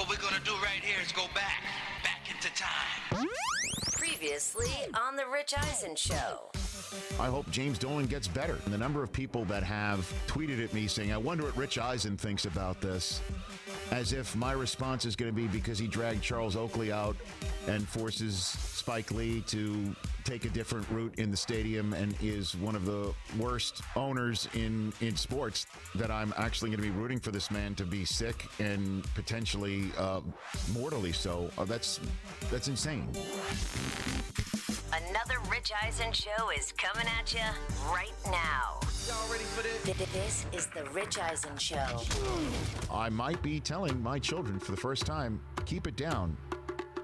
What we're gonna do right here is go back into time. Previously on the Rich Eisen Show. I hope James Dolan gets better. And the number of people that have tweeted at me saying, I wonder what Rich Eisen thinks about this, as if my response is going to be because he dragged Charles Oakley out and forces Spike Lee to take a different route in the stadium and is one of the worst owners in sports, that I'm actually going to be rooting for this man to be sick and potentially mortally so. That's insane. Another Rich Eisen Show is coming at you right now. Y'all ready for this? This is the Rich Eisen Show. I might be telling my children for the first time, keep it down,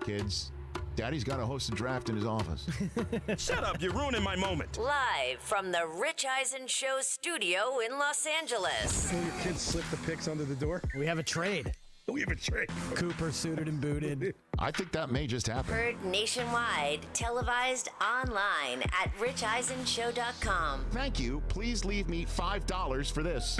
kids. Daddy's got to host a draft in his office. Shut up, you're ruining my moment. Live from the Rich Eisen Show studio in Los Angeles. Will your kids slip the picks under the door? We have a trade. We have a trick. Cooper suited and booted. I think that may just happen. Heard nationwide, televised online at richeisenshow.com. Thank you. Please leave me $5 for this.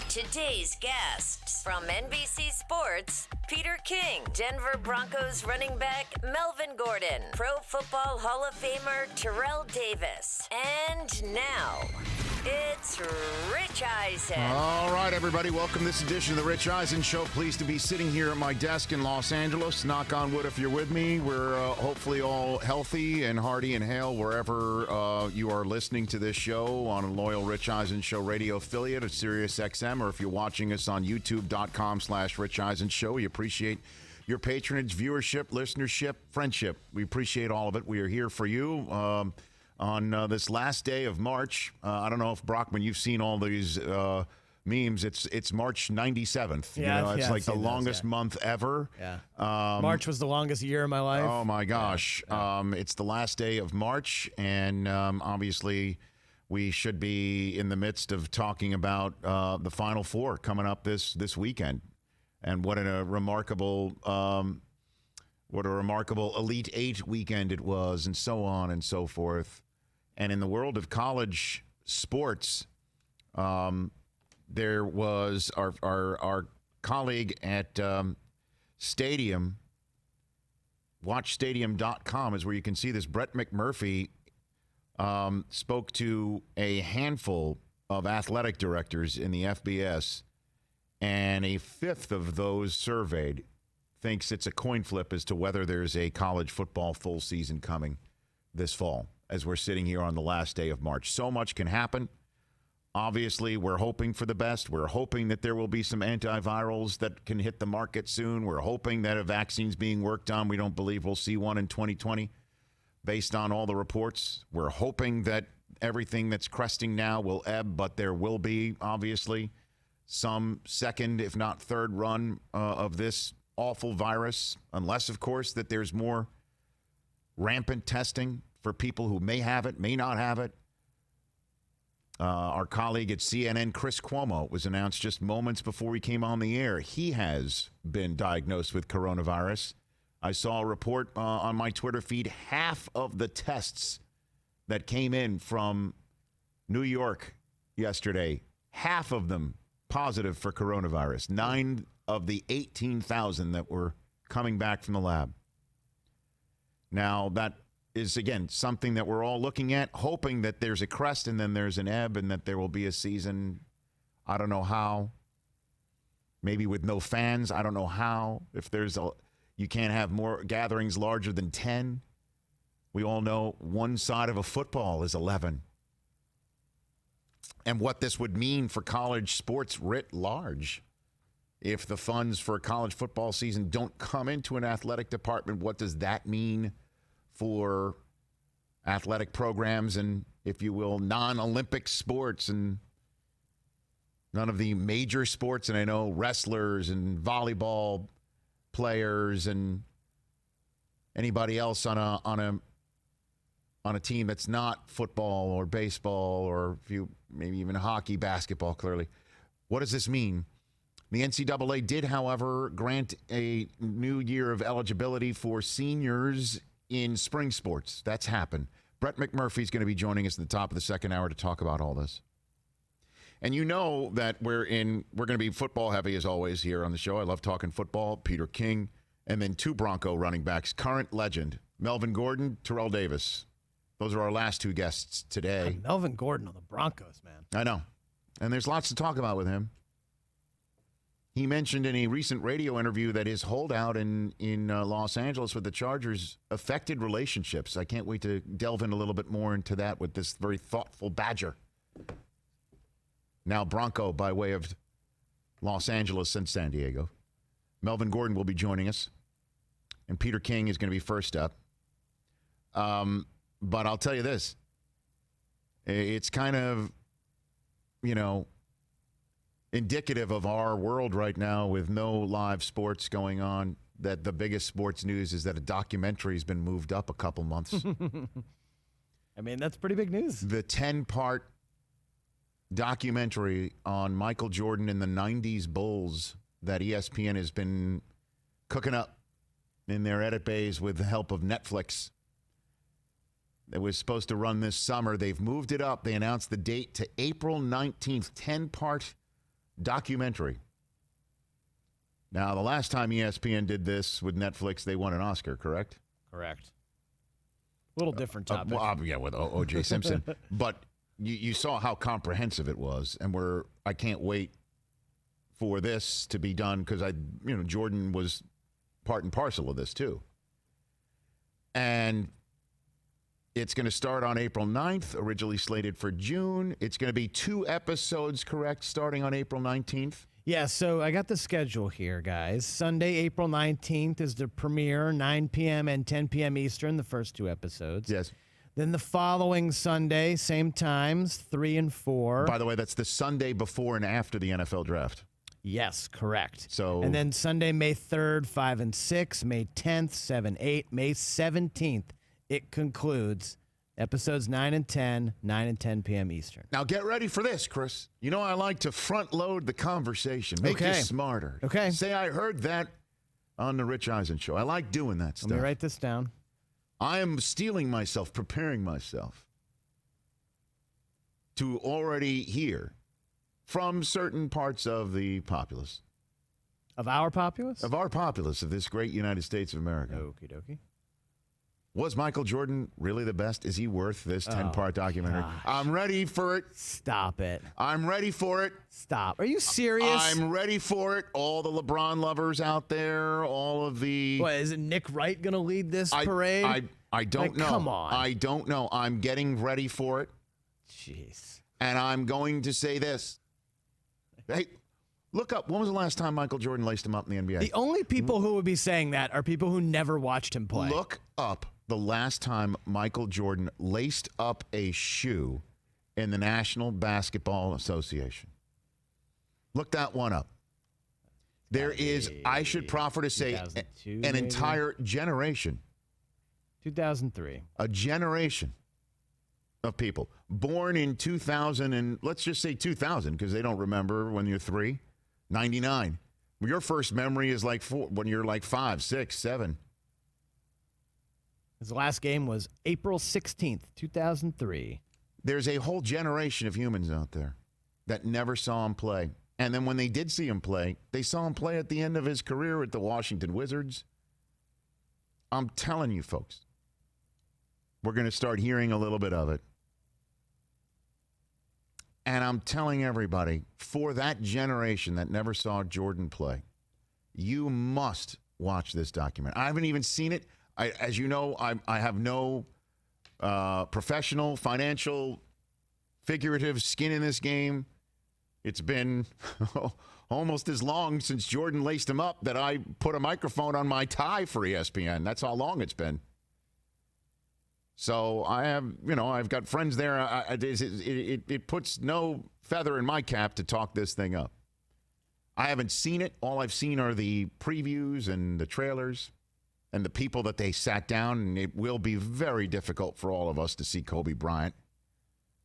Today's guests from NBC Sports, Peter King, Denver Broncos running back Melvin Gordon, Pro Football Hall of Famer Terrell Davis, and now it's Rich Eisen. All right, everybody. Welcome to this edition of the Rich Eisen Show. Pleased to be sitting here at my desk in Los Angeles. Knock on wood if you're with me. We're hopefully all healthy and hearty and hale wherever you are listening to this show on a loyal Rich Eisen Show radio affiliate of Sirius XM, or if you're watching us on youtube.com/Rich Eisen Show. We appreciate your patronage, viewership, listenership, friendship. We appreciate all of it. We are here for you. On this last day of March. I don't know if, Brockman, you've seen all these memes. It's March 97th. Yeah, it's I've like the seen those, longest month ever. Yeah. March was the longest year of my life. Oh, my gosh. Yeah. It's the last day of March, and obviously we should be in the midst of talking about the Final Four coming up this weekend. And what a remarkable Elite Eight weekend it was, and so on and so forth. And in the world of college sports, there was our colleague at Stadium, watchstadium.com is where you can see this. Brett McMurphy spoke to a handful of athletic directors in the FBS, and a fifth of those surveyed thinks it's a coin flip as to whether there's a college football full season coming this fall, as we're sitting here on the last day of March. So much can happen. Obviously, we're hoping for the best. We're hoping that there will be some antivirals that can hit the market soon. We're hoping that a vaccine's being worked on. We don't believe we'll see one in 2020 based on all the reports. We're hoping that everything that's cresting now will ebb, but there will be, obviously, some second, if not third run of this awful virus, unless, of course, that there's more rampant testing for people who may have it, may not have it. Our colleague at CNN, Chris Cuomo, was announced just moments before he came on the air. He has been diagnosed with coronavirus. I saw a report on my Twitter feed. Half of the tests that came in from New York yesterday, half of them positive for coronavirus. 9 of the 18,000 that were coming back from the lab. Now, that is, again, something that we're all looking at, hoping that there's a crest and then there's an ebb and that there will be a season. I don't know how. Maybe with no fans. I don't know how. If you can't have more gatherings larger than 10. We all know one side of a football is 11. And what this would mean for college sports writ large. If the funds for a college football season don't come into an athletic department, what does that mean for athletic programs and, if you will, non-Olympic sports and none of the major sports? And I know wrestlers and volleyball players and anybody else on a team that's not football or baseball or maybe even hockey, basketball, clearly. What does this mean? The NCAA did, however, grant a new year of eligibility for seniors in spring sports. That's happened. Brett McMurphy is going to be joining us at the top of the second hour to talk about all this. And you know that we're going to be football heavy as always here on the show. I love talking football. Peter King, and then 2 Bronco running backs, current legend, Melvin Gordon, Terrell Davis. Those are our last 2 guests today. God, Melvin Gordon on the Broncos, man. I know. And there's lots to talk about with him. He mentioned in a recent radio interview that his holdout in Los Angeles with the Chargers affected relationships. I can't wait to delve in a little bit more into that with this very thoughtful Badger. Now Bronco by way of Los Angeles and San Diego. Melvin Gordon will be joining us. And Peter King is going to be first up. But I'll tell you this. It's kind of, indicative of our world right now with no live sports going on, that the biggest sports news is that a documentary has been moved up a couple months. I mean, that's pretty big news. The 10-part documentary on Michael Jordan and the 90s Bulls that ESPN has been cooking up in their edit bays with the help of Netflix. It was supposed to run this summer. They've moved it up. They announced the date to April 19th, 10-part documentary. Now, the last time ESPN did this with Netflix, they won an Oscar, correct? Correct. A little different topic. Yeah, with O.J. Simpson. But you saw how comprehensive it was, and I can't wait for this to be done because Jordan was part and parcel of this too. And it's going to start on April 9th, originally slated for June. It's going to be 2 episodes, correct, starting on April 19th? Yeah, so I got the schedule here, guys. Sunday, April 19th is the premiere, 9 p.m. and 10 p.m. Eastern, the first 2 episodes. Yes. Then the following Sunday, same times, 3 and 4. By the way, that's the Sunday before and after the NFL draft. Yes, correct. So, and then Sunday, May 3rd, 5 and 6, May 10th, 7, 8, May 17th. It concludes episodes 9 and 10, 9 and 10 p.m. Eastern. Now get ready for this, Chris. I like to front load the conversation, make you smarter. Okay. Say I heard that on the Rich Eisen show. I like doing that stuff. Let me write this down. I am steeling myself, preparing myself to already hear from certain parts of the populace. Of our populace? Of our populace of this great United States of America. Okie dokie. Was Michael Jordan really the best? Is he worth this 10-part documentary? Gosh. I'm ready for it. Stop it. I'm ready for it. Stop. Are you serious? I'm ready for it. All the LeBron lovers out there, all of the... What, is it Nick Wright going to lead this parade? I don't know. Come on. I don't know. I'm getting ready for it. Jeez. And I'm going to say this. Hey, look up. When was the last time Michael Jordan laced him up in the NBA? The only people who would be saying that are people who never watched him play. Look up the last time Michael Jordan laced up a shoe in the National Basketball Association. Look that one up. There is, I should proffer to say, an entire generation. 2003. A generation of people born in 2000, and let's just say 2000 because they don't remember when you're 3. 99. Your first memory is like 4, when you're like 5, 6, 7. His last game was April 16th, 2003. There's a whole generation of humans out there that never saw him play. And then when they did see him play, they saw him play at the end of his career at the Washington Wizards. I'm telling you, folks, we're going to start hearing a little bit of it. And I'm telling everybody, for that generation that never saw Jordan play, you must watch this documentary. I haven't even seen it. As you know, I have no professional, financial, figurative skin in this game. It's been almost as long since Jordan laced him up that I put a microphone on my tie for ESPN. That's how long it's been. So I have, I've got friends there. It puts no feather in my cap to talk this thing up. I haven't seen it. All I've seen are the previews and the trailers and the people that they sat down, and it will be very difficult for all of us to see Kobe Bryant.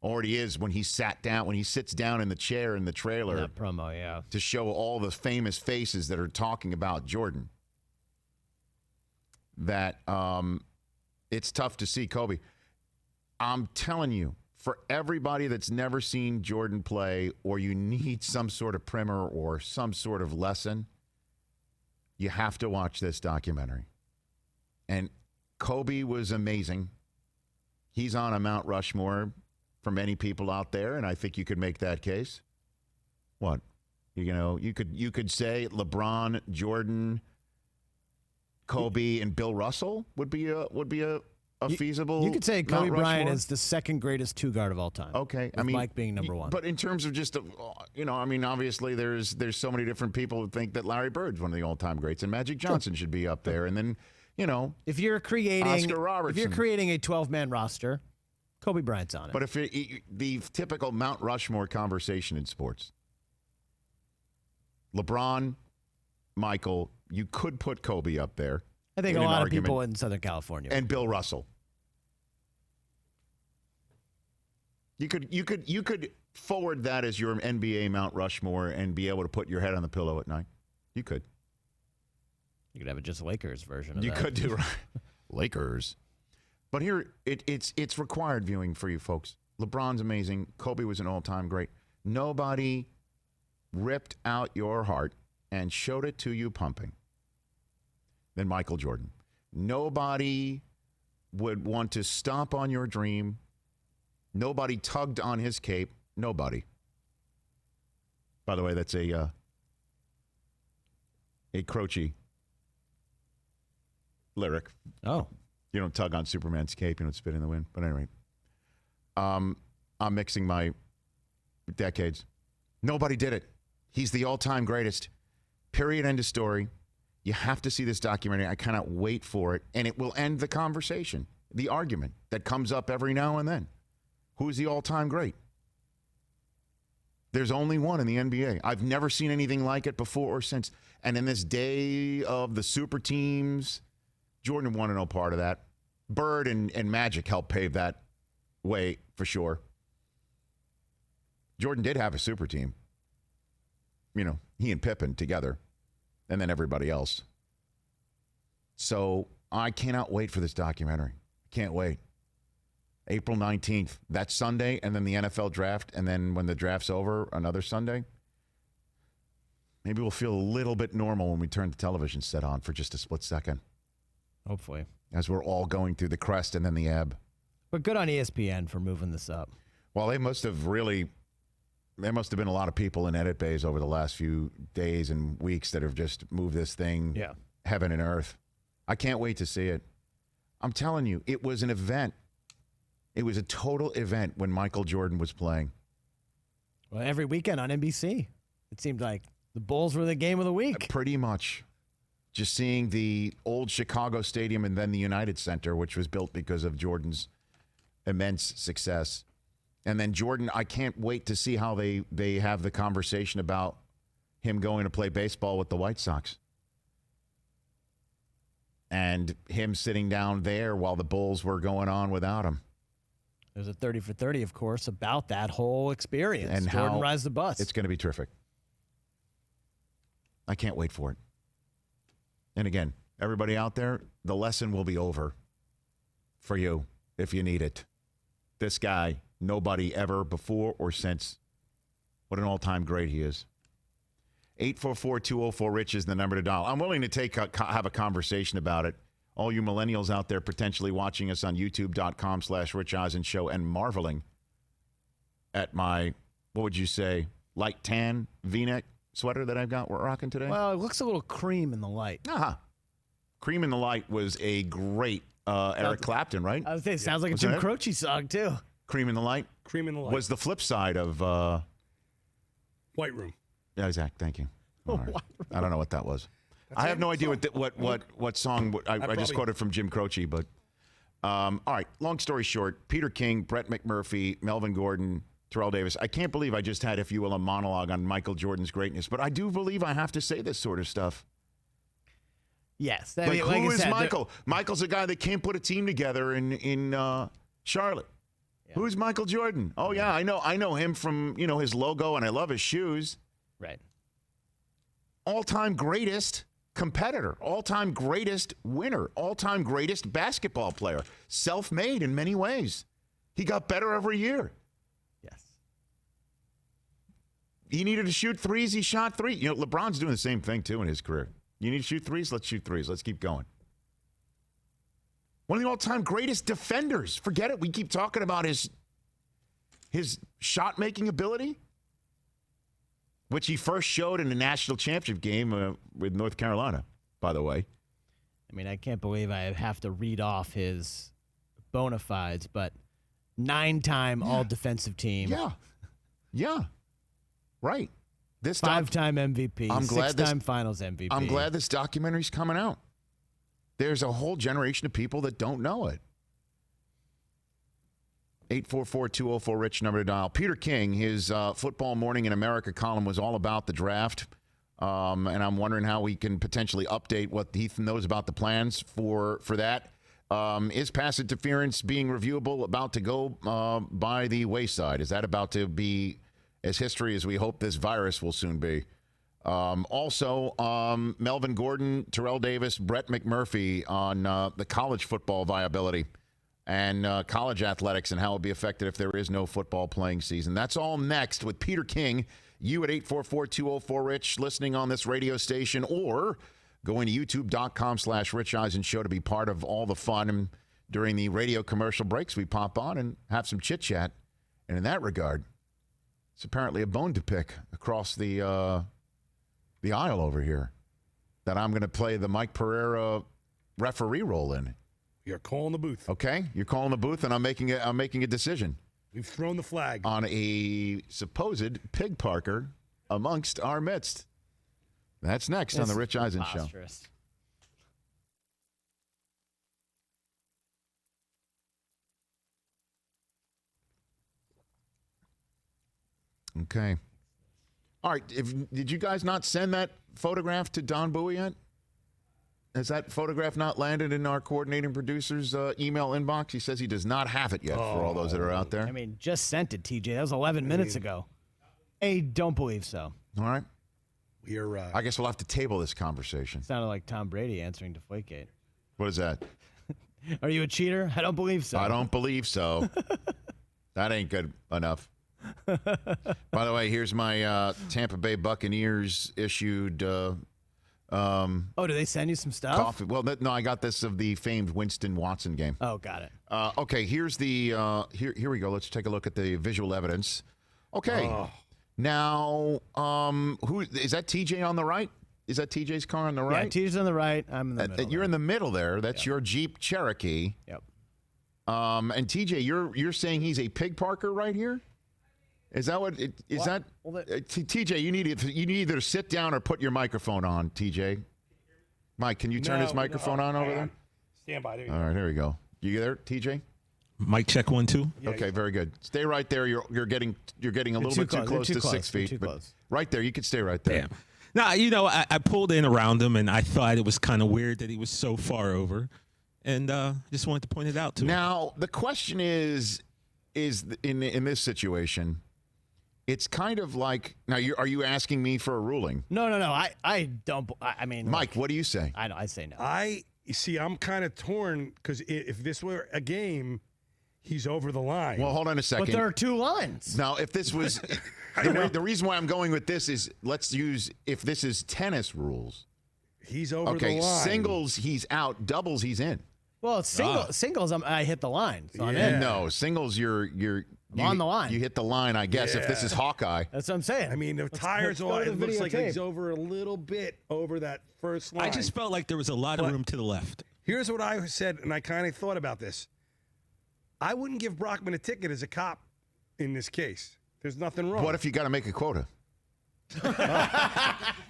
Already is when he sits down in the chair in the trailer. That promo, yeah. To show all the famous faces that are talking about Jordan. That it's tough to see Kobe. I'm telling you, for everybody that's never seen Jordan play, or you need some sort of primer or some sort of lesson, you have to watch this documentary. And Kobe was amazing. He's on a Mount Rushmore for many people out there, and I think you could make that case. What? You could say LeBron, Jordan, Kobe, and Bill Russell would be a feasible. You could say Kobe Mount Bryant Rushmore. is the second greatest two guard of all time. Okay, with Mike being number one. But in terms of just, obviously there's so many different people who think that Larry Bird's one of the all-time greats, and Magic Johnson should be up there, and then if you're creating Oscar Robertson. if you're creating a 12-man roster, Kobe Bryant's on it. But if the typical Mount Rushmore conversation in sports, LeBron, Michael, you could put Kobe up there. I think a lot of people in Southern California and Bill Russell. You could forward that as your NBA Mount Rushmore and be able to put your head on the pillow at night. You could. You could have a just Lakers version of You that. could do Lakers. But here, it's required viewing for you folks. LeBron's amazing. Kobe was an all-time great. Nobody ripped out your heart and showed it to you pumping than Michael Jordan. Nobody would want to stomp on your dream. Nobody tugged on his cape. Nobody. By the way, that's a Croce lyric. Oh. You don't tug on Superman's cape. You don't spit in the wind. But anyway, I'm mixing my decades. Nobody did it. He's the all-time greatest. Period. End of story. You have to see this documentary. I cannot wait for it. And it will end the conversation, the argument that comes up every now and then. Who's the all-time great? There's only one in the NBA. I've never seen anything like it before or since. And in this day of the super teams, Jordan wanted no part of that. Bird and Magic helped pave that way for sure. Jordan did have a super team. He and Pippen together, and then everybody else. So I cannot wait for this documentary. Can't wait. April 19th, that's Sunday, and then the NFL draft, and then when the draft's over, another Sunday. Maybe we'll feel a little bit normal when we turn the television set on for just a split second. Hopefully. As we're all going through the crest and then the ebb. But good on ESPN for moving this up. Well, there must have been a lot of people in edit bays over the last few days and weeks that have just moved this thing heaven and earth. I can't wait to see it. I'm telling you, it was an event. It was a total event when Michael Jordan was playing. Well, every weekend on NBC, it seemed like the Bulls were the game of the week. Pretty much. Just seeing the old Chicago Stadium and then the United Center, which was built because of Jordan's immense success. And then Jordan, I can't wait to see how they have the conversation about him going to play baseball with the White Sox. And him sitting down there while the Bulls were going on without him. There's a 30 for 30, of course, about that whole experience. And Jordan how rides the bus. It's going to be terrific. I can't wait for it. And again, everybody out there, the lesson will be over for you if you need it. This guy, nobody ever before or since. What an all-time great he is. 844-204-RICH is the number to dial. I'm willing to have a conversation about it. All you millennials out there potentially watching us on youtube.com/Rich Eisen Show and marveling at my, what would you say, light tan V-neck sweater that I've got we're rocking today? Well, it looks a little cream in the light. Cream in the Light was a great Eric Clapton, right? I was saying, it sounds like a Was Jim that it? Croce song, too. Cream in the Light? Cream in the Light. Was the flip side of... White Room. Yeah, Zach, thank you. All right. I don't know what that was. I have no idea what song I just quoted from Jim Croce, but all right. Long story short, Peter King, Brett McMurphy, Melvin Gordon, Terrell Davis. I can't believe I just had, if you will, a monologue on Michael Jordan's greatness, but I do believe I have to say this sort of stuff. Yes. Who is Michael? Michael's a guy that can't put a team together in Charlotte. Yeah. Who's Michael Jordan? Oh yeah, I know him from his logo, and I love his shoes. Right. All-time greatest competitor, all-time greatest winner, all-time greatest basketball player, self-made in many ways. He got better every year. he needed to shoot threes. He shot three. You know, LeBron's doing the same thing, too, in his career. You need to shoot threes? Let's shoot threes. Let's keep going. One of the all-time greatest defenders. Forget it. We keep talking about his shot-making ability, which he first showed in the national championship game with North Carolina, by the way. I mean, I can't believe I have to read off his bona fides, but 9-time all-defensive team. Yeah. Right. This 5-time MVP. I'm glad 6-time Finals MVP. I'm glad this documentary's coming out. There's a whole generation of people that don't know it. 844-204-RICH, number to dial. Peter King, his Football Morning in America column was all about the draft. And I'm wondering how we can potentially update what he knows about the plans for that. Is pass interference being reviewable about to go by the wayside? Is that about to be as history as we hope this virus will soon be? Also, Melvin Gordon, Terrell Davis, Brett McMurphy on the college football viability and college athletics and how it will be affected if there is no football playing season. That's all next with Peter King. You at 844-204-RICH, listening on this radio station, or going to youtube.com/Rich Eisen Show to be part of all the fun. And during the radio commercial breaks, we pop on and have some chit-chat. And in that regard, it's apparently a bone to pick across the aisle over here that I'm going to play the Mike Pereira referee role in. You're calling the booth. Okay, you're calling the booth, and I'm making a decision. We've thrown the flag on a supposed pig parker amongst our midst. That's next on the Rich Eisen Show. Okay. All right. Did you guys not send that photograph to Don Bowie yet? Has that photograph not landed in our coordinating producer's email inbox? He says he does not have it yet for all those that are out there. I mean, just sent it, TJ. That was 11 minutes ago. I don't believe so. All right. We're. I guess we'll have to table this conversation. Sounded like Tom Brady answering Deflategate. What is that? Are you a cheater? I don't believe so. I don't believe so. That ain't good enough. By the way, here's my Tampa Bay Buccaneers issued do they send you some stuff? Coffee. Well, no, I got this of the famed Winston Watson game. Oh, got it. Okay, here's the here we go. Let's take a look at the visual evidence. Okay. Now, who is that? TJ on the right? Is that TJ's car on the right? Yeah, TJ's on the right. I'm in the middle. You're in the middle there. That's your Jeep Cherokee. Yep. And TJ, you're saying he's a pig parker right here? Is that what? Is that TJ? You need either sit down or put your microphone on. TJ, Mike, can you turn his microphone on over there? Stand by. There All right, here we go. You there, TJ? Mic check 1 2. Yeah, okay, very good. Stay right there. You're getting a little bit too close to 6 feet. But right there, you could stay right there. Damn. Now, I pulled in around him, and I thought it was kind of weird that he was so far over, and just wanted to point it out to him. Now, the question is in this situation, it's kind of like, now, are you asking me for a ruling? No. I don't. I mean, Mike, what do you say? I say no. You see, I'm kind of torn because if this were a game, he's over the line. Well, hold on a second. But there are two lines. Now, if this was the reason why I'm going with this is let's use if this is tennis rules. He's over the line. Okay, singles he's out, doubles he's in. Well, singles I hit the line. So I'm in. No, singles you're on the line. You hit the line, I guess. If this is Hawkeye, that's what I'm saying. I mean, the tires are. It looks like he's over a little bit over that first line. I just felt like there was a lot of room to the left. Here's what I said, and I kind of thought about this. I wouldn't give Brockman a ticket as a cop in this case. There's nothing wrong. What if you got to make a quota?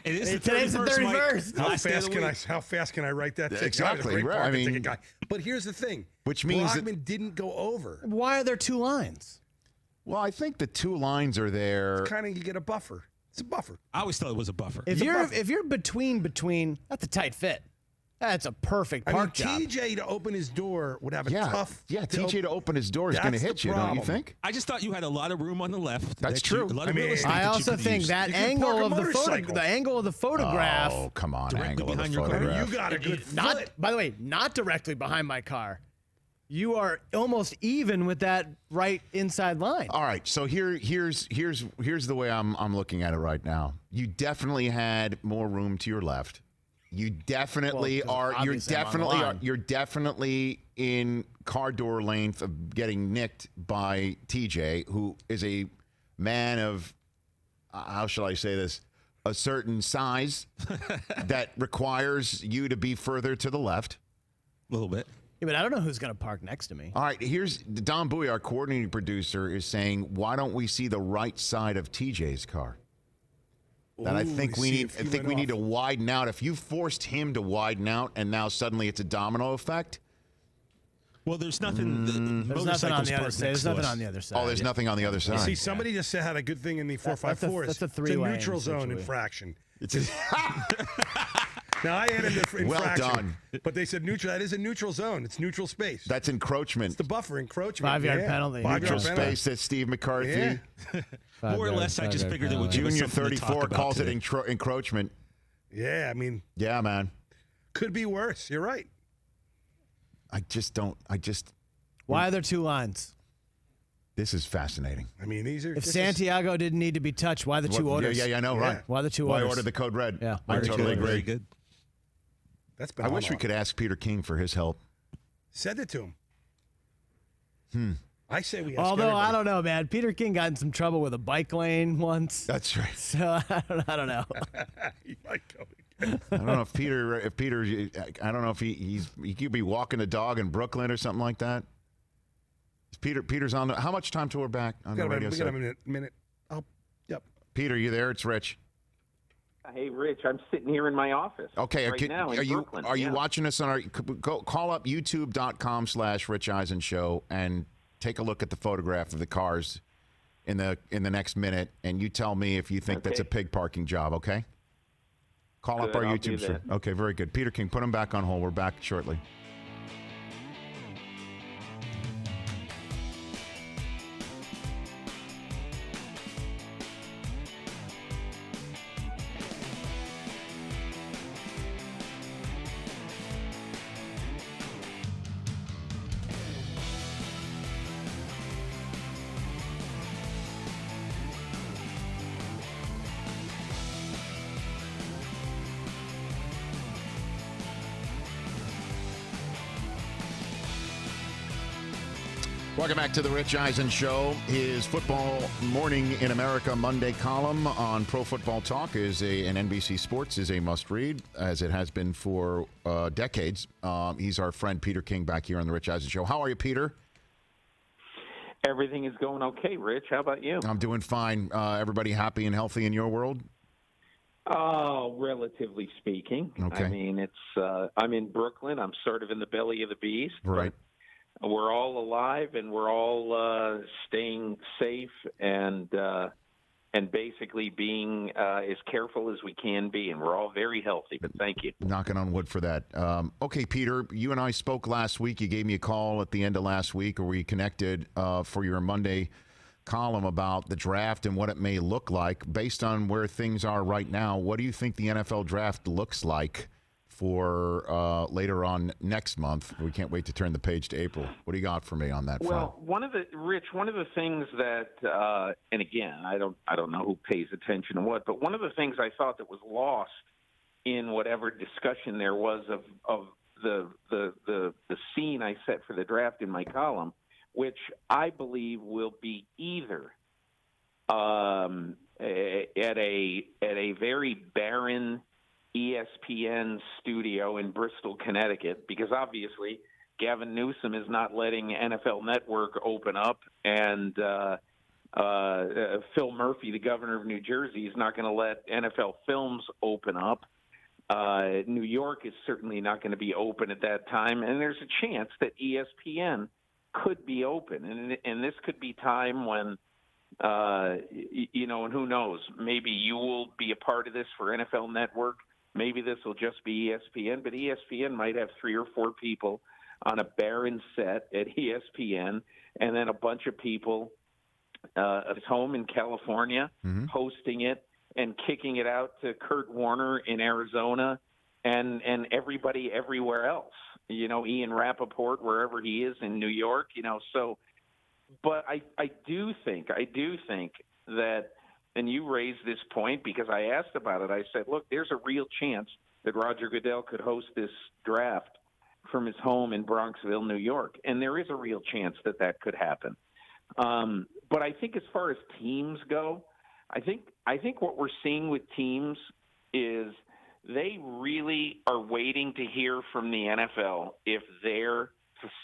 It is Today's the 31st. How fast can I write that ticket? Exactly. Right. I mean, ticket guy. But here's the thing. Which means Brockman didn't go over. Why are there two lines? Well, I think the two lines are there. It's kind of you get a buffer. It's a buffer. I always thought it was a buffer. If you're between, that's a tight fit. That's a perfect park job. TJ to open his door would have a tough. Yeah, TJ to open his door is going to hit you, don't you think? I just thought you had a lot of room on the left. That's true. I also think that angle of the angle of the photograph. Oh, come on, Directly angle of the behind your car. photograph. You got a good foot. By the way, not directly behind my car. You are almost even with that right inside line. All right, so here's the way I'm looking at it right now. You definitely had more room to your left. You definitely you're definitely in car door length of getting nicked by TJ, who is a man of how shall I say this? A certain size that requires you to be further to the left. A little bit. Yeah, but I don't know who's going to park next to me. All right, here's Don Bowie, our coordinating producer, is saying, why don't we see the right side of TJ's car? That I think we need to widen out. If you forced him to widen out and now suddenly it's a domino effect. Well, there's nothing. There's nothing on the other side. There's nothing on the other side. Oh, there's nothing on the other side. See, somebody just said had a good thing in the 454. That's a It's a three-lane neutral zone situation. infraction. Now, I added the infraction. Well done. But they said neutral. That is a neutral zone. It's neutral space. That's encroachment. It's the buffer encroachment. 5-yard penalty. 5-yard Neutral penalty. space, says Steve McCarthy. Yeah. More or less, I just figured it would give us Junior something to talk 34 about calls today. it encroachment. Yeah, I mean, Yeah, man. could be worse. You're right. I just Why are there two lines? this is fascinating. I mean, these are. If this is- Santiago didn't need to be touched, why the two orders? Yeah, I know, right? Why the two Why orders? order the code red? Yeah, I why the two totally orders? Very agree. good. That's been. I wish we could ask Peter King for his help. Send it to him. I say we. Ask Although everybody. I don't know, man. Peter King got in some trouble with a bike lane once. That's right. So I don't know. He might go again. I don't know if Peter, I don't know if he could be walking a dog in Brooklyn or something like that. Peter's on. How much time till we're back on the radio We set? got a minute. Oh, yep. Peter, you there? It's Rich. Hey, Rich, I'm sitting here in my office Okay, right now in are you Brooklyn. are you Yeah. watching us on our? Call up YouTube.com/Rich Eisen Show and take a look at the photograph of the cars in the next minute, and you tell me if you think that's a Okay. pig parking job. Okay. Call up Good, our I'll YouTube do stream. that. Okay, very good. Peter King, put him back on hold. We're back shortly. Welcome back to the Rich Eisen Show. His Football Morning in America Monday column on Pro Football Talk and NBC Sports is a must-read, as it has been for decades. He's our friend Peter King back here on the Rich Eisen Show. How are you, Peter? Everything is going okay, Rich. How about you? I'm doing fine. Everybody happy and healthy in your world? Oh, relatively speaking. Okay. I mean, it's I'm in Brooklyn. I'm sort of in the belly of the beast. but Right. We're all alive, and we're all staying safe and basically being as careful as we can be. And we're all very healthy. But thank you. Knocking on wood for that. Okay, Peter, you and I spoke last week. You gave me a call at the end of last week, or we connected for your Monday column about the draft and what it may look like. Based on where things are right now, what do you think the NFL draft looks like for later on next month? We can't wait to turn the page to April. What do you got for me on that front? Well, one of the things that, and again, I don't know who pays attention to what, but one of the things I thought that was lost in whatever discussion there was of the scene I set for the draft in my column, which I believe will be either at a very barren ESPN studio in Bristol, Connecticut, because obviously Gavin Newsom is not letting NFL Network open up, and Phil Murphy, the governor of New Jersey, is not going to let NFL Films open up. New York is certainly not going to be open at that time, and there's a chance that ESPN could be open, and this could be time when and who knows, maybe you will be a part of this for NFL Network. Maybe this will just be ESPN, but ESPN might have 3 or 4 people on a barren set at ESPN, and then a bunch of people at his home in California hosting it and kicking it out to Kurt Warner in Arizona and everybody everywhere else. Ian Rappaport, wherever he is in New York, so. But I do think that, and you raised this point because I asked about it. I said, look, there's a real chance that Roger Goodell could host this draft from his home in Bronxville, New York. And there is a real chance that could happen. But I think as far as teams go, I think what we're seeing with teams is they really are waiting to hear from the NFL if their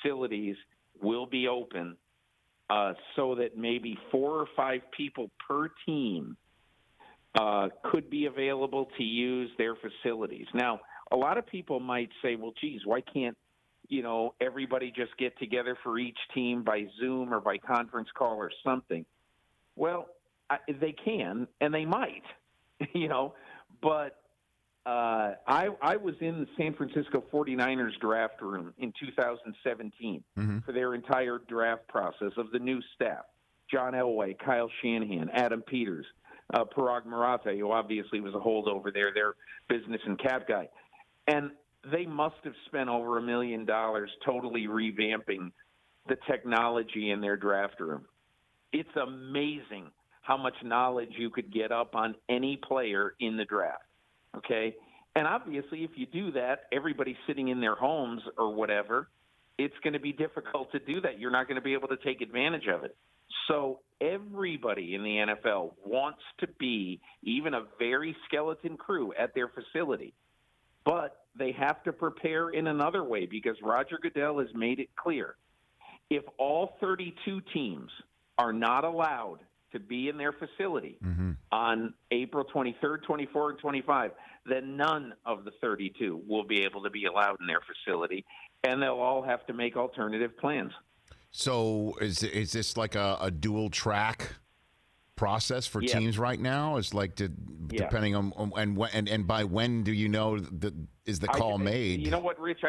facilities will be open, so that maybe 4 or 5 people per team could be available to use their facilities. Now, a lot of people might say, well, geez, why can't, everybody just get together for each team by Zoom or by conference call or something? Well, they can, and they might, but I was in the San Francisco 49ers draft room in 2017 for their entire draft process of the new staff. John Elway, Kyle Shanahan, Adam Peters, Parag Marathe, who obviously was a holdover there, their business and cap guy. And they must have spent over $1 million totally revamping the technology in their draft room. It's amazing how much knowledge you could get up on any player in the draft. Okay. And obviously, if you do that, everybody sitting in their homes or whatever, it's going to be difficult to do that. You're not going to be able to take advantage of it. So everybody in the NFL wants to be even a very skeleton crew at their facility, but they have to prepare in another way because Roger Goodell has made it clear. If all 32 teams are not allowed to be in their facility on April 23rd, 24, and 25, then none of the 32 will be able to be allowed in their facility, and they'll all have to make alternative plans. So is this like a dual track process for teams right now? It's like depending on and by when do you know is the call made? You know what, Rich?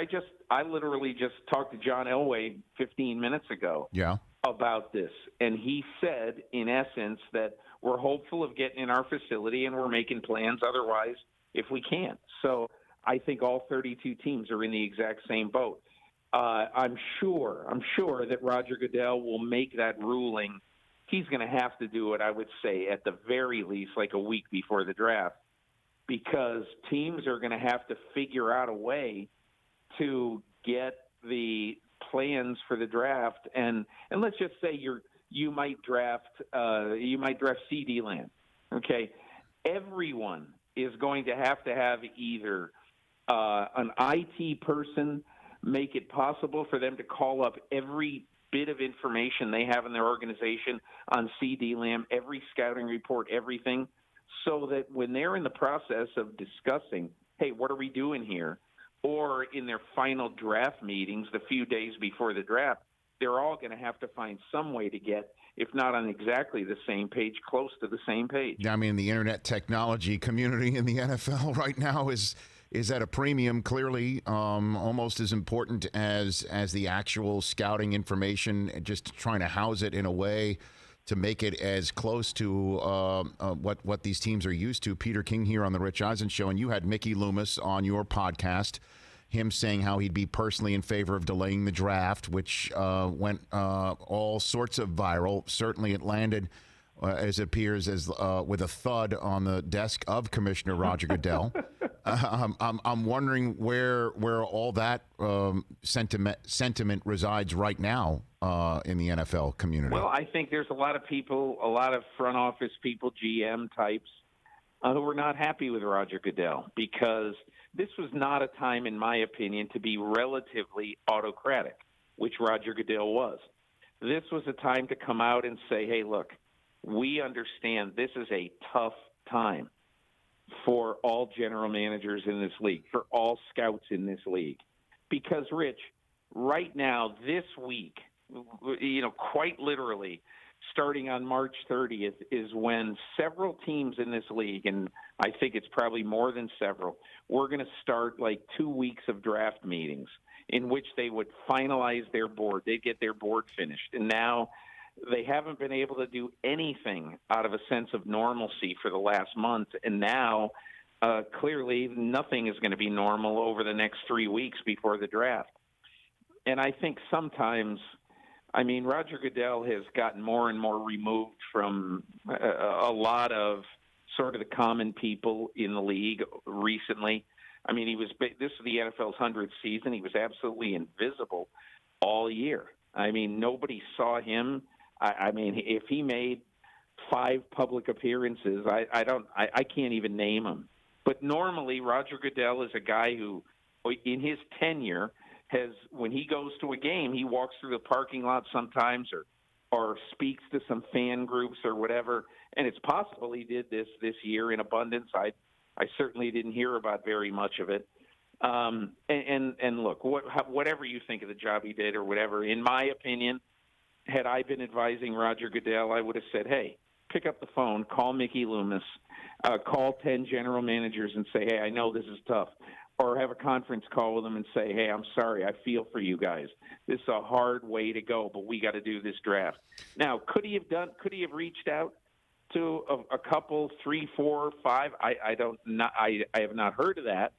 I literally just talked to John Elway 15 minutes ago. Yeah. About this, and he said in essence that we're hopeful of getting in our facility and we're making plans otherwise if we can't. So I think all 32 teams are in the exact same boat. I'm sure that Roger Goodell will make that ruling. He's going to have to do it, I would say, at the very least like a week before the draft, because teams are going to have to figure out a way to get the plans for the draft, and let's just say you might draft CeeDee Lamb. Okay, everyone is going to have either an IT person make it possible for them to call up every bit of information they have in their organization on CeeDee Lamb, every scouting report, everything, so that when they're in the process of discussing, hey, what are we doing here? Or in their final draft meetings, the few days before the draft, they're all going to have to find some way to get, if not on exactly the same page, close to the same page. Yeah, I mean, the internet technology community in the NFL right now is at a premium, clearly, almost as important as the actual scouting information, just trying to house it in a way to make it as close to what these teams are used to. Peter King here on the Rich Eisen Show, and you had Mickey Loomis on your podcast, him saying how he'd be personally in favor of delaying the draft, which went all sorts of viral. Certainly it landed, as it appears, as with a thud on the desk of Commissioner Roger Goodell. I'm wondering where all that sentiment resides right now in the NFL community. Well, I think there's a lot of people, a lot of front office people, GM types, who were not happy with Roger Goodell because this was not a time, in my opinion, to be relatively autocratic, which Roger Goodell was. This was a time to come out and say, hey, look, we understand this is a tough time for all general managers in this league, for all scouts in this league. Because, Rich, right now, this week, quite literally, starting on March 30th is when several teams in this league, and I think it's probably more than several, we're going to start like 2 weeks of draft meetings in which they would finalize their board. They'd get their board finished. And now they haven't been able to do anything out of a sense of normalcy for the last month. And now, clearly, nothing is going to be normal over the next 3 weeks before the draft. And I think sometimes, I mean, Roger Goodell has gotten more and more removed from a lot of sort of the common people in the league recently. I mean, this is the NFL's 100th season. He was absolutely invisible all year. I mean, nobody saw him. I mean, if he made 5 public appearances, I can't even name them. But normally, Roger Goodell is a guy who, in his tenure, when he goes to a game, he walks through the parking lot sometimes or speaks to some fan groups or whatever. And it's possible he did this year in abundance. I certainly didn't hear about very much of it. And look, whatever you think of the job he did or whatever, in my opinion, had I been advising Roger Goodell, I would have said, hey, pick up the phone, call Mickey Loomis, call 10 general managers and say, hey, I know this is tough. Or have a conference call with them and say, hey, I'm sorry, I feel for you guys. This is a hard way to go, but we got to do this draft. Now, could he have reached out to a couple, 3, 4, 5? I have not heard of that,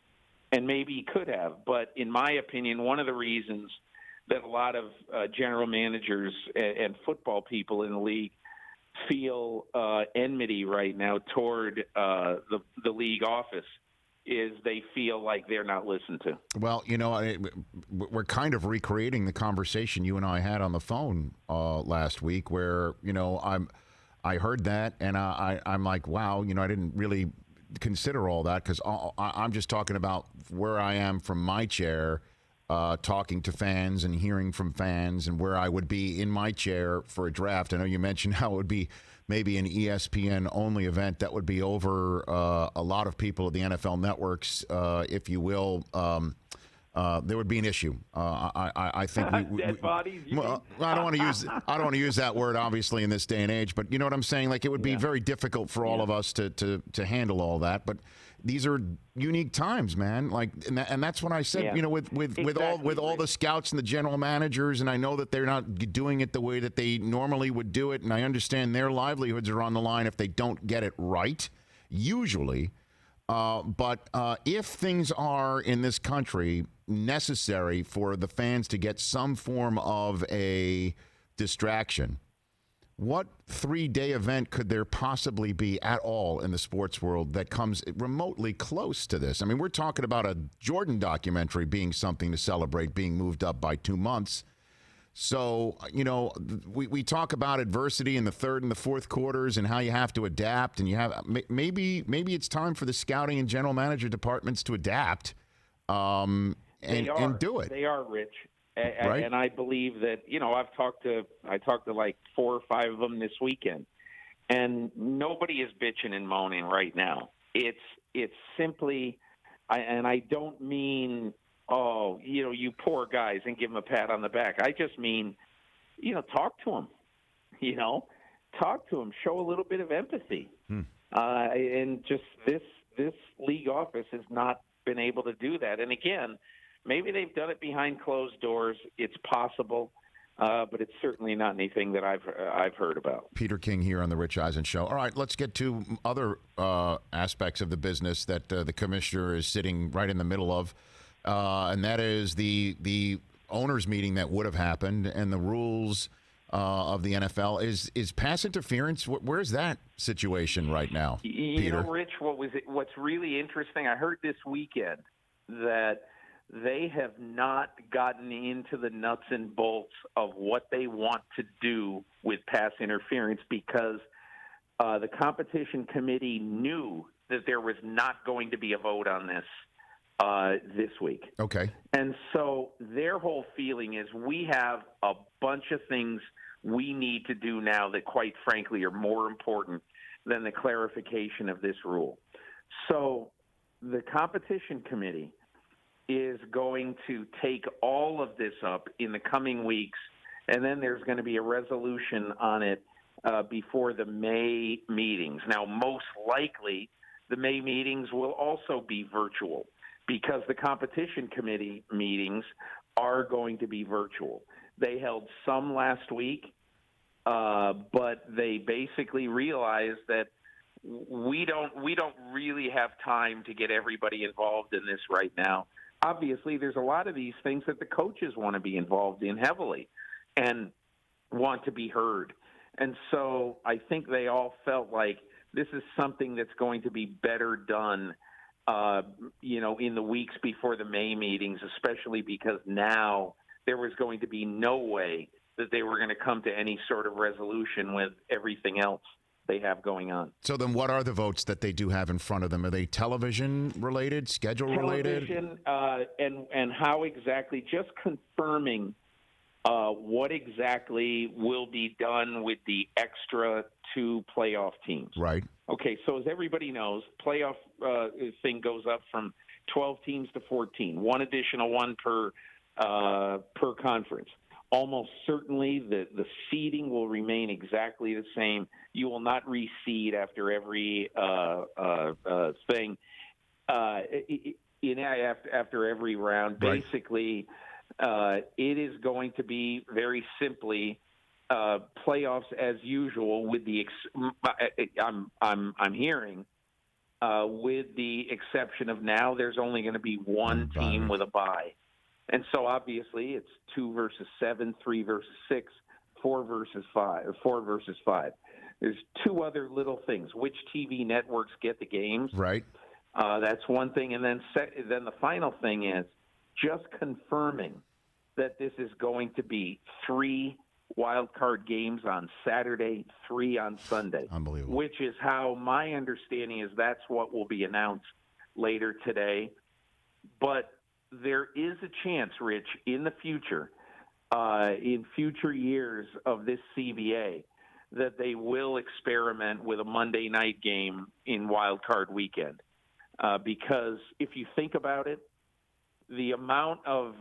and maybe he could have. But in my opinion, one of the reasons that a lot of general managers and football people in the league feel enmity right now toward the league office is they feel like they're not listened to. Well, we're kind of recreating the conversation you and I had on the phone last week where, I heard that and I'm like, wow, I didn't really consider all that because I'm just talking about where I am from my chair, talking to fans and hearing from fans and where I would be in my chair for a draft. I know you mentioned how it would be maybe an ESPN only event that would be over a lot of people at the NFL networks, if you will. There would be an issue. I think dead bodies. Well, I don't want to use that word obviously in this day and age, but you know what I'm saying. Like it would be very difficult for all of us to handle all that. But these are unique times, man. Like, and that's what I said. With all the scouts and the general managers, and I know that they're not doing it the way that they normally would do it, and I understand their livelihoods are on the line if they don't get it right. Usually. But if things are in this country necessary for the fans to get some form of a distraction, what 3-day event could there possibly be at all in the sports world that comes remotely close to this? I mean, we're talking about a Jordan documentary being something to celebrate, being moved up by 2 months. So, we talk about adversity in the third and the fourth quarters and how you have to adapt, and you have maybe it's time for the scouting and general manager departments to adapt and do it. They are, Rich. Right? And I believe that, I talked to like 4 or 5 of them this weekend, and nobody is bitching and moaning right now. It's simply, and I don't mean, oh, you poor guys, and give them a pat on the back. I just mean, talk to them, talk to them, show a little bit of empathy. And just this league office has not been able to do that. And again, maybe they've done it behind closed doors. It's possible, but it's certainly not anything that I've heard about. Peter King here on the Rich Eisen Show. All right, let's get to other aspects of the business that the commissioner is sitting right in the middle of. And that is the owners meeting that would have happened and the rules of the NFL. Is pass interference, where's that situation right now, Peter? Rich, what's really interesting, I heard this weekend that they have not gotten into the nuts and bolts of what they want to do with pass interference because the competition committee knew that there was not going to be a vote on this this week. Okay. And so their whole feeling is we have a bunch of things we need to do now that, quite frankly, are more important than the clarification of this rule. So the competition committee is going to take all of this up in the coming weeks, and then there's going to be a resolution on it before the May meetings. Now, most likely, the May meetings will also be virtual, because the competition committee meetings are going to be virtual. They held some last week, but they basically realized that we don't really have time to get everybody involved in this right now. obviously there's a lot of these things that the coaches want to be involved in heavily and want to be heard. And so I think they all felt like this is something that's going to be better done, in the weeks before the May meetings, especially because now there was going to be no way that they were going to come to any sort of resolution with everything else they have going on. So then what are the votes that they do have in front of them? Are they television related, schedule related? Television, and how exactly, just confirming what exactly will be done with the extra 2 playoff teams. Right. Okay, so as everybody knows, playoff thing goes up from 12 teams to 14, one additional one per conference. Almost certainly the seeding will remain exactly the same. You will not reseed after every thing. After every round, right. Basically, it is going to be very simply playoffs as usual, with the I'm hearing with the exception of now there's only going to be one team with a bye, and so obviously it's 2 versus 7, 3 versus 6, 4 versus 5. There's 2 other little things: which TV networks get the games. Right. That's one thing, and then the final thing is just confirming that this is going to be 3 wild card games on Saturday, 3 on Sunday. Unbelievable. Which is how my understanding is that's what will be announced later today. But there is a chance, Rich, in the future, in future years of this CBA, that they will experiment with a Monday night game in wild card weekend. Because if you think about it, the amount of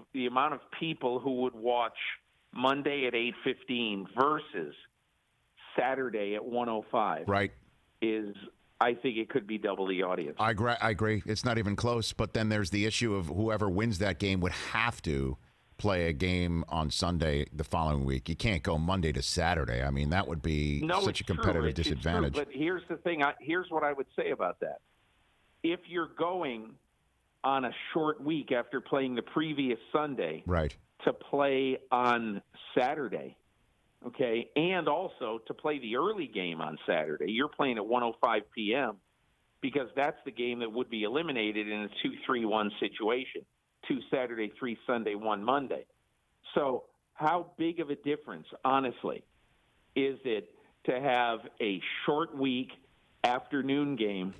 people who would watch Monday at 8:15 versus Saturday at 1:05, right, is, I think it could be double the audience. I agree. It's not even close. But then there's the issue of whoever wins that game would have to play a game on Sunday the following week. You can't go Monday to Saturday. I mean, that would be such a competitive disadvantage. But here's the thing. Here's what I would say about that. If you're going on a short week after playing the previous Sunday, right, to play on Saturday, okay, and also to play the early game on Saturday, you're playing at 1:05 p.m. because that's the game that would be eliminated in a 2-3-1 situation. 2 Saturday, 3 Sunday, 1 Monday. So how big of a difference, honestly, is it to have a short week afternoon game,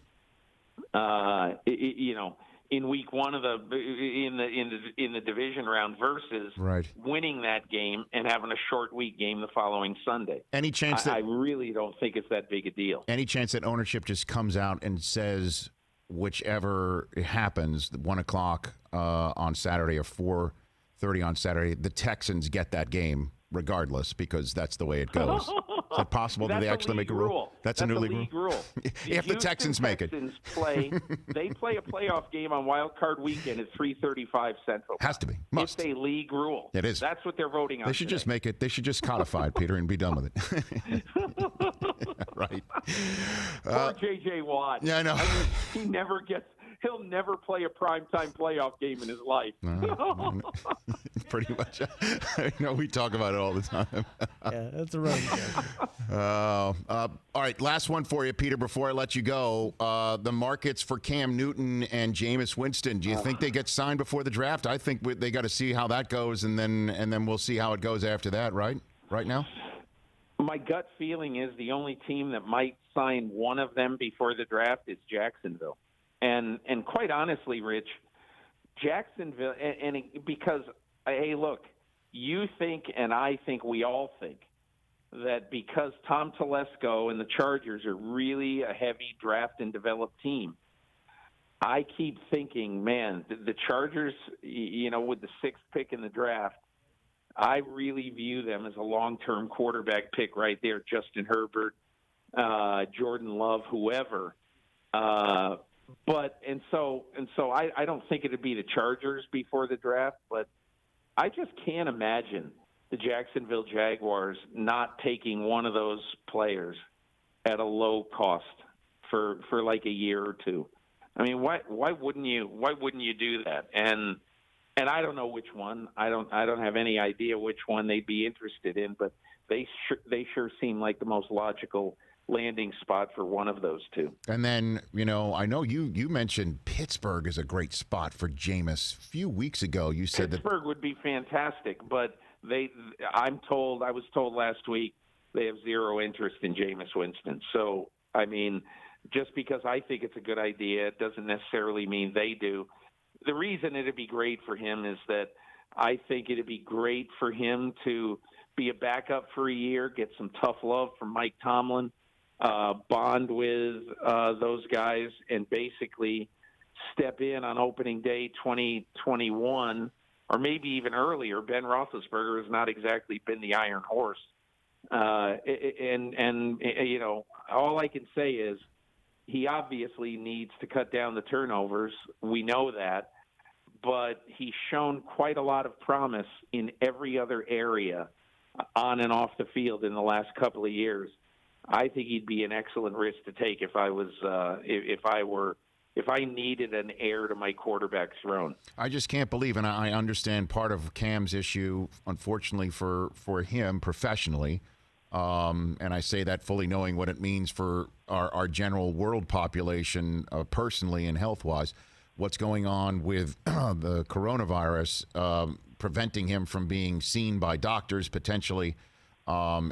in week 1 of in the division round versus right, winning that game and having a short week game the following Sunday? Any chance I really don't think it's that big a deal. Any chance that ownership just comes out and says, whichever happens, 1 o'clock on Saturday or 4:30 on Saturday, the Texans get that game regardless because that's the way it goes? Is that possible? Do they actually make a rule? That's a new league rule. If the Texans make it. They play a playoff game on Wild Card Weekend at 3:35 Central. Has to be. Must. It's a league rule. It is. That's what they're voting on. They should just make it. They should just codify it, Peter, and be done with it. Right. Poor J.J. Watt. Yeah, I know. He never gets. He'll never play a primetime playoff game in his life. No. Pretty much. We talk about it all the time. Yeah, that's a running joke. All right, last one for you, Peter, before I let you go. The markets for Cam Newton and Jameis Winston, do you think they get signed before the draft? I think they got to see how that goes, and then we'll see how it goes after that, right? Right now? My gut feeling is the only team that might sign one of them before the draft is Jacksonville. And quite honestly, Rich, Jacksonville, because, hey, look, you think and I think we all think that because Tom Telesco and the Chargers are really a heavy draft and develop team, I keep thinking, man, the Chargers, with the 6th pick in the draft, I really view them as a long-term quarterback pick right there, Justin Herbert, Jordan Love, whoever. So I don't think it'd be the Chargers before the draft, but I just can't imagine the Jacksonville Jaguars not taking one of those players at a low cost for like a year or two. I mean, why wouldn't you do that? And and I don't know which one. I don't have any idea which one they'd be interested in, but they sure seem like the most logical landing spot for one of those two. And then, I know you mentioned Pittsburgh is a great spot for Jameis. A few weeks ago, you said Pittsburgh would be fantastic, but I was told last week they have zero interest in Jameis Winston. So, I mean, just because I think it's a good idea, it doesn't necessarily mean they do. The reason it'd be great for him is that I think it'd be great for him to be a backup for a year, get some tough love from Mike Tomlin, bond with those guys, and basically step in on opening day 2021, or maybe even earlier. Ben Roethlisberger has not exactly been the Iron Horse. And all I can say is he obviously needs to cut down the turnovers. We know that. But he's shown quite a lot of promise in every other area on and off the field in the last couple of years. I think he'd be an excellent risk to take if I needed an heir to my quarterback throne. I just can't believe, and I understand part of Cam's issue, unfortunately for him professionally, and I say that fully knowing what it means for our general world population personally and health-wise, what's going on with the coronavirus preventing him from being seen by doctors potentially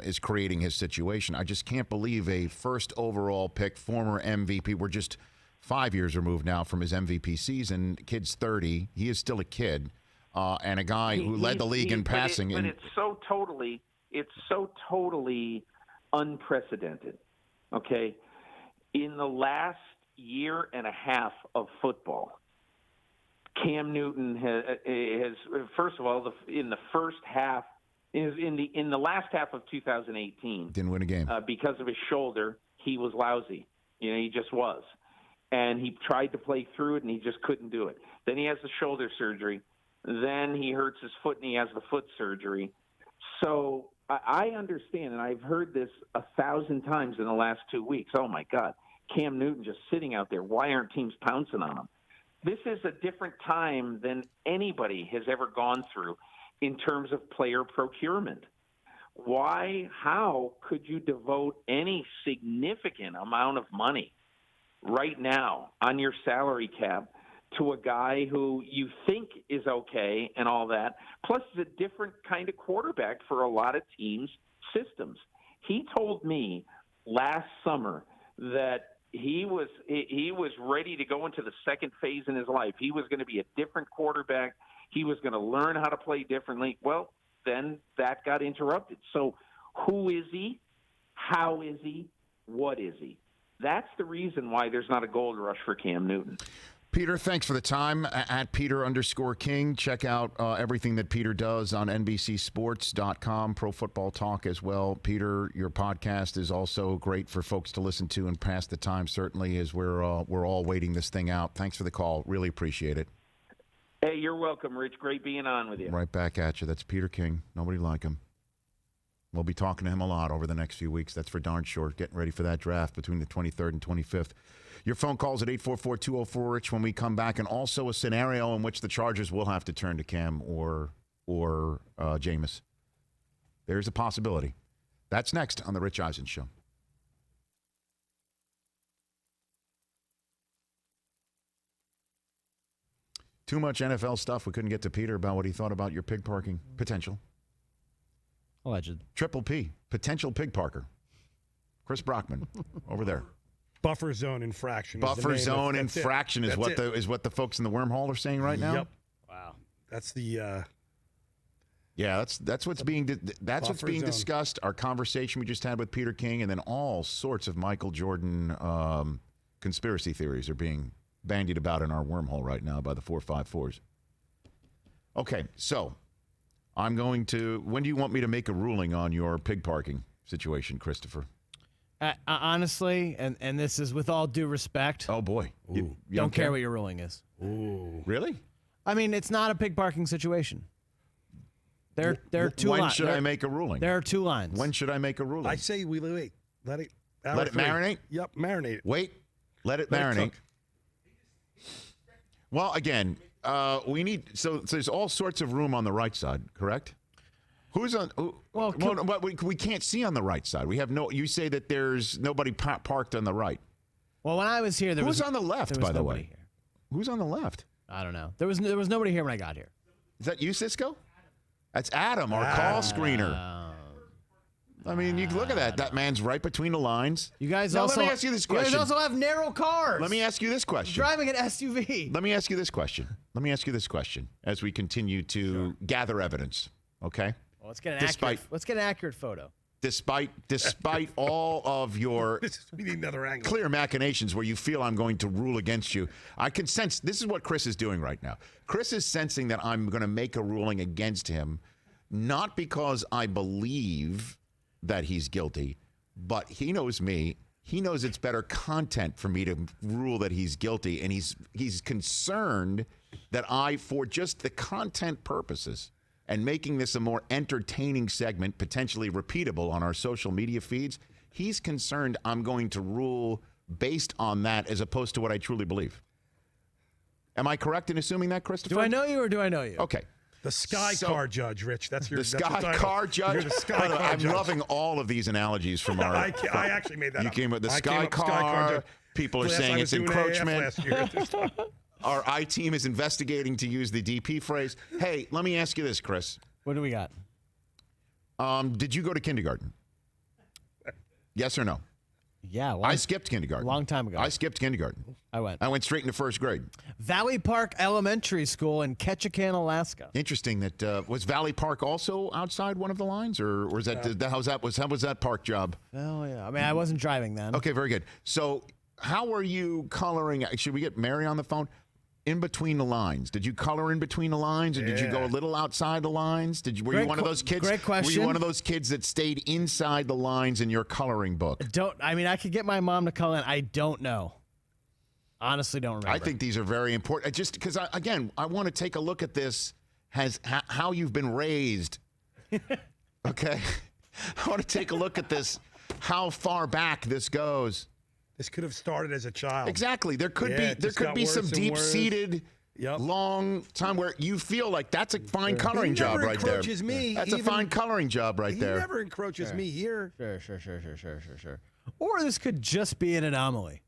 is creating his situation. I just can't believe a first overall pick, former MVP. We're just 5 years removed now from his MVP season. Kid's 30. He is still a kid, and a guy who led the league in passing. But it's so totally unprecedented. Okay, in the last year and a half of football, Cam Newton has first of all, in the first half, in the last half of 2018, didn't win a game because of his shoulder. He was lousy. He just was, and he tried to play through it, and he just couldn't do it. Then he has the shoulder surgery. Then he hurts his foot, and he has the foot surgery. So I understand, and I've heard this 1,000 times in the last 2 weeks. Oh my God, Cam Newton just sitting out there. Why aren't teams pouncing on him? This is a different time than anybody has ever gone through in terms of player procurement. How could you devote any significant amount of money right now on your salary cap to a guy who you think is okay and all that? Plus, it's a different kind of quarterback for a lot of teams' systems. He told me last summer that he was ready to go into the second phase in his life. He was going to be a different quarterback. He was going to learn how to play differently. Well, then that got interrupted. So who is he? How is he? What is he? That's the reason why there's not a gold rush for Cam Newton. Peter, thanks for the time. At Peter_King. Check out everything that Peter does on NBCSports.com, Pro Football Talk as well. Peter, your podcast is also great for folks to listen to and pass the time, certainly, as we're all waiting this thing out. Thanks for the call. Really appreciate it. Hey, you're welcome, Rich. Great being on with you. Right back at you. That's Peter King. Nobody like him. We'll be talking to him a lot over the next few weeks. That's for darn sure. Getting ready for that draft between the 23rd and 25th. Your phone calls at 844-204-RICH when we come back, and also a scenario in which the Chargers will have to turn to Cam or Jameis. There's a possibility. That's next on The Rich Eisen Show. Too much NFL stuff. We couldn't get to Peter about what he thought about your pig parking potential. Alleged. Triple P, potential pig parker. Chris Brockman over there. Buffer zone infraction. Buffer zone infraction is what the folks in the wormhole are saying right now. Yep. Wow. That's the. Yeah, that's what's being Buffer zone. discussed. Our conversation we just had with Peter King, and then all sorts of Michael Jordan conspiracy theories are being bandied about in our wormhole right now by the 454s. Okay, so I'm going to. When do you want me to make a ruling on your pig parking situation, Christopher? Honestly, and this is with all due respect. Oh boy, you don't care what your ruling is. Ooh. Really? I mean, it's not a pig parking situation. There are two lines. When should I make a ruling? There are two lines. When should I make a ruling? I say we wait. Let it marinate? Yep, marinate it. Wait. Let it Let it marinate. cook. Well, again, we need so there's all sorts of room on the right side, correct? Who's on? But we can't see on the right side. We have no. You say that there's nobody parked on the right. Well, when I was here, there was on the left. By the way, here. Who's on the left? I don't know. There was nobody here when I got here. Is that you, Cisco? That's Adam, our call screener. I mean, you look at that. That man's right between the lines. You guys now, also let me ask you this question. You guys also have narrow cars. Let me ask you this question. Driving an SUV. Let me ask you this question. As we continue to gather evidence, okay? Well, let's get an accurate photo. Despite all of your we need another angle. Clear machinations where you feel I'm going to rule against you, I can sense this is what Chris is doing right now. Chris is sensing that I'm going to make a ruling against him, not because I believe that he's guilty, but he knows me. He knows it's better content for me to rule that he's guilty, and he's concerned that for just the content purposes and making this a more entertaining segment, potentially repeatable on our social media feeds, he's concerned I'm going to rule based on that as opposed to what I truly believe. Am I correct in assuming that, Christopher? Do I know you or do I know you? Okay. The Sky Car Judge, Rich. That's your The Sky Car Judge? You're the Sky Car I'm Judge. loving all of these analogies from our... I actually made that up. You came with the I came Sky up with Sky Car Car. Judge. People are Last saying I it's was doing AAF encroachment. last year at this time. Our I-team is investigating, to use the DP phrase. Hey, let me ask you this, Chris. What do we got? Did you go to kindergarten? Yes or no? Yeah. I skipped kindergarten. A long time ago. I skipped kindergarten. I went straight into first grade. Valley Park Elementary School in Ketchikan, Alaska. Interesting that was Valley Park also outside one of the lines, or was that how was that park job? Oh yeah. I mean, I wasn't driving then. Okay, very good. So, how are you coloring? Should we get Mary on the phone? In between the lines, did you color in between the lines, or did you go a little outside the lines? Were you one of those kids? Great question. Were you one of those kids that stayed inside the lines in your coloring book? I could get my mom to color in. I don't know. Honestly, don't remember. I think these are very important. Just because, I want to take a look at this how you've been raised. Okay, I want to take a look at this, how far back this goes. This could have started as a child. Exactly. There could be some deep-seated, long time where you feel like that's a fine coloring job right there. He never encroaches me. That's a fine coloring job right there. He never encroaches me here. Sure. Or this could just be an anomaly.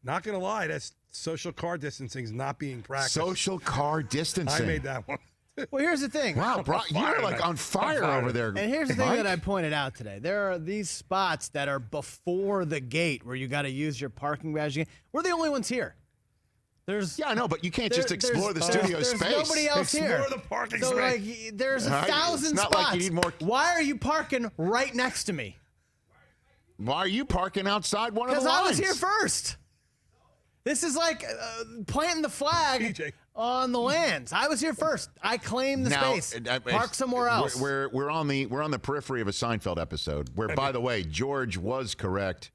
Not going to lie, that's social car distancing is not being practiced. Social car distancing. I made that one. Well, here's the thing. Wow, you're like on fire over there. And here's the thing Mike. that I pointed out today. There are these spots that are before the gate where you got to use your parking badge. We're the only ones here. I know, but you can't just explore the studio space. There's nobody else here. Explore the parking so, space. There's 1,000 It's not spots. like you need more. Why are you parking right next to me? Why are you parking outside one of the Because I lines? was here first. This is like planting the flag PJ. on the lands. I was here first. I claim the space. Park somewhere else. We're on the periphery of a Seinfeld episode where, by the way, George was correct,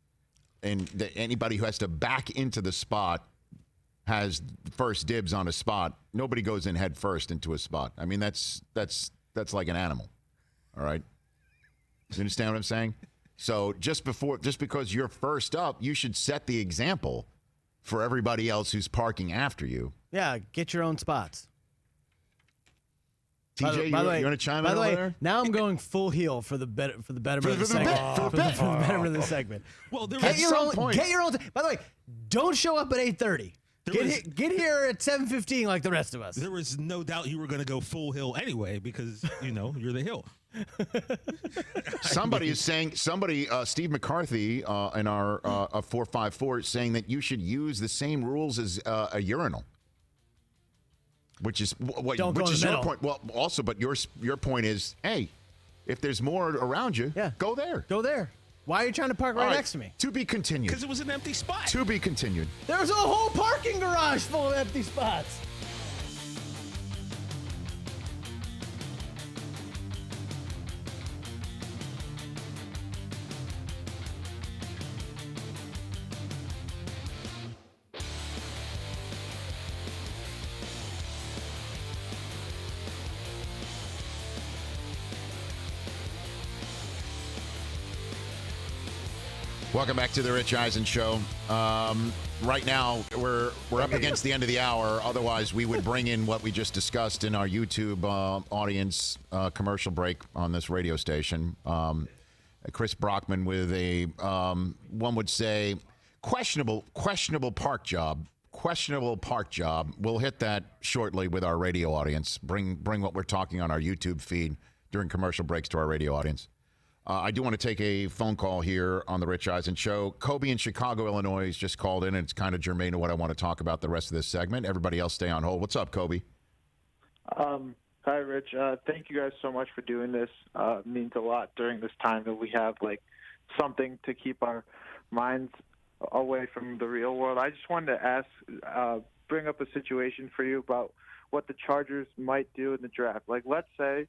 and anybody who has to back into the spot has first dibs on a spot. Nobody goes in head first into a spot. I mean, that's like an animal. All right, you understand what I'm saying? So just because you're first up, you should set the example for everybody else who's parking after you. Yeah, get your own spots. TJ, you want to chime in over there? Now I'm going full heel for the betterment of the segment. For the betterment of the segment. Well, Get your own. By the way, don't show up at 8:30. Get here at 7:15 like the rest of us. There was no doubt you were going to go full hill anyway because, you're the hill. Somebody is saying, Steve McCarthy in our 454 is saying that you should use the same rules as a urinal. Which is what? Don't go which in is the your middle. point? Well, also, but your point is, hey, if there's more around you, go there. Go there. Why are you trying to park right next to me? To be continued. Because it was an empty spot. To be continued. There's a whole parking garage full of empty spots. Welcome back to the Rich Eisen Show. Right now, we're up against the end of the hour. Otherwise, we would bring in what we just discussed in our YouTube audience commercial break on this radio station. Chris Brockman with a, one would say, questionable park job. Questionable park job. We'll hit that shortly with our radio audience. Bring what we're talking on our YouTube feed during commercial breaks to our radio audience. I do want to take a phone call here on the Rich Eisen Show. Kobe in Chicago, Illinois, has just called in, and it's kind of germane to what I want to talk about the rest of this segment. Everybody else stay on hold. What's up, Kobe? Hi, Rich. Thank you guys so much for doing this. It means a lot during this time that we have, something to keep our minds away from the real world. I just wanted to bring up a situation for you about what the Chargers might do in the draft. Let's say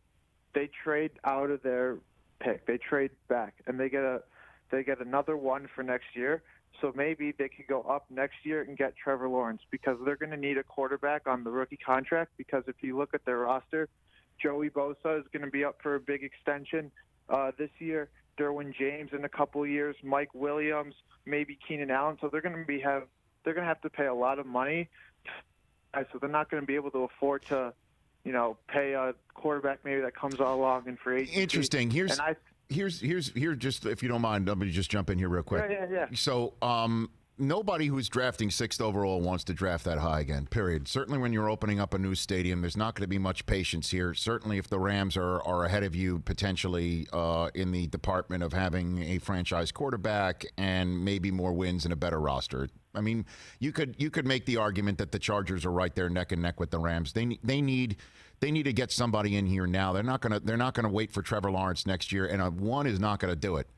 they trade out of their pick, they trade back, and they get another one for next year. So maybe they could go up next year and get Trevor Lawrence, because they're going to need a quarterback on the rookie contract. Because if you look at their roster, Joey Bosa is going to be up for a big extension this year. Derwin James in a couple of years, Mike Williams, maybe Keenan Allen. So they're going to have to pay a lot of money. So they're not going to be able to afford to, pay a quarterback maybe that comes along in free agency. Interesting. Here's just, if you don't mind, let me just jump in here real quick. Yeah. So nobody who's drafting 6th overall wants to draft that high again, period. Certainly when you're opening up a new stadium, there's not going to be much patience here. Certainly if the Rams are ahead of you potentially in the department of having a franchise quarterback and maybe more wins and a better roster. I mean, you could make the argument that the Chargers are right there neck and neck with the Rams. They need to get somebody in here now. They're not gonna wait for Trevor Lawrence next year, and one is not going to do it.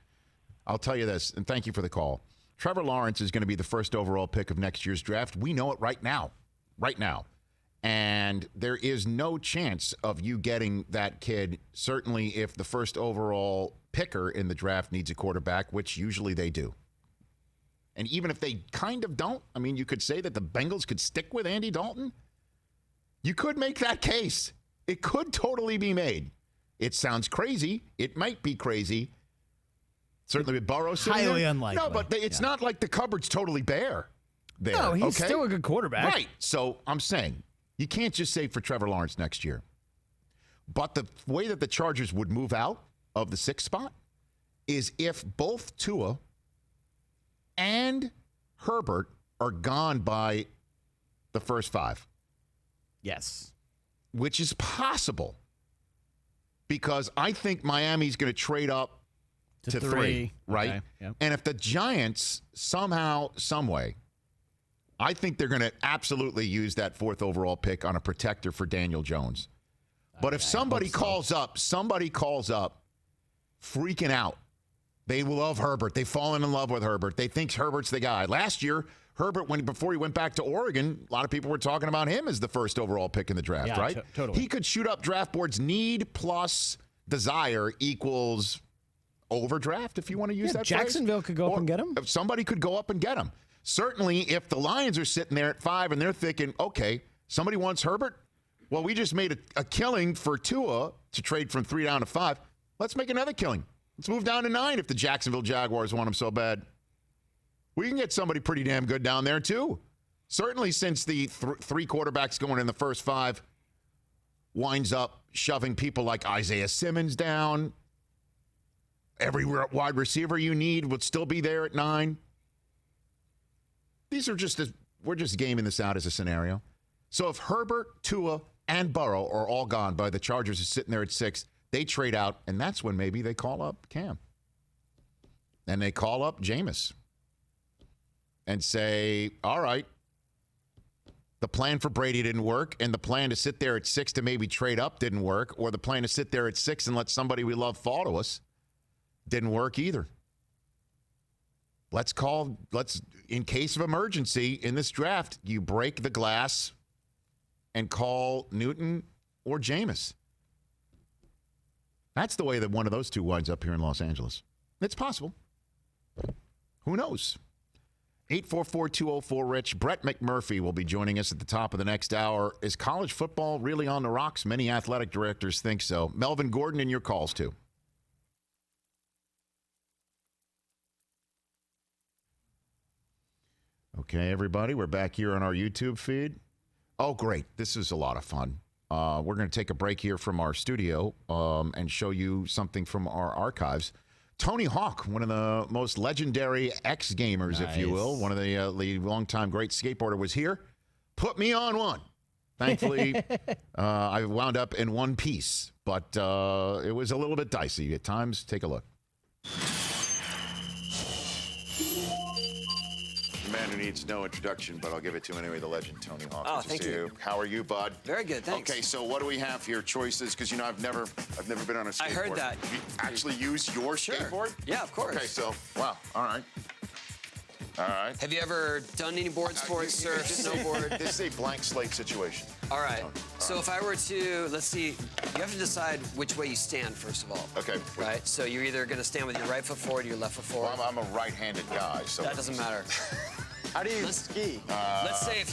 I'll tell you this, and thank you for the call. Trevor Lawrence is going to be the 1st overall pick of next year's draft. We know it right now. And there is no chance of you getting that kid, certainly if the 1st overall picker in the draft needs a quarterback, which usually they do. And even if they kind of don't, I mean, you could say that the Bengals could stick with Andy Dalton. You could make that case. It could totally be made. It sounds crazy. It might be crazy. Certainly with Burrow sitting Highly there. unlikely. No, but it's not like the cupboard's totally bare there. No, he's okay? still a good quarterback. Right. So I'm saying you can't just say for Trevor Lawrence next year. But the way that the Chargers would move out of the 6th spot is if both Tua and Herbert are gone by the first 5. Yes. Which is possible. Because I think Miami's going to trade up to 3, right? Okay. Yep. And if the Giants somehow, some way, I think they're going to absolutely use that 4th overall pick on a protector for Daniel Jones. But if somebody calls up freaking out, they love Herbert. They've fallen in love with Herbert. They think Herbert's the guy. Last year, Herbert, before he went back to Oregon, a lot of people were talking about him as the 1st overall pick in the draft, right? Totally. He could shoot up draft boards. Need plus desire equals overdraft, if you want to use that phrase. Jacksonville could go up and get him. Somebody could go up and get him. Certainly, if the Lions are sitting there at 5 and they're thinking, okay, somebody wants Herbert. Well, we just made a killing for Tua to trade from 3 down to 5. Let's make another killing. Let's move down to 9 if the Jacksonville Jaguars want him so bad. We can get somebody pretty damn good down there, too. Certainly, since the 3 quarterbacks going in the first 5 winds up shoving people like Isaiah Simmons down. Every wide receiver you need would still be there at 9. These are we're just gaming this out as a scenario. So if Herbert, Tua, and Burrow are all gone by the Chargers are sitting there at 6, they trade out, and that's when maybe they call up Cam. And they call up Jameis and say, all right, the plan for Brady didn't work, and the plan to sit there at 6 to maybe trade up didn't work, or the plan to sit there at 6 and let somebody we love fall to us didn't work either. Let's, in case of emergency in this draft, you break the glass and call Newton or Jameis. That's the way that one of those two winds up here in Los Angeles. It's possible. Who knows? 844-204-RICH. Brett McMurphy will be joining us at the top of the next hour. Is college football really on the rocks? Many athletic directors think so. Melvin Gordon, and your calls too. Okay, everybody, we're back here on our YouTube feed. Oh, great. This is a lot of fun. We're going to take a break here from our studio and show you something from our archives. Tony Hawk, one of the most legendary X-gamers, if you will, one of the longtime great skateboarder, was here. Put me on one. Thankfully, I wound up in one piece, but it was a little bit dicey at times. Take a look. Man who needs no introduction, but I'll give it to him anyway, the legend, Tony Hawk. Oh, thank you. How are you, bud? Very good, thanks. Okay, so what do we have here? Choices, because, you know, I've never been on a skateboard. I heard that. You actually use your skateboard? Yeah, of course. Okay, so, wow, all right. All right. Have you ever done any board sports, surf, snowboard? This is a blank slate situation. All right. So if I were to, let's see, you have to decide which way you stand, first of all. Okay. Right? So you're either going to stand with your right foot forward or your left foot forward. Well, I'm a right-handed guy, so... That doesn't matter. How do you ski? Let's say if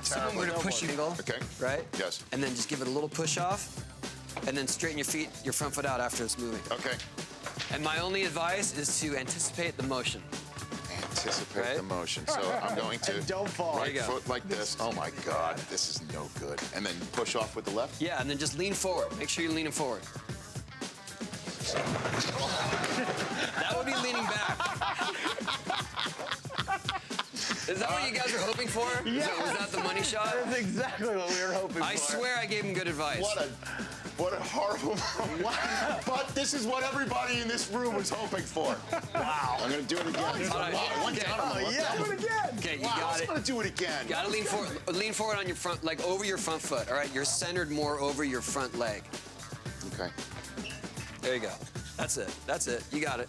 someone were to push you, okay. Right? Yes. And then just give it a little push off, and then straighten your front foot out after it's moving. Okay. And my only advice is to anticipate the motion. Anticipate the motion. So I'm going to don't fall. right foot like this. Oh my God, this is no good. And then push off with the left? Yeah, and then just lean forward. Make sure you're leaning forward. That would be leaning back. Is that what you guys were hoping for? Yeah. Was that the money shot? That's exactly what we were hoping for. I swear I gave him good advice. What a horrible moment. But this is what everybody in this room was hoping for. Wow. I'm going to do it again. All right. One Okay. down. Yeah, do it again. Okay, you Wow, got I'm it. going to do it again. Got to lean forward on your front, like over your front foot. All right, you're centered more over your front leg. Okay. There you go. That's it. That's it. You got it.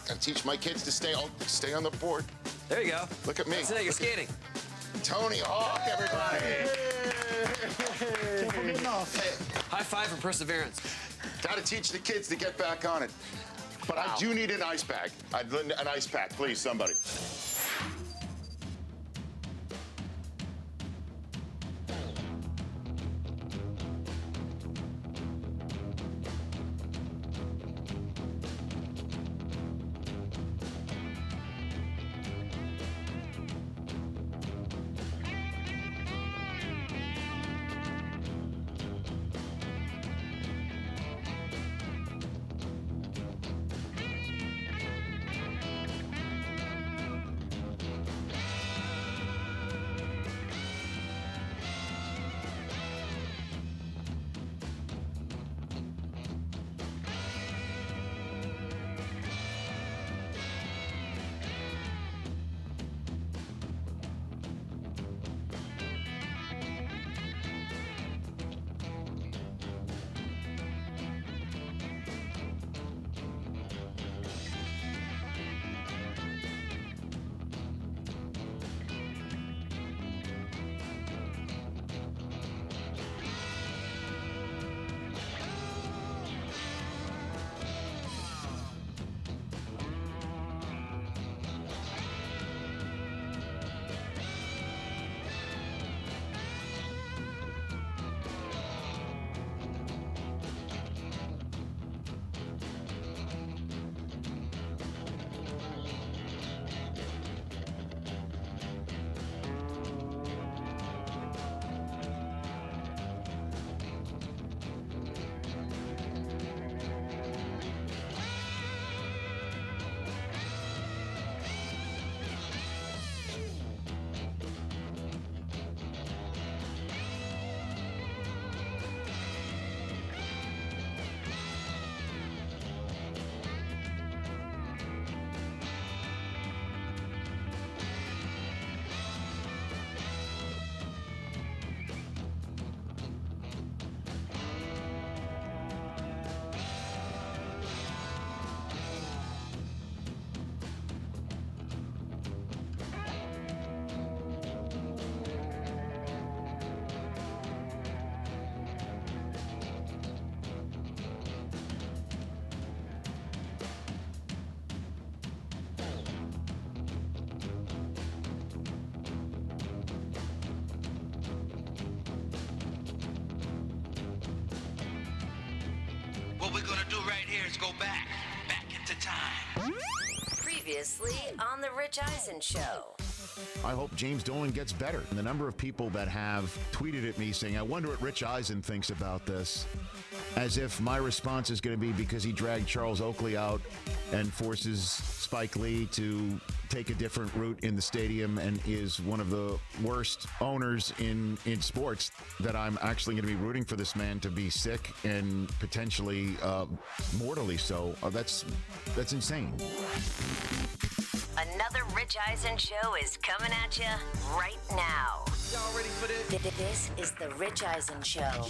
Got to teach my kids to stay on the board. There you go. Look at me. That's it. You're skating. Tony Hawk, everybody. High five for perseverance. Got to teach the kids to get back on it. But I do need an ice bag. An ice pack, please, somebody. What we're gonna do right here is go back into time. Previously on The Rich Eisen Show. I hope James Dolan gets better. And the number of people that have tweeted at me saying, I wonder what Rich Eisen thinks about this, as if my response is going to be because he dragged Charles Oakley out and forces Spike Lee to take a different route in the stadium and is one of the worst owners in sports, that I'm actually going to be rooting for this man to be sick and potentially mortally so. That's insane. Another Rich Eisen show is coming at you right now. Y'all ready for this? This is the Rich Eisen Show.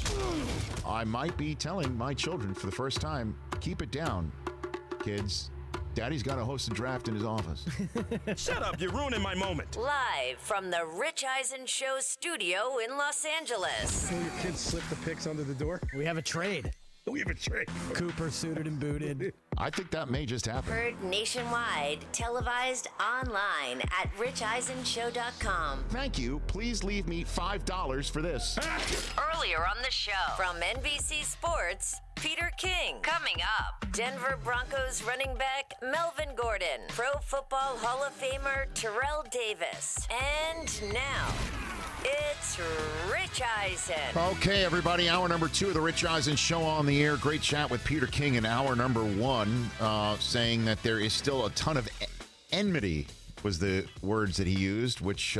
I might be telling my children for the first time, keep it down, kids. Daddy's got to host a draft in his office. Shut up, you're ruining my moment. Live from the Rich Eisen Show studio in Los Angeles. Will your kids slip the picks under the door? We have a trade. We have a trade. Cooper suited and booted. I think that may just happen. Heard nationwide, televised online at richeisenshow.com. Thank you. Please leave me $5 for this. Earlier on the show, from NBC Sports, Peter King. Coming up, Denver Broncos running back Melvin Gordon, Pro Football Hall of Famer Terrell Davis. And now, it's Rich Eisen. Okay, everybody. Hour number 2 of the Rich Eisen Show on the air. Great chat with Peter King in hour number 1, saying that there is still a ton of enmity, was the words that he used, which...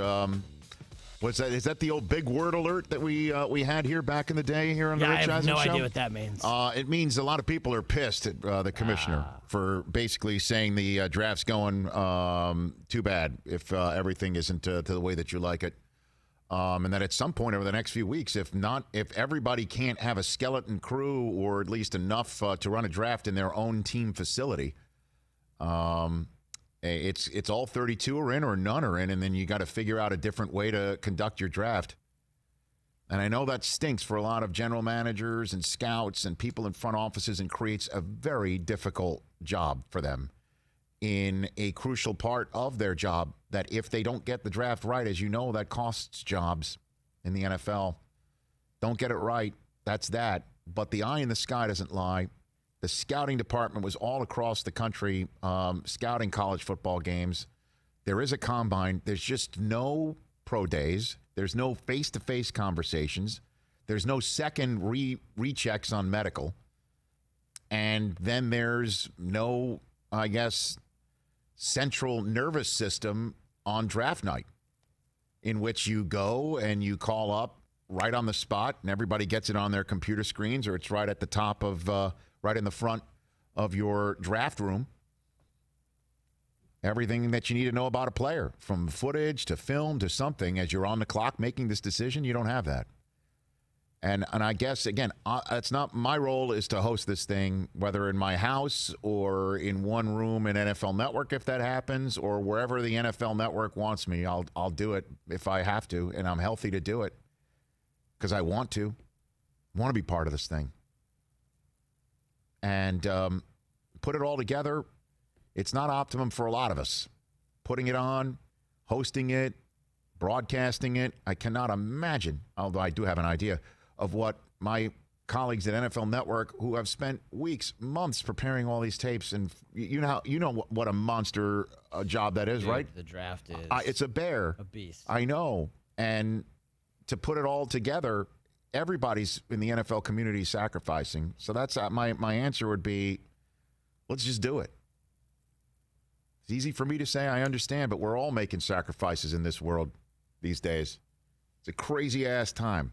what's that? Is that the old big word alert that we had here back in the day here on the Rich Eisen Show? I have no idea what that means. It means a lot of people are pissed at the commissioner for basically saying the draft's going too bad if everything isn't to the way that you like it. And that at some point over the next few weeks, if everybody can't have a skeleton crew or at least enough to run a draft in their own team facility, it's all 32 are in or none are in, and then you got to figure out a different way to conduct your draft. And I know that stinks for a lot of general managers and scouts and people in front offices and creates a very difficult job for them in a crucial part of their job, that if they don't get the draft right, as you know, that costs jobs in the NFL. Don't get it right, that's that. But the eye in the sky doesn't lie. The scouting department was all across the country scouting college football games. There is a combine. There's just no pro days. There's no face-to-face conversations. There's no second rechecks on medical. And then there's no, I guess, central nervous system on draft night, in which you go and you call up right on the spot and everybody gets it on their computer screens, or it's right at the top of, right in the front of your draft room. Everything that you need to know about a player, from footage to film to something, as you're on the clock making this decision, you don't have that. And I guess, again, it's not my role is to host this thing, whether in my house or in one room in NFL Network, if that happens, or wherever the NFL Network wants me. I'll do it if I have to, and I'm healthy to do it because I want to be part of this thing. And put it all together, it's not optimum for a lot of us. Putting it on, hosting it, broadcasting it, I cannot imagine, although I do have an idea, of what my colleagues at NFL Network, who have spent weeks, months preparing all these tapes, and you know what a monster job that is, Dude, right? The draft is it's a bear. A beast. I know. And to put it all together, everybody's in the NFL community sacrificing. So that's my answer would be, let's just do it. It's easy for me to say, I understand, but we're all making sacrifices in this world these days. It's a crazy-ass time.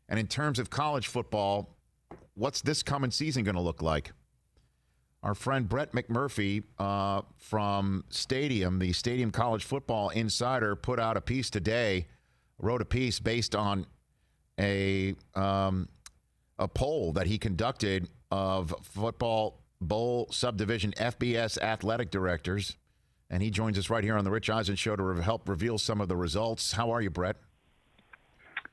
And in terms of college football, what's this coming season going to look like? Our friend Brett McMurphy from Stadium, the Stadium College Football Insider, put out a piece today, wrote a piece based on a poll that he conducted of Football Bowl Subdivision FBS athletic directors. And he joins us right here on the Rich Eisen Show to help reveal some of the results. How are you, Brett?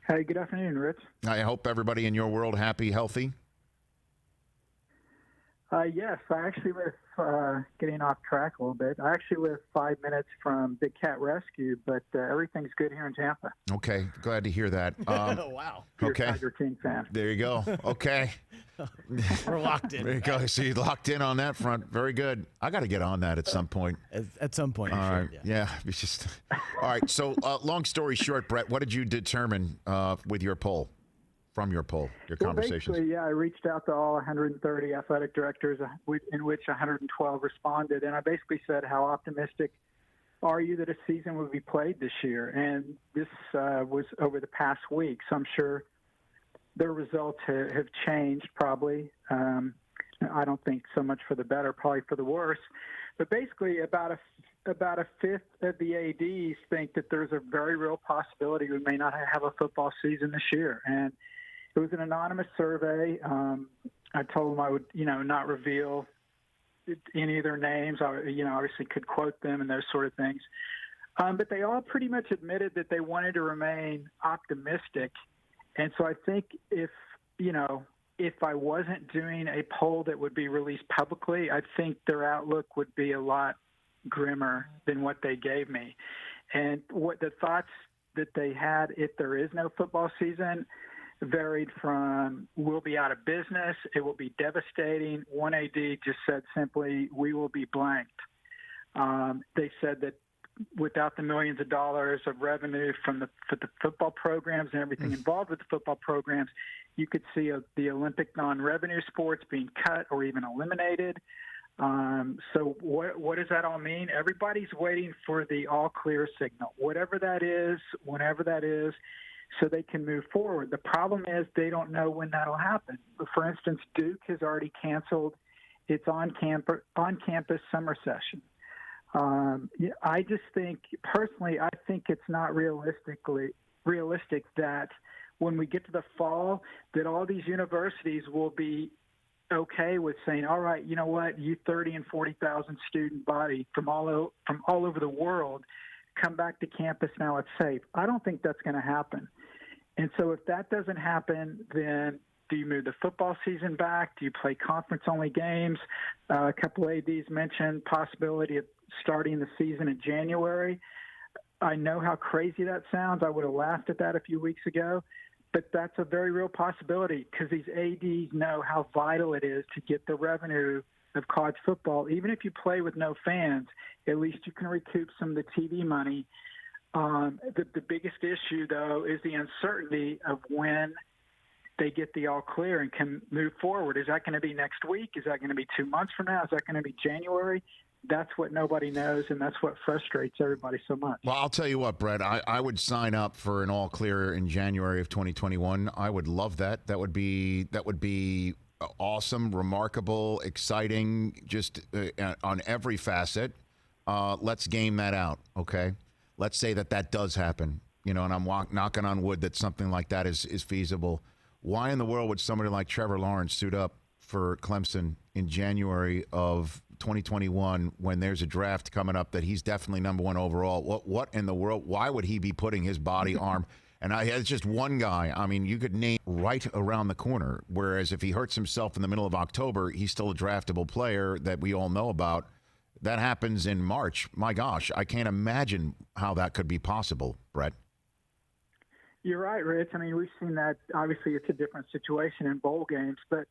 Hey, good afternoon, Rich. I hope everybody in your world happy, healthy. Yes, I actually live, getting off track a little bit, I actually live 5 minutes from Big Cat Rescue, but everything's good here in Tampa. Okay, glad to hear that. Wow. You're Okay. a Tiger King fan. There you go. Okay. We're locked in. There you go. So you locked in on that front. Very good. I got to get on that at some point. At some point. All you right. should, Yeah. It's just. All right. So, long story short, Brett, what did you determine with your poll? From your poll, your conversations? Basically, I reached out to all 130 athletic directors, in which 112 responded, and I basically said, how optimistic are you that a season will be played this year? And this was over the past week, so I'm sure their results have changed probably. I don't think so much for the better, probably for the worse. But basically, about a fifth of the ADs think that there's a very real possibility we may not have a football season this year. And it was an anonymous survey. I told them I would, not reveal any of their names. I, obviously could quote them and those sort of things. But they all pretty much admitted that they wanted to remain optimistic. And so I think if I wasn't doing a poll that would be released publicly, I think their outlook would be a lot grimmer than what they gave me. And what the thoughts that they had if there is no football season varied from we'll be out of business, it will be devastating. One AD just said simply, we will be blanked. They said that without the millions of dollars of revenue for the football programs and everything involved with the football programs, you could see the Olympic non-revenue sports being cut or even eliminated. So what does that all mean? Everybody's waiting for the all clear signal, whatever that is, whenever that is, so they can move forward. The problem is they don't know when that'll happen. For instance, Duke has already canceled its on-campus summer session. I just think, personally, I think it's not realistic that when we get to the fall, that all these universities will be okay with saying, all right, you know what, you 30 and 40,000 student body from all over the world, come back to campus now, it's safe. I don't think that's going to happen. And so if that doesn't happen, then do you move the football season back? Do you play conference-only games? A couple of ADs mentioned possibility of starting the season in January. I know how crazy that sounds. I would have laughed at that a few weeks ago. But that's a very real possibility because these ADs know how vital it is to get the revenue of college football. Even if you play with no fans, at least you can recoup some of the TV money. The biggest issue, though, is the uncertainty of when they get the all clear and can move forward. Is that going to be next week? Is that going to be 2 months from now? Is that going to be January? That's what nobody knows, and that's what frustrates everybody so much. Well, I'll tell you what, Brett, I would sign up for an all clear in January of 2021. I would love that. That would be awesome, remarkable, exciting, just on every facet. Let's game that out, okay? Let's say that does happen, and I'm knocking on wood that something like that is feasible. Why in the world would somebody like Trevor Lawrence suit up for Clemson in January of 2021 when there's a draft coming up that he's definitely number one overall? What in the world? Why would he be putting his body arm? And it's just one guy. I mean, you could name right around the corner. Whereas if he hurts himself in the middle of October, he's still a draftable player that we all know about. That happens in March. My gosh, I can't imagine how that could be possible, Brett. You're right, Rich. I mean, we've seen that. Obviously, it's a different situation in bowl games, but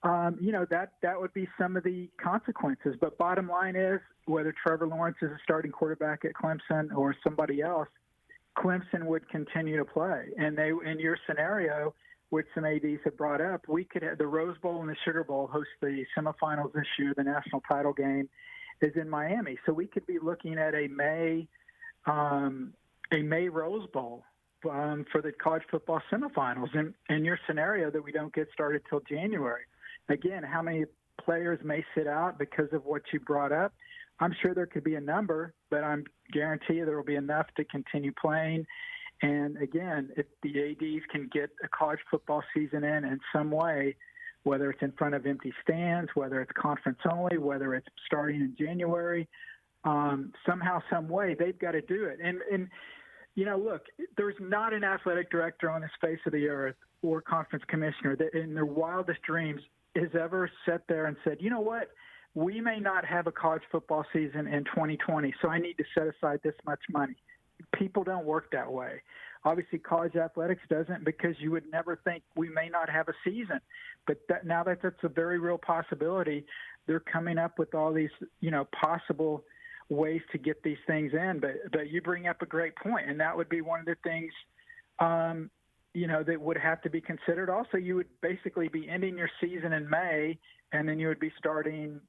that would be some of the consequences. But bottom line is, whether Trevor Lawrence is a starting quarterback at Clemson or somebody else, Clemson would continue to play. And in your scenario, which some ADs have brought up, we could have the Rose Bowl and the Sugar Bowl host the semifinals this year. The national title game is in Miami, so we could be looking at a May Rose Bowl for the college football semifinals. And in your scenario, that we don't get started till January. Again, how many players may sit out because of what you brought up? I'm sure there could be a number, but I'm guarantee you there will be enough to continue playing. And again, if the ADs can get a college football season in some way, whether it's in front of empty stands, whether it's conference only, whether it's starting in January, somehow, some way, they've got to do it. And look, there's not an athletic director on the face of the earth or conference commissioner that in their wildest dreams has ever sat there and said, you know what, we may not have a college football season in 2020, so I need to set aside this much money. People don't work that way. Obviously, college athletics doesn't, because you would never think we may not have a season. But now that that's a very real possibility, they're coming up with all these, possible ways to get these things in. But you bring up a great point, and that would be one of the things, that would have to be considered. Also, you would basically be ending your season in May, and then you would be starting,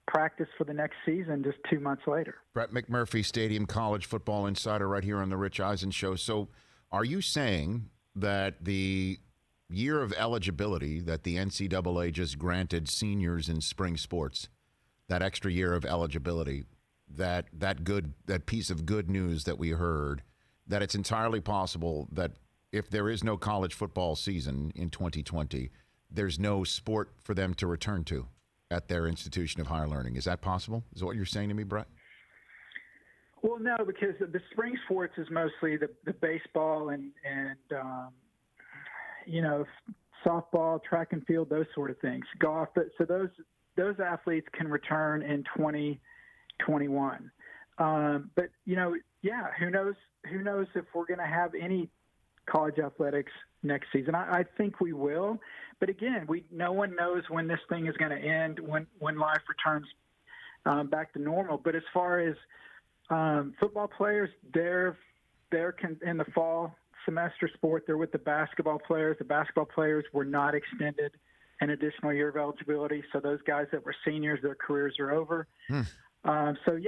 practice for the next season just 2 months later. Brett McMurphy, Stadium College Football Insider, right here on the Rich Eisen Show. So are you saying that the year of eligibility that the NCAA just granted seniors in spring sports, that extra year of eligibility, that piece of good news that we heard, that it's entirely possible that if there is no college football season in 2020, there's no sport for them to return to at their institution of higher learning? Is that possible? Is that what you're saying to me, Brett? Well, no, because the spring sports is mostly the baseball and softball, track and field, those sort of things, golf. So those athletes can return in 2021. But who knows if we're going to have any college athletics next season. I think we will, but again, no one knows when this thing is going to end, when life returns back to normal. But as far as football players, they're in the fall semester sport. They're with the basketball players. The basketball players were not extended an additional year of eligibility, so those guys that were seniors, their careers are over. So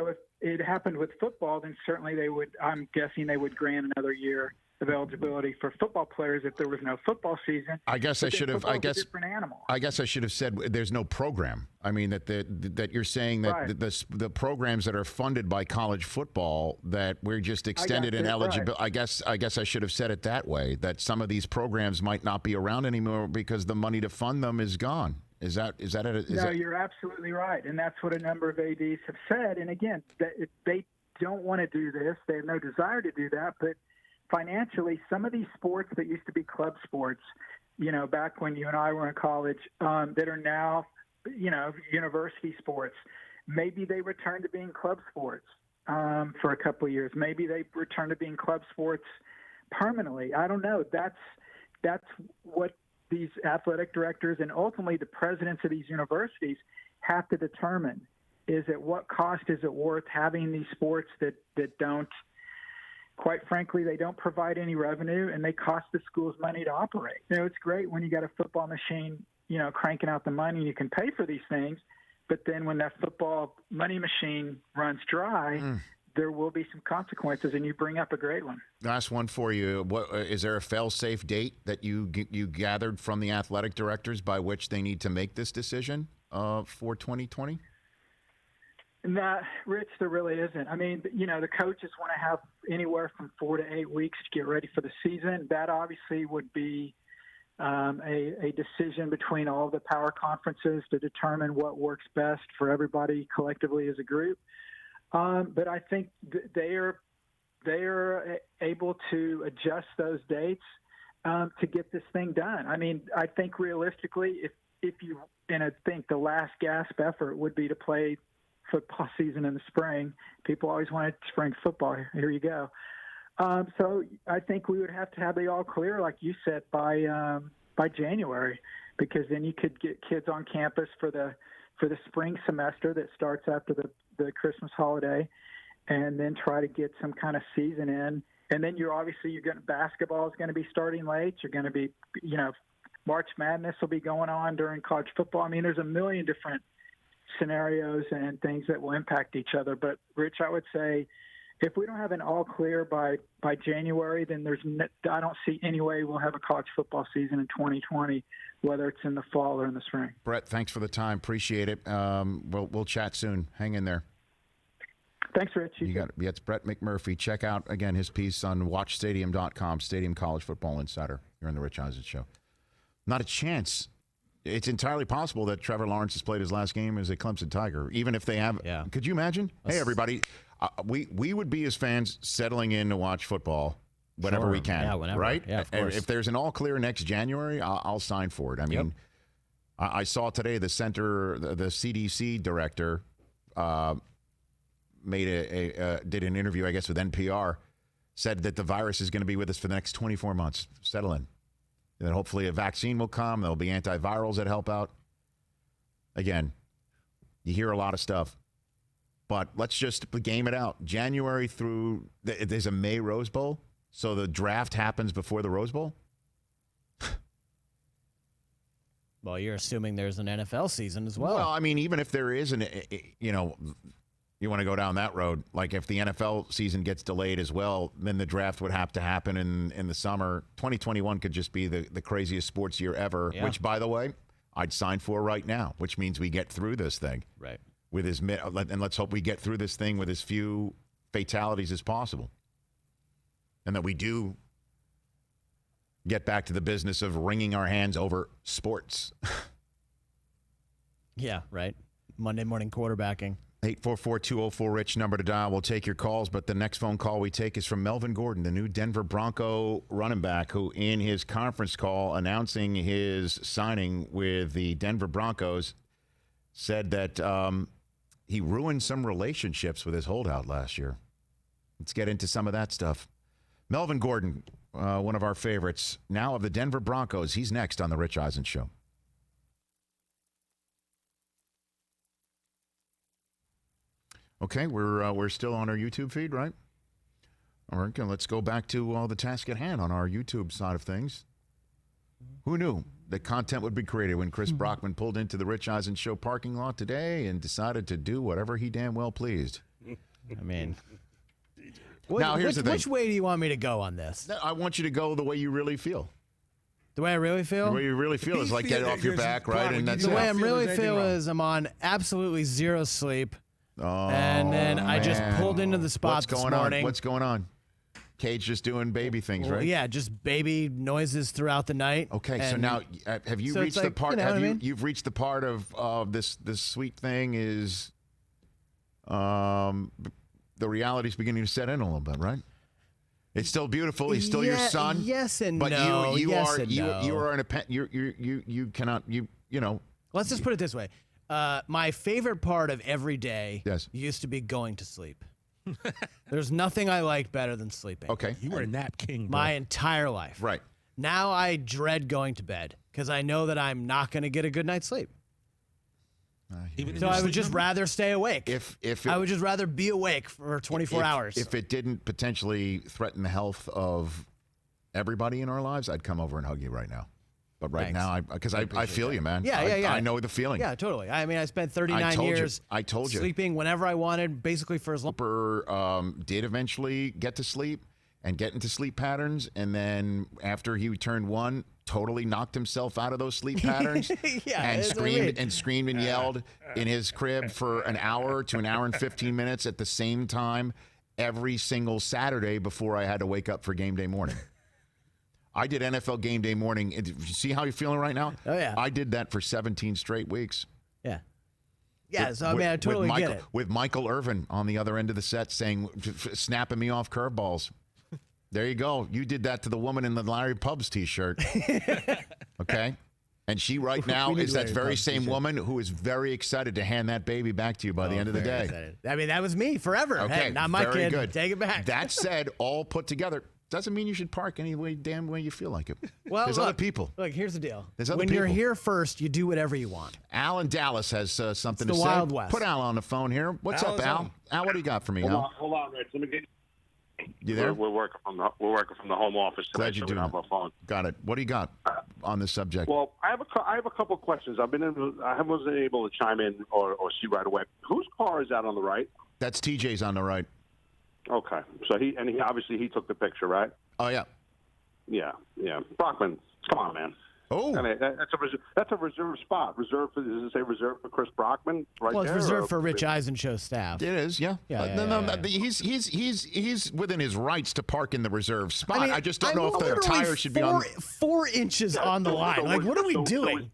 if it happened with football, then certainly I'm guessing they would grant another year of eligibility for football players if there was no football season. I guess I should have. A different animal. I guess I should have said there's no program. I mean that you're saying that Right. the programs that are funded by college football, that we're just extended in eligibility. Right. I guess I should have said it that way. That some of these programs might not be around anymore because the money to fund them is gone. Is that it? No, you're absolutely right, and that's what a number of ADs have said. And again, they don't want to do this. They have no desire to do that, but financially, some of these sports that used to be club sports, back when you and I were in college, that are now, university sports, maybe they return to being club sports for a couple of years. Maybe they return to being club sports permanently. I don't know. That's what these athletic directors and ultimately the presidents of these universities have to determine. Is at what cost is it worth having these sports that don't, quite frankly, they don't provide any revenue and they cost the schools money to operate. It's great when you got a football machine, cranking out the money and you can pay for these things. But then when that football money machine runs dry, there will be some consequences. And you bring up a great one. Last one for you. What is there a fail-safe date that you gathered from the athletic directors by which they need to make this decision for 2020? No, Rich, there really isn't. I mean, the coaches want to have anywhere from 4 to 8 weeks to get ready for the season. That obviously would be a decision between all the power conferences to determine what works best for everybody collectively as a group. But I think they are able to adjust those dates to get this thing done. I mean, I think realistically, if you, and I think the last gasp effort would be to play football season in the spring. People always wanted spring football. Here you go. So I think we would have to have the all clear, like you said, by January, because then you could get kids on campus for the spring semester that starts after the Christmas holiday, and then try to get some kind of season in. And then basketball is going to be starting late. You're going to be, March Madness will be going on during college football. I mean, there's a million different scenarios and things that will impact each other. But Rich, I would say if we don't have an all clear by January, then I don't see any way we'll have a college football season in 2020, whether it's in the fall or in the spring. Brett, thanks for the time. Appreciate it. We'll chat soon. Hang in there. Thanks, Rich. You got it. Yeah, it's Brett McMurphy. Check out, again, his piece on watchstadium.com, Stadium College Football Insider. You're on the Rich Eisen Show. Not a chance. It's entirely possible that Trevor Lawrence has played his last game as a Clemson Tiger, even if they have. Yeah. Could you imagine? Hey, everybody, we would be as fans settling in to watch football whenever we can. Yeah, whenever. Right? Yeah, of course. If there's an all clear next January, I'll sign for it. I mean, I saw today the CDC director did an interview, I guess, with NPR, said that the virus is going to be with us for the next 24 months. Settle in. And then hopefully a vaccine will come. There'll be antivirals that help out. Again, you hear a lot of stuff. But let's just game it out. January through, there's a May Rose Bowl, so the draft happens before the Rose Bowl? Well, you're assuming there's an NFL season as well. Well, I mean, even if there is you want to go down that road. Like if the NFL season gets delayed as well, then the draft would have to happen in the summer. 2021 could just be the craziest sports year ever, which, by the way, I'd sign for right now, which means we get through this thing. Right. And let's hope we get through this thing with as few fatalities as possible. And that we do get back to the business of wringing our hands over sports. Yeah, right. Monday morning quarterbacking. 844-204-RICH, number to dial. We'll take your calls, but the next phone call we take is from Melvin Gordon, the new Denver Bronco running back, who in his conference call announcing his signing with the Denver Broncos said that he ruined some relationships with his holdout last year. Let's get into some of that stuff. Melvin Gordon, one of our favorites, now of the Denver Broncos. He's next on the Rich Eisen Show. Okay, we're still on our YouTube feed, right? All right, let's go back to the task at hand on our YouTube side of things. Who knew that content would be created when Chris Brockman pulled into the Rich Eisen Show parking lot today and decided to do whatever he damn well pleased? I mean, now here's the thing. Which way do you want me to go on this? I want you to go the way you really feel. The way I really feel? The way you really feel is like get it off your back, right? And that's the it. way I really feel is I'm on absolutely zero sleep. Oh, and then I just man. pulled into the spot this morning. What's going on? Cage just doing baby things, right? Yeah, just baby noises throughout the night. Okay, so now have you reached the part? You've reached the part of this sweet thing is, the reality's beginning to set in a little bit, right? It's still beautiful. He's still your son. Yes and but no. you yes are and you no. you are in a you cannot you know. Let's just put it this way. My favorite part of every day used to be going to sleep. There's nothing I like better than sleeping. Okay. You were a nap king, bro. My entire life. Right. Now I dread going to bed because I know that I'm not going to get a good night's sleep. So I would just rather stay awake. I would just rather be awake for 24 hours. If it didn't potentially threaten the health of everybody in our lives, I'd come over and hug you right now. But right now, because I feel you, man. Yeah. I know the feeling. Yeah, totally. I mean, I spent 39 years sleeping whenever I wanted, basically for as long. Did eventually get to sleep and get into sleep patterns. And then after he turned 1, totally knocked himself out of those sleep patterns and screamed and yelled in his crib for an hour to an hour and 15 minutes at the same time every single Saturday before I had to wake up for game day morning. I did NFL game day morning. You see how you're feeling right now? Oh, yeah. I did that for 17 straight weeks. Yeah. Yeah, so I mean, I totally get it. With Michael Irvin on the other end of the set snapping me off curveballs. There you go. You did that to the woman in the Larry Pubs t-shirt. Okay? And she right now is that very same woman who is very excited to hand that baby back to you by the end of the day. Excited. I mean, that was me forever. Okay, hey, not my very kid. Good. Take it back. That said, all put together, doesn't mean you should park any damn way you feel like it. Well, there's other people. Look, here's the deal. There's other when people. you're here first, you do whatever you want. Al in Dallas has something to the say. Wild West. Put Al on the phone here. What's up, Al? Al, what do you got for me, Al? Hold on, Rich. Let me get. You there? We're working from the home office. Glad you're doing that. My phone. Got it. What do you got on this subject? Well, I have a couple of questions. I wasn't able to chime in or see right away. Whose car is that on the right? That's TJ's on the right. Okay, so he obviously he took the picture, right? Oh yeah. Yeah. Brockman, come on, man. Oh, I mean, that's a reserve spot. Does it say reserved for Chris Brockman? Right. Well, it's reserved for Rich Eisen Show staff. It is, yeah. He's within his rights to park in the reserve spot. I just don't know if the tire should be on 4 inches on the line. Like, what are we doing?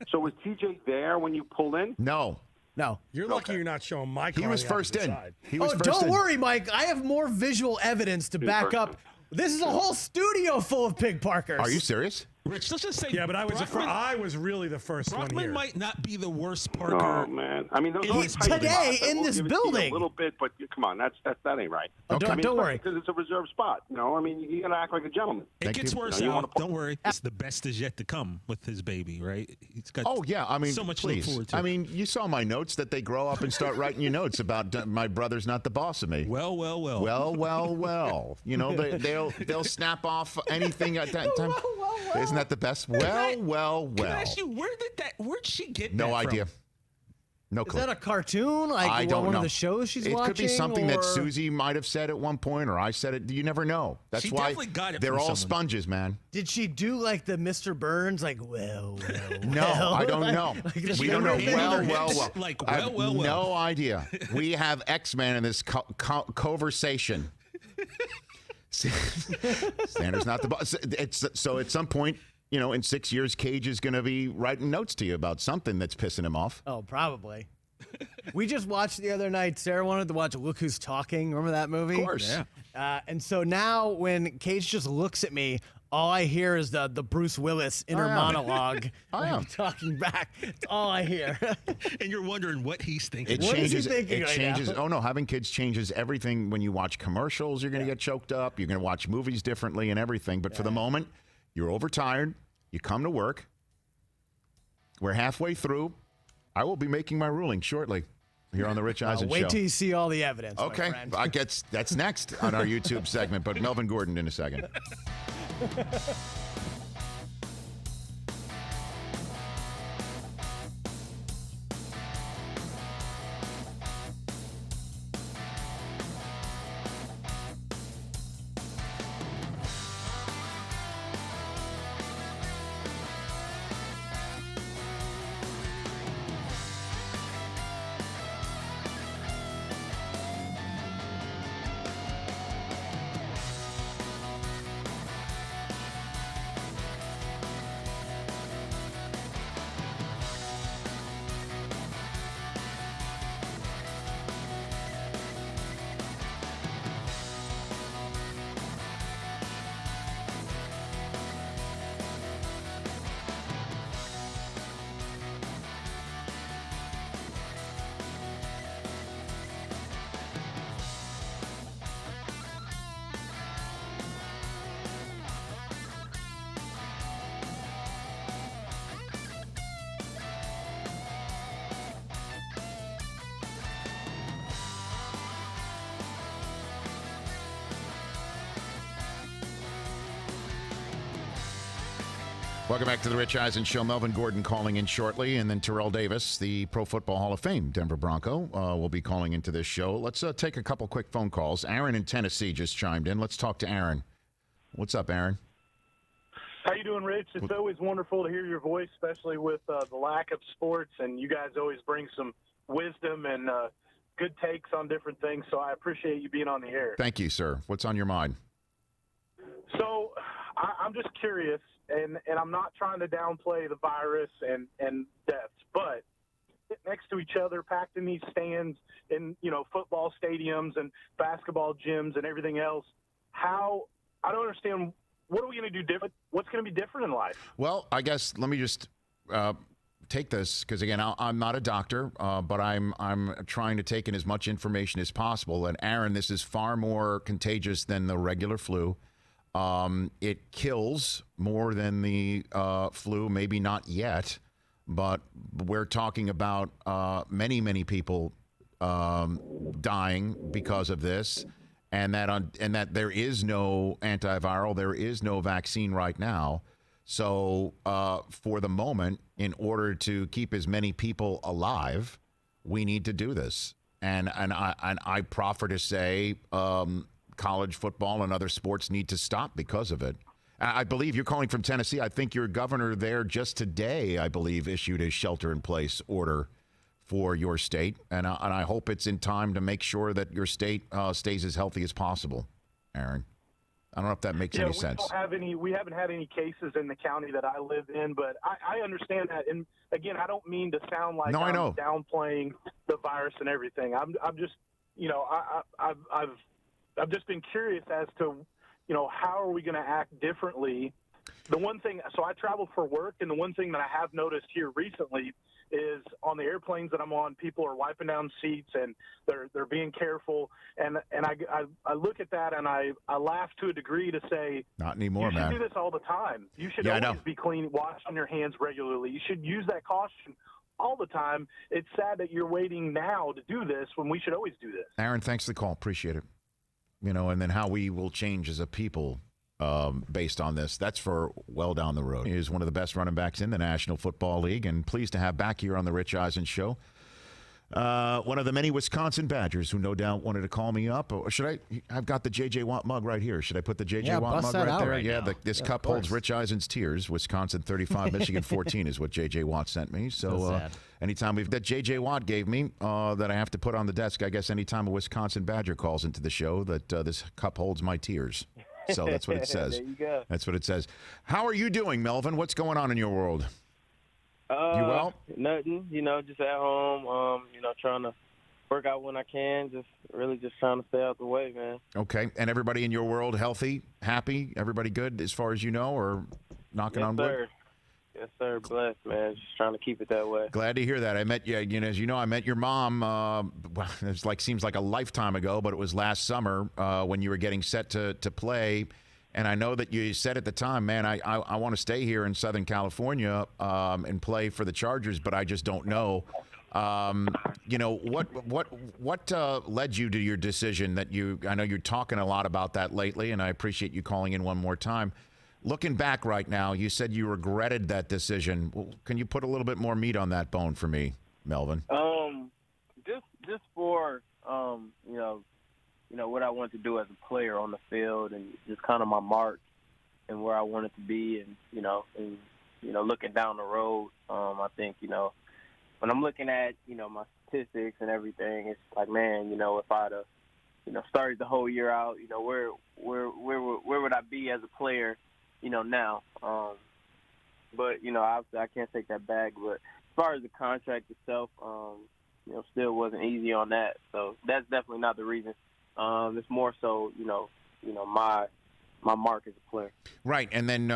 So was TJ there when you pulled in? No. You're lucky you're not showing my car. He was first in. Don't worry, Mike. I have more visual evidence to back up. This is a whole studio full of pig parkers. Are you serious? Rich, let's just say. Yeah, but I was really the first one Brockman here. might not be the worst Parker. Oh man, I mean, He's today in this building. A little bit, but come on, that ain't right. Okay. Don't worry, because it's a reserved spot. I mean, you gotta act like a gentleman. It gets worse, Al. Don't worry. It's the best is yet to come with his baby, right? He's got. Oh yeah, I mean, so much please. to look forward to. I mean, you saw my notes that they grow up and start writing you notes about my brother's not the boss of me. Well. Well. They'll snap off anything at that time. Isn't that the best? Well. Can I ask you, where'd she get No that idea. from? No clue. Is that a cartoon? Like I don't one know. of the shows she's watching? It could be something that or- Susie might have said at one point, or I said it. You never know. That's She why definitely got it they're from all someone. sponges, man. Did she do like the Mr. Burns? Like, well. No, I don't know. We don't know. Well. Like, I have well. no idea. We have X-Men in this conversation. Sanders not the boss. So at some point, in 6 years, Cage is going to be writing notes to you about something that's pissing him off. Oh, probably. We just watched the other night. Sarah wanted to watch Look Who's Talking. Remember that movie? Of course. Yeah. And so now when Cage just looks at me, all I hear is the Bruce Willis inner monologue. Talking back. That's all I hear. And you're wondering what he's thinking. What is he thinking right now? Oh no, having kids changes everything. When you watch commercials, you're going to get choked up. You're going to watch movies differently and everything. But for the moment, you're overtired. You come to work. We're halfway through. I will be making my ruling shortly here on the Rich Eisen Show. Wait till you see all the evidence. Okay, my friend. I guess that's next on our YouTube segment. But Melvin Gordon in a second. Welcome back to the Rich Eisen Show. Melvin Gordon calling in shortly, and then Terrell Davis, the Pro Football Hall of Fame Denver Bronco, will be calling into this show. Let's take a couple quick phone calls. Aaron in Tennessee just chimed in. Let's talk to Aaron. What's up, Aaron? How you doing, Rich? It's always wonderful to hear your voice, especially with the lack of sports, and you guys always bring some wisdom and good takes on different things, so I appreciate you being on the air. Thank you, sir. What's on your mind? So I'm just curious, and I'm not trying to downplay the virus and deaths, but next to each other, packed in these stands in, football stadiums and basketball gyms and everything else, I don't understand, what are we going to do different? What's going to be different in life? Well, I guess let me just take this, because, again, I'm not a doctor, but I'm trying to take in as much information as possible. And, Aaron, this is far more contagious than the regular flu. It kills more than the flu, maybe not yet, but we're talking about many people dying because of this, and that there is no antiviral, there is no vaccine right now. So for the moment, in order to keep as many people alive, we need to do this. And I proffer to say college football and other sports need to stop because of it. I believe you're calling from Tennessee. I think your governor there just today, I believe, issued a shelter-in-place order for your state, and I hope it's in time to make sure that your state stays as healthy as possible, Aaron. I don't know if that makes any sense. We haven't had any cases in the county that I live in, but I understand that. And again, I don't mean to sound like I'm downplaying the virus and everything. I'm just, I've just been curious as to, how are we going to act differently the one thing, so I travel for work, and the one thing that I have noticed here recently is on the airplanes that I'm on, people are wiping down seats and they're being careful. And I look at that and I laugh to a degree to say, not anymore, you man. should do this all the time. You should always be clean, washing your hands regularly. You should use that caution all the time. It's sad that you're waiting now to do this when we should always do this. Aaron, thanks for the call. Appreciate it. And then how we will change as a people based on this. That's for well down the road. He is one of the best running backs in the National Football League, and pleased to have back here on the Rich Eisen Show one of the many Wisconsin Badgers who no doubt wanted to call me up. Or should I? I've got the J.J. Watt mug right here. Should I put the J.J. Watt mug right there? This cup holds Rich Eisen's tears. Wisconsin 35, Michigan 14 is what J.J. Watt sent me. So anytime that J.J. Watt gave me that I have to put on the desk, I guess anytime a Wisconsin Badger calls into the show, that this cup holds my tears. So that's what it says. There you go. That's what it says. How are you doing, Melvin? What's going on in your world? You well? Nothing. Just at home. Trying to work out when I can. Just trying to stay out the way, man. Okay. And everybody in your world healthy, happy? Everybody good as far as you know, or knocking on wood? Yes, sir. Blessed, man. Just trying to keep it that way. Glad to hear that. I met you. As you know, I met your mom. Seems like a lifetime ago, but it was last summer when you were getting set to play. And I know that you said at the time, man, I want to stay here in Southern California and play for the Chargers, but I just don't know. What led you to your decision that I know you're talking a lot about that lately, and I appreciate you calling in one more time. Looking back right now, you said you regretted that decision. Well, can you put a little bit more meat on that bone for me, Melvin? Just for what I wanted to do as a player on the field, and just kind of my mark and where I wanted to be, and looking down the road, I think when I'm looking at my statistics and everything, it's like, man, if I'd have started the whole year out, where would I be as a player? Now. But, obviously I can't take that back. But as far as the contract itself, still wasn't easy on that. So that's definitely not the reason. It's more so, my mark as a player. Right. And then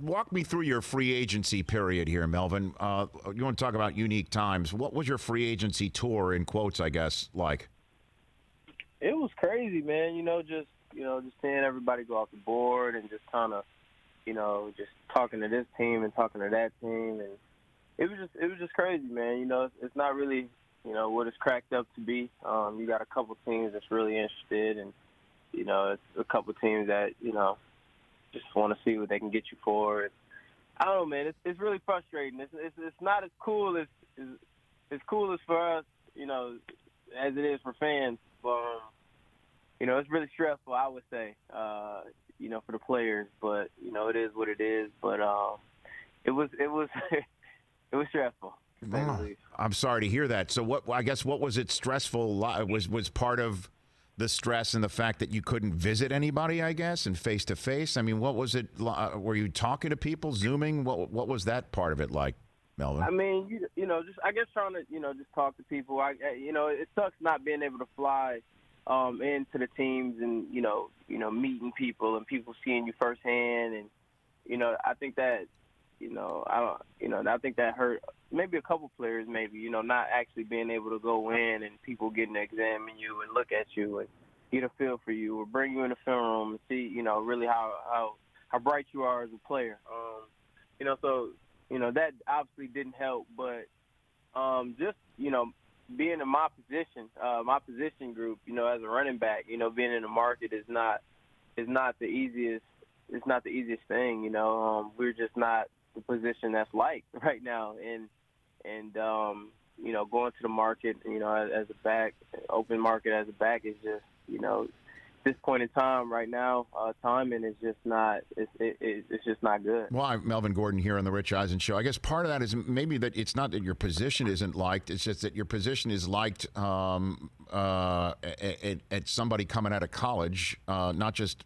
walk me through your free agency period here, Melvin. You want to talk about unique times. What was your free agency tour, in quotes, I guess, like? It was crazy, man. Just seeing everybody go off the board and just kind of, just talking to this team and talking to that team, and it was just crazy, man. It's not really, what it's cracked up to be. You got a couple teams that's really interested, and it's a couple teams that just want to see what they can get you for. And I don't know, man. It's really frustrating. It's not as cool as for us, as it is for fans. But it's really stressful, I would say, for the players. But it is what it is. But it was it was stressful. I'm sorry to hear that. So what was it stressful? Was part of the stress and the fact that you couldn't visit anybody, I guess, and face to face? I mean, what was it? Were you talking to people, Zooming? What was that part of it like, Melvin? I mean, just I guess trying to just talk to people. It sucks not being able to fly into the teams and meeting people and people seeing you firsthand, and I think that I think that hurt maybe a couple players, maybe not actually being able to go in and people getting to examine you and look at you and get a feel for you or bring you in the film room and see really how bright you are as a player. So that obviously didn't help, but just being in my position group, as a running back, being in the market is not the easiest. It's not the easiest thing, We're just not the position that's liked right now, and going to the market, as a back, open market as a back is just, this point in time right now, timing is just not. It's just not good. Well, I'm Melvin Gordon here on the Rich Eisen Show. I guess part of that is maybe that it's not that your position isn't liked. It's just that your position is liked at somebody coming out of college, not just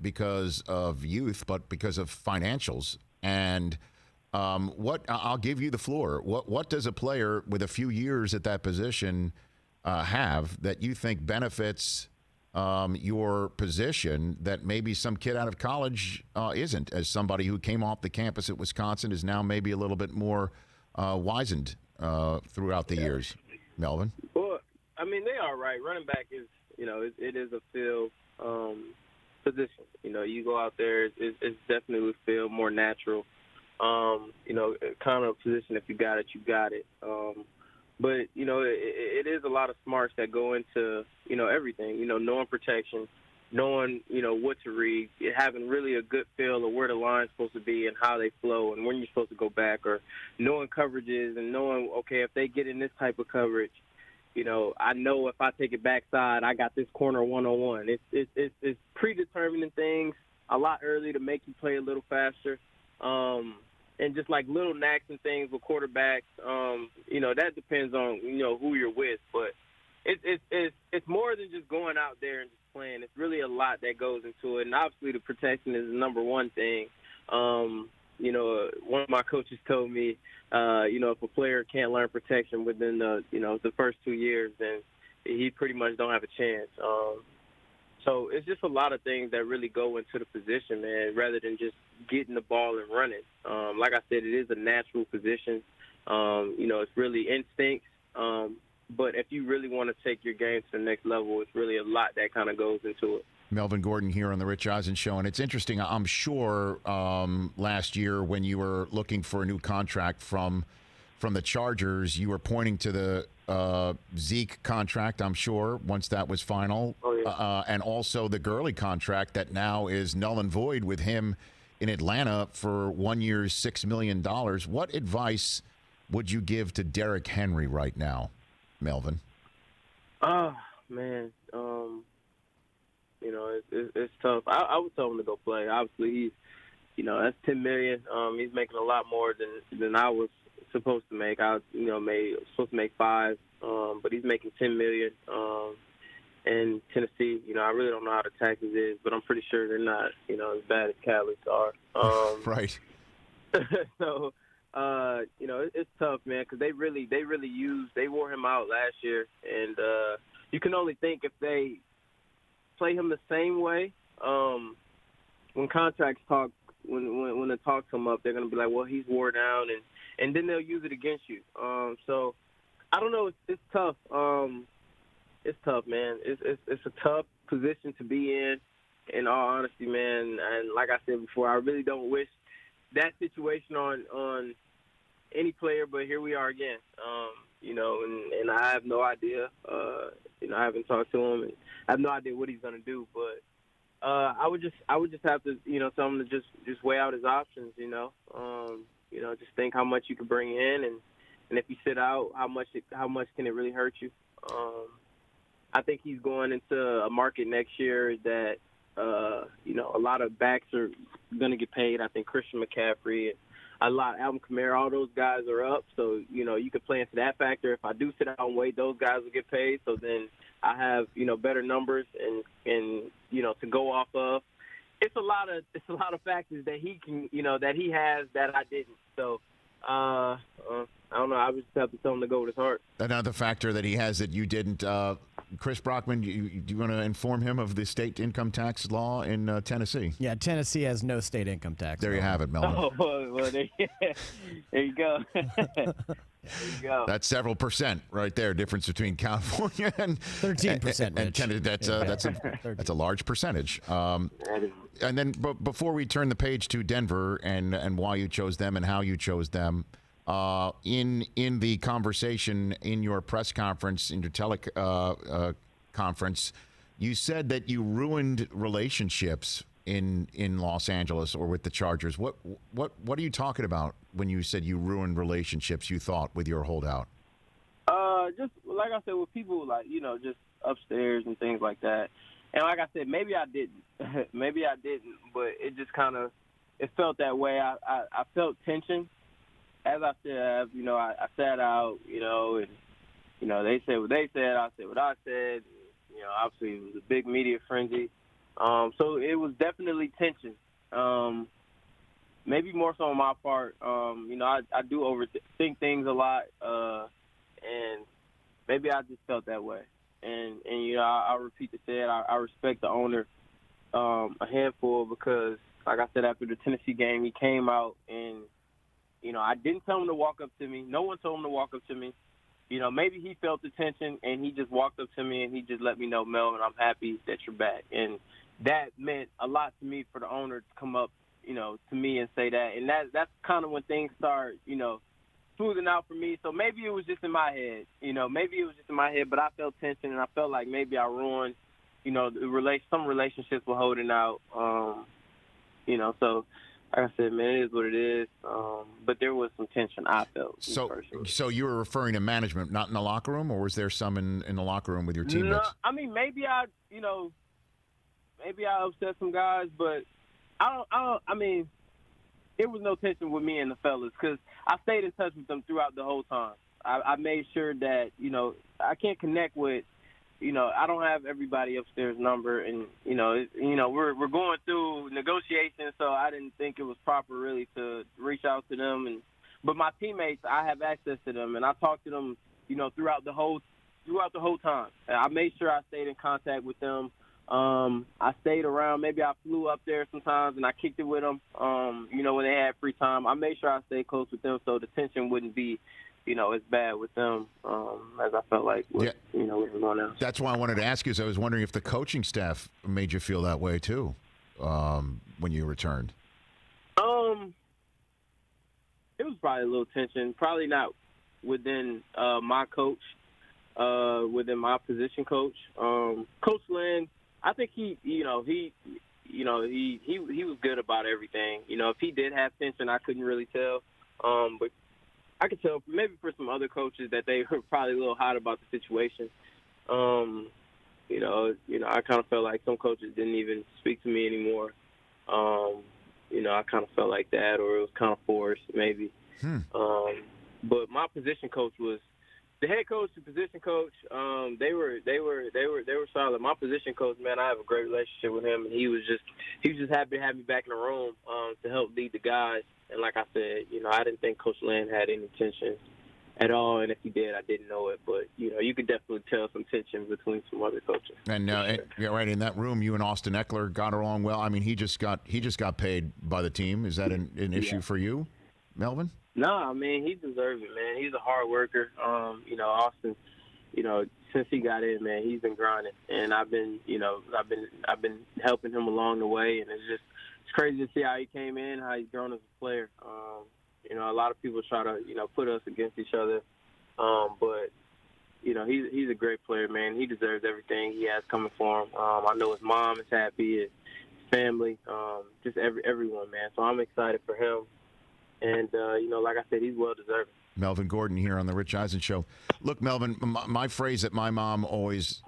because of youth, but because of financials. And I'll give you the floor. What does a player with a few years at that position have that you think benefits your position that maybe some kid out of college isn't, as somebody who came off the campus at Wisconsin is now maybe a little bit more wizened throughout the years. Melvin? Well, I mean, they are right. Running back is, it is a field position. You go out there, it's definitely a field, more natural. Kind of position, if you got it, you got it. But, it is a lot of smarts that go into, everything, knowing protection, knowing, what to read, having really a good feel of where the line's supposed to be and how they flow and when you're supposed to go back, or knowing coverages and knowing, okay, if they get in this type of coverage, I know if I take it backside, I got this corner one-on-one. It's predetermining things a lot early to make you play a little faster. And just like little knacks and things with quarterbacks, that depends on, who you're with. But it's more than just going out there and just playing. It's really a lot that goes into it. And obviously the protection is the number one thing. One of my coaches told me, if a player can't learn protection within the first 2 years, then he pretty much don't have a chance. So it's just a lot of things that really go into the position, man, rather than just getting the ball and running. Like I said, it is a natural position. It's really instinct. But if you really want to take your game to the next level, it's really a lot that kind of goes into it. Melvin Gordon here on the Rich Eisen Show. And it's interesting, I'm sure last year when you were looking for a new contract from the Chargers, you were pointing to the Zeke contract, I'm sure, once that was final. Oh, yeah. And also the Gurley contract that now is null and void with him in Atlanta for 1 year, $6 million. What advice would you give to Derrick Henry right now, Melvin? Oh, man. It's tough. I would tell him to go play. Obviously, that's $10 million. He's making a lot more than I was supposed to make. I supposed to make $5 million, but he's making $10 million. And Tennessee, I really don't know how the taxes is, but I'm pretty sure they're not, as bad as Cali's are. Right. So, it's tough, man, because they really wore him out last year, and you can only think if they play him the same way. When contracts talk, when the talks come up, they're gonna be like, well, he's wore down, and then they'll use it against you. So I don't know. It's tough. It's tough, man. It's a tough position to be in all honesty, man. And like I said before, I really don't wish that situation on any player, but here we are again. And I have no idea. I haven't talked to him, and I have no idea what he's gonna do. But I would just have to, tell him to just weigh out his options. Just think how much you could bring in, and if you sit out, how much can it really hurt you? I think he's going into a market next year that a lot of backs are gonna get paid. I think Christian McCaffrey, a lot, Alvin Kamara, all those guys are up. So, you could play into that factor. If I do sit out and wait, those guys will get paid. So then I have, better numbers and to go off of. It's a lot of factors that he can, that he has that I didn't. So, I don't know. I would just have to tell him to go with his heart. Another factor that he has that you didn't, Chris Brockman, do you want to inform him of the state income tax law in Tennessee? Yeah, Tennessee has no state income tax. There you have it, Melvin. Oh, well, there you go. There you go. That's several percent right there. Difference between California and 13%. And Tennessee. That's a large percentage. And then, before we turn the page to Denver and why you chose them and how you chose them, in the conversation in your press conference, in your conference, you said that you ruined relationships in Los Angeles or with the Chargers. What are you talking about when you said you ruined relationships, you thought, with your holdout? Just like I said, with people like, just upstairs and things like that. And like I said, maybe I didn't. Maybe I didn't, but it just kind of, it felt that way. I felt tension. As I said, I sat out, and, they said what they said, I said what I said. Obviously it was a big media frenzy. So it was definitely tension. Maybe more so on my part. I do overthink things a lot, and maybe I just felt that way. and you know, I'll repeat to say it. I respect the owner a handful because, like I said, after the Tennessee game, he came out and, you know, I didn't tell him to walk up to me. No one told him to walk up to me. You know, maybe he felt the tension and he just walked up to me and he just let me know, Melvin, I'm happy that you're back. And that meant a lot to me for the owner to come up, you know, to me and say that. And that's kind of when things start, you know, smoothing out for me. So maybe it was just in my head, you know, but I felt tension and I felt like maybe I ruined, you know, some relationships were holding out, you know, so like I said, man, it is what it is. But there was some tension I felt. So you were referring to management, not in the locker room, or was there some in the locker room with your teammates? No, I mean, maybe I upset some guys, but I mean, there was no tension with me and the fellas because I stayed in touch with them throughout the whole time. I made sure that, you know, I can't connect with, you know, I don't have everybody upstairs number, and we're going through negotiations, so I didn't think it was proper really to reach out to them. But my teammates, I have access to them, and I talked to them, you know, throughout the whole time. I made sure I stayed in contact with them. I stayed around. Maybe I flew up there sometimes and I kicked it with them. You know, when they had free time, I made sure I stayed close with them so the tension wouldn't be, you know, as bad with them as I felt like with everyone else. That's why I wanted to ask you. Is I was wondering if the coaching staff made you feel that way too when you returned. It was probably a little tension. Probably not within my coach, within my position coach. Coach Lynn, I think he was good about everything. You know, if he did have tension, I couldn't really tell. But I could tell maybe for some other coaches that they were probably a little hot about the situation. You know, I kind of felt like some coaches didn't even speak to me anymore. You know, I kind of felt like that, or it was kind of forced, maybe. But my position coach was the head coach, the position coach. They were solid. My position coach, man, I have a great relationship with him, and he was just happy to have me back in the room to help lead the guys. And like I said, you know, I didn't think Coach Land had any tension at all, and if he did, I didn't know it. But you know, you could definitely tell some tension between some other coaches. And yeah, right in that room, you and Austin Eckler got along well. I mean, he just got paid by the team. Is that an issue for you, Melvin? No, I mean, he deserves it, man. He's a hard worker. You know, Austin, you know, since he got in, man, he's been grinding, and I've been helping him along the way, and it's crazy to see how he came in, how he's grown as a player. You know, a lot of people try to, you know, put us against each other, but you know, he's a great player, man. He deserves everything he has coming for him. I know his mom is happy, his family, just everyone, man. So I'm excited for him. And, you know, like I said, he's well-deserved. Melvin Gordon here on the Rich Eisen Show. Look, Melvin, my phrase that my mom always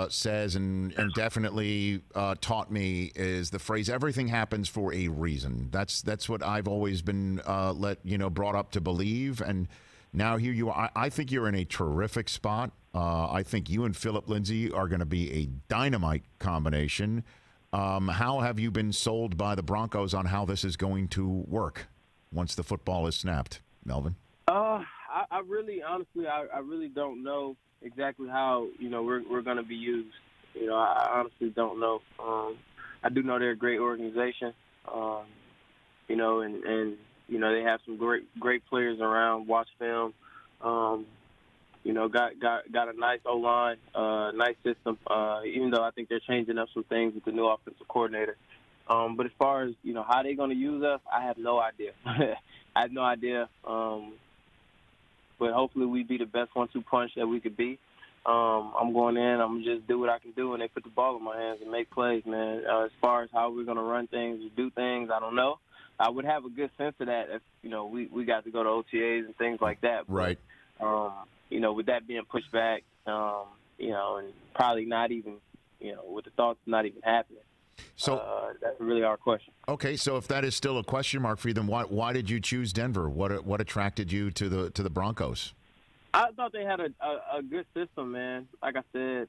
says and definitely taught me is the phrase, everything happens for a reason. That's what I've always been brought up to believe. And now here you are. I think you're in a terrific spot. I think you and Philip Lindsay are going to be a dynamite combination. How have you been sold by the Broncos on how this is going to work once the football is snapped, Melvin? I really, honestly, I really don't know exactly how, you know, we're going to be used. You know, I honestly don't know. I do know they're a great organization, you know, and you know, they have some great players around. Watch film. You know, got a nice O-line, nice system, even though I think they're changing up some things with the new offensive coordinator. But as far as, you know, how they're going to use us, I have no idea. I have no idea. But hopefully we be the best 1-2 punch that we could be. I'm going in. I'm going to just do what I can do, and they put the ball in my hands and make plays, man. As far as how we're going to run things or do things, I don't know. I would have a good sense of that if, you know, we got to go to OTAs and things like that. But, right. You know, with that being pushed back, you know, and probably not even, you know, with the thoughts not even happening. So that's really our question. Okay, so if that is still a question mark for you, then why did you choose Denver? What attracted you to the Broncos? I thought they had a good system, man. Like I said,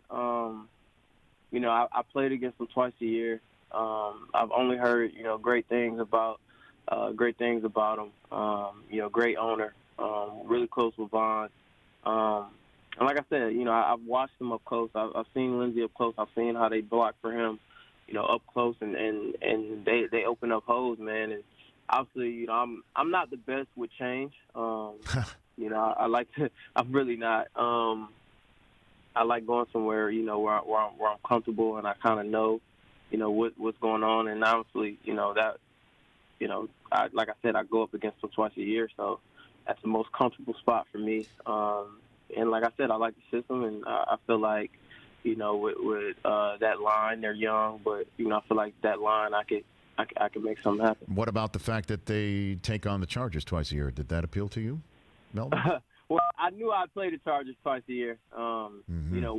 you know, I played against them twice a year. I've only heard, you know, great things about them. You know, great owner, really close with Vaughn. And like I said, you know, I've watched him up close. I've seen Lindsey up close. I've seen how they block for him, you know, up close, and they open up holes, man. And obviously, you know, I'm not the best with change. You know, I like to. I'm really not. I like going somewhere, you know, where I'm comfortable and I kind of know, you know, what's going on. And obviously, you know, that, you know, like I said, I go up against them twice a year, so that's the most comfortable spot for me. And like I said, I like the system, and I feel like, you know, with that line, they're young, but, you know, I feel like that line, I could make something happen. What about the fact that they take on the Chargers twice a year? Did that appeal to you, Melvin? Well, I knew I'd play the Chargers twice a year. You know,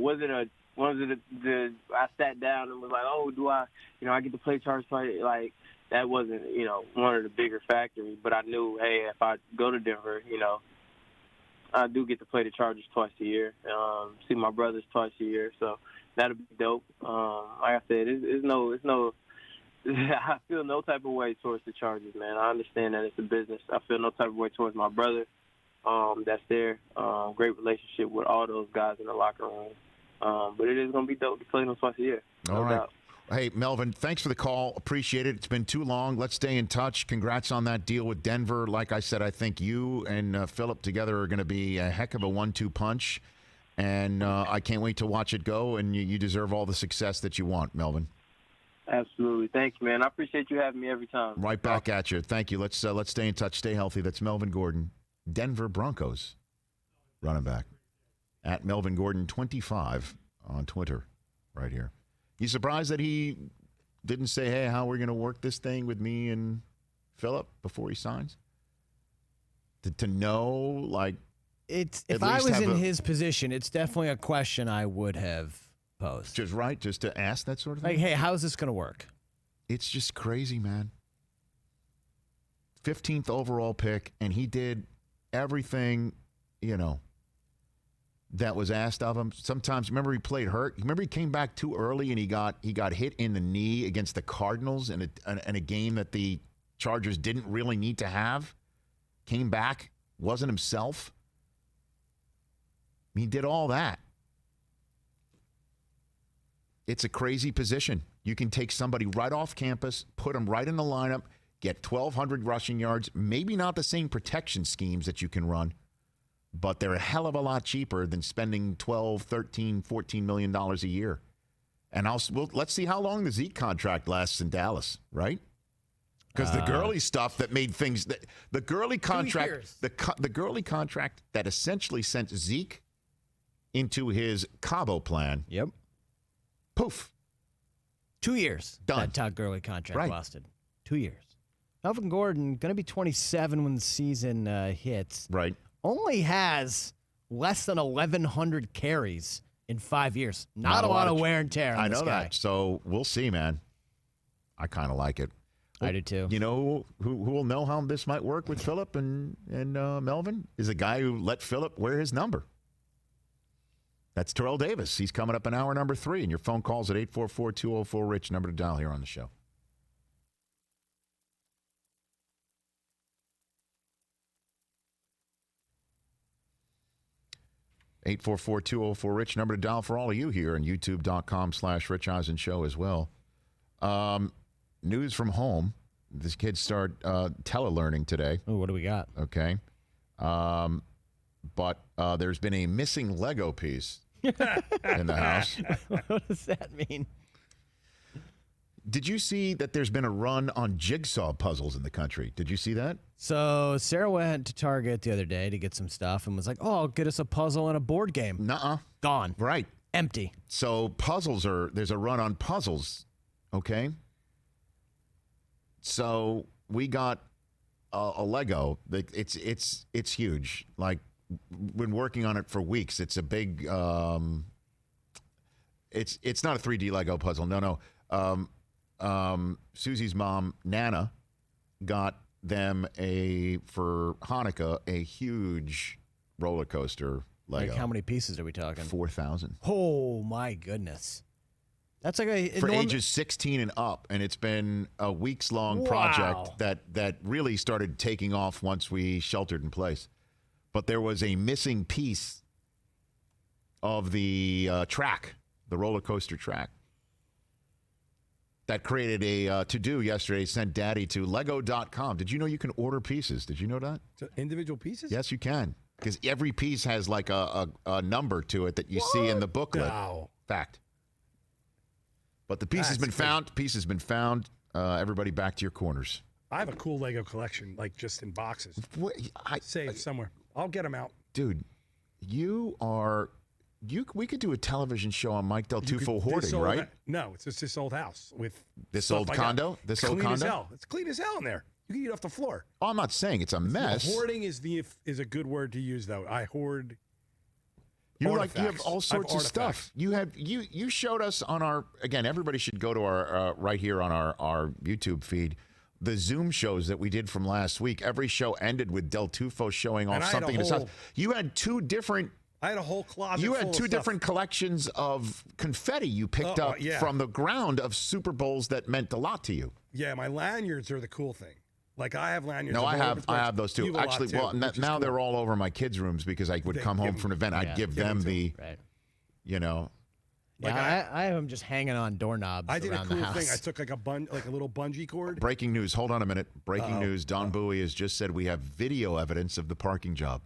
I sat down and was like, oh, do I, you know, I get to play Chargers twice? Like, that wasn't, you know, one of the bigger factors. But I knew, hey, if I go to Denver, you know, I do get to play the Chargers twice a year, see my brothers twice a year. So that'll be dope. Like I said, it's no. I feel no type of way towards the Chargers, man. I understand that it's a business. I feel no type of way towards my brother. That's there. Great relationship with all those guys in the locker room. But it is going to be dope to play them twice a year. All right. Hey, Melvin, thanks for the call. Appreciate it. It's been too long. Let's stay in touch. Congrats on that deal with Denver. Like I said, I think you and Philip together are going to be a heck of a 1-2 punch. And I can't wait to watch it go. And you deserve all the success that you want, Melvin. Absolutely. Thank you, man. I appreciate you having me every time. Right back at you. Thank you. Let's stay in touch. Stay healthy. That's Melvin Gordon, Denver Broncos running back, at Melvin Gordon 25 on Twitter right here. You surprised that he didn't say, hey, how are we going to work this thing with me and Philip before he signs? To know, like, if I was in his position, it's definitely a question I would have posed. Just to ask that sort of thing? Like, hey, how's this going to work? It's just crazy, man. 15th overall pick, and he did everything, you know, that was asked of him. Sometimes, remember, he played hurt. Remember, he came back too early, and he got hit in the knee against the Cardinals in a game that the Chargers didn't really need to have. Came back, wasn't himself. He did all that. It's a crazy position. You can take somebody right off campus, put them right in the lineup, get 1,200 rushing yards, maybe not the same protection schemes that you can run, but they're a hell of a lot cheaper than spending $12, $13, $14 million a year. And let's see how long the Zeke contract lasts in Dallas, right? Because the Gurley stuff that made things, the Gurley contract, the Gurley contract that essentially sent Zeke into his Cabo plan. Yep. Poof. 2 years. Done. That Todd Gurley contract lasted. 2 years. Melvin Gordon, going to be 27 when the season hits. Right. Only has less than 1,100 carries in 5 years. Not a lot of wear and tear on this guy. I know that. So we'll see, man. I kind of like it. I do too. You know who will know how this might work with Philip and Melvin is a guy who let Philip wear his number. That's Terrell Davis. He's coming up in hour number 3, and your phone calls at 844-204-RICH, number to dial here on the show. (844-204-RICH), number to dial for all of you here on youtube.com/Rich Eisen Show as well. News from home. This kids start telelearning today. Oh, what do we got? Okay. But there's been a missing Lego piece in the house. What does that mean? Did you see that there's been a run on jigsaw puzzles in the country? Did you see that? So Sarah went to Target the other day to get some stuff and was like, oh, get us a puzzle and a board game. Nuh-uh. Gone. Right. Empty. So there's a run on puzzles, okay? So we got a Lego. It's huge. Like, been working on it for weeks. It's a big, it's not a 3D Lego puzzle. No. Susie's mom, Nana, got them for Hanukkah a huge roller coaster Lego. Like, how many pieces are we talking? 4,000. Oh my goodness. That's like for ages 16 and up, and it's been a weeks-long project that really started taking off once we sheltered in place. But there was a missing piece of the track, the roller coaster track. That created a to-do yesterday, sent Daddy to Lego.com. Did you know you can order pieces? Did you know that? So individual pieces? Yes, you can. Because every piece has like a number to it that you see in the booklet. Wow. Fact. But the piece has been found. Piece has been found. Everybody back to your corners. I have a cool Lego collection, like just in boxes. Saved somewhere. I'll get them out. Dude, we could do a television show on Mike Del Tufo hoarding, right? No, it's just this old house with this old condo. This old condo. condo. As hell. It's clean as hell in there. You can eat off the floor. Oh, I'm not saying it's a mess. Hoarding is a good word to use, though. I hoard. You have all sorts of stuff. You showed us on our, again, everybody should go to our right here on our YouTube feed, the Zoom shows that we did from last week. Every show ended with Del Tufo showing off something in his house. You had two different. I had a whole closet. You had full two of different stuff. collections of confetti you picked up from the ground of Super Bowls that meant a lot to you. Yeah, my lanyards are the cool thing. Like I have lanyards. No, I have those too. Actually, now they're all over my kids' rooms because I would come home from an event. I'd give them the, you know. Yeah, I have them just hanging on doorknobs I did around a cool the house. thing. I took like a little bungee cord. Breaking news. Hold on a minute. Breaking news. Don Bowie has just said we have video evidence of the parking job.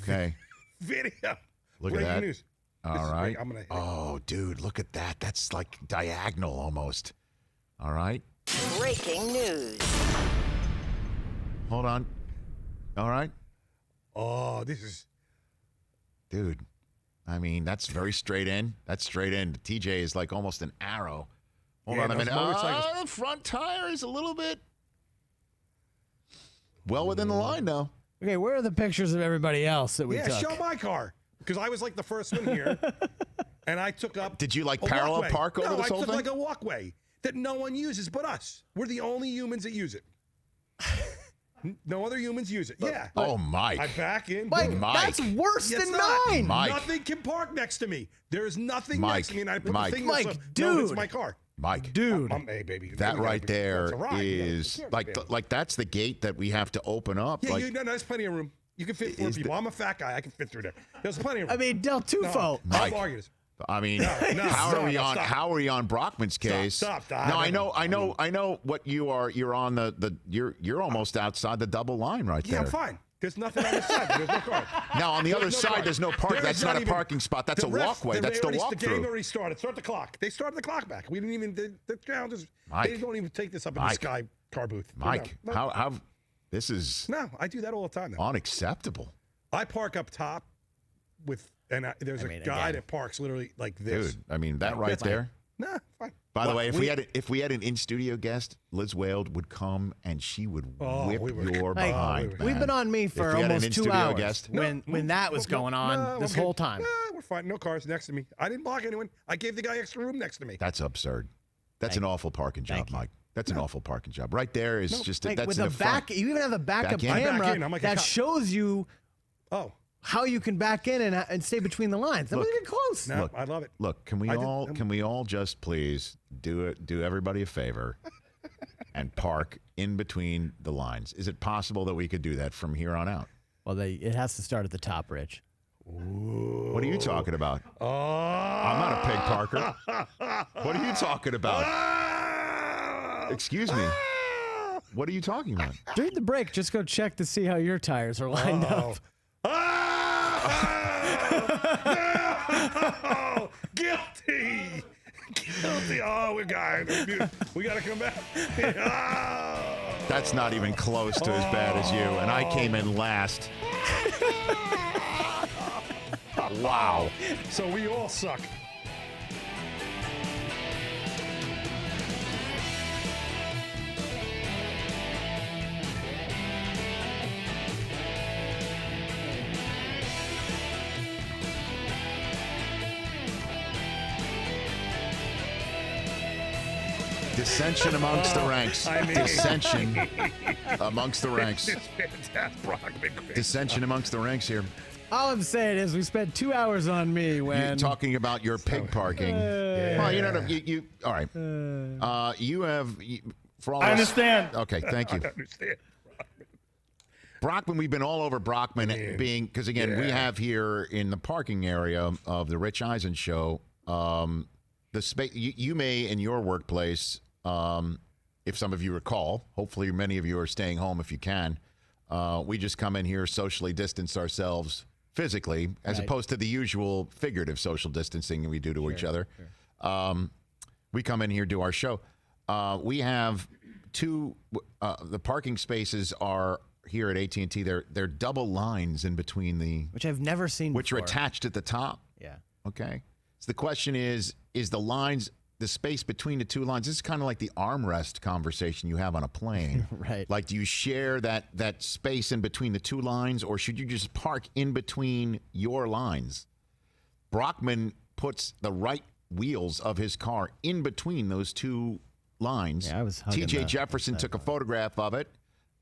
Okay. Video. Look Breaking at that. News. All right. I'm gonna. Oh, dude, look at that. That's like diagonal almost. All right. Breaking news. Hold on. All right. Oh, this is. Dude, I mean, that's very straight in. That's straight in. TJ is like almost an arrow. Hold on a minute. The front tire is a little bit well within the line now. Okay, where are the pictures of everybody else that we took? Yeah, show my car. Because I was like the first one here. And I took up. Did you like parallel walkway. park over this whole thing? I took like a walkway that no one uses but us. We're the only humans that use it. No other humans use it. Yeah. Oh, Mike. I back in. Mike, that's worse than mine. Mike. Nothing can park next to me. There's nothing Mike. next to me. And I put Mike. the thing Mike, no, dude. it's my car. Mike. Dude. Hey, baby. That right there that's is like that's the gate that we have to open up. Yeah, like, no, there's plenty of room. You can fit 4 people. I'm a fat guy. I can fit through there. There's plenty of room. I mean, Del Tufo. Mike. No, I mean, how are we on Brockman's case? Stop. No, I know what you are. You're on you're almost outside the double line right there. Yeah, I'm fine. There's nothing on this side. There's no car. Now on the other side, there's no park. That's not a parking spot. That's a walkway. That's the walkthrough. The game already started. Start the clock. They started the clock back. We didn't even. The ground is. They don't even take this up in the Sky car booth. Mike, no. how this is. No, I do that all the time. Now. Unacceptable. I park up top with, and there's a guy that parks literally like this. Dude, I mean that right there. Nah, fine. By the way, if we had an in-studio guest, Liz Whaled would come and she would whip your behind. We've been on me for almost 2 hours guest. when that was going on this whole time. We're fine. No cars next to me. I didn't block anyone. I gave the guy extra room next to me. That's absurd. That's an awful parking job, Mike. That's an awful parking job. Right there is just that's with in a the front. you even have a backup camera that shows you how you can back in and stay between the lines. That wasn't even close. No, I love it. Look, can we all just please do everybody a favor and park in between the lines? Is it possible that we could do that from here on out? Well, it has to start at the top, Rich. What are you talking about? I'm not a pig parker. What are you talking about? Excuse me. What are you talking about? During the break, just go check to see how your tires are lined up. Oh, guilty. Oh, we got to come back. That's not even close to as bad as you, and I came in last. Wow. So we all suck. Dissension amongst the ranks. Dissension amongst the ranks. Dissension amongst the ranks here. All I'm saying is we spent 2 hours on me when you're talking about your pig parking. Well, you know, you all right. You have for all. I understand. Okay, thank you. I understand. Brockman, we've been all over Brockman because, again, we have here in the parking area of the Rich Eisen show, the space you may in your workplace, if some of you recall, hopefully many of you are staying home if you can. We just come in here, socially distance ourselves physically, as opposed to the usual figurative social distancing we do to each other. Sure. We come in here, do our show. We have the parking spaces are here at AT&T. They're double lines in between which I've never seen which before. are attached at the top. Yeah. Okay. So the question is the space between the two lines? This is kind of like the armrest conversation you have on a plane. Right. Like, do you share that space in between the two lines, or should you just park in between your lines? Brockman puts the right wheels of his car in between those two lines. Yeah, I was hugging TJ Jefferson took a photograph of it,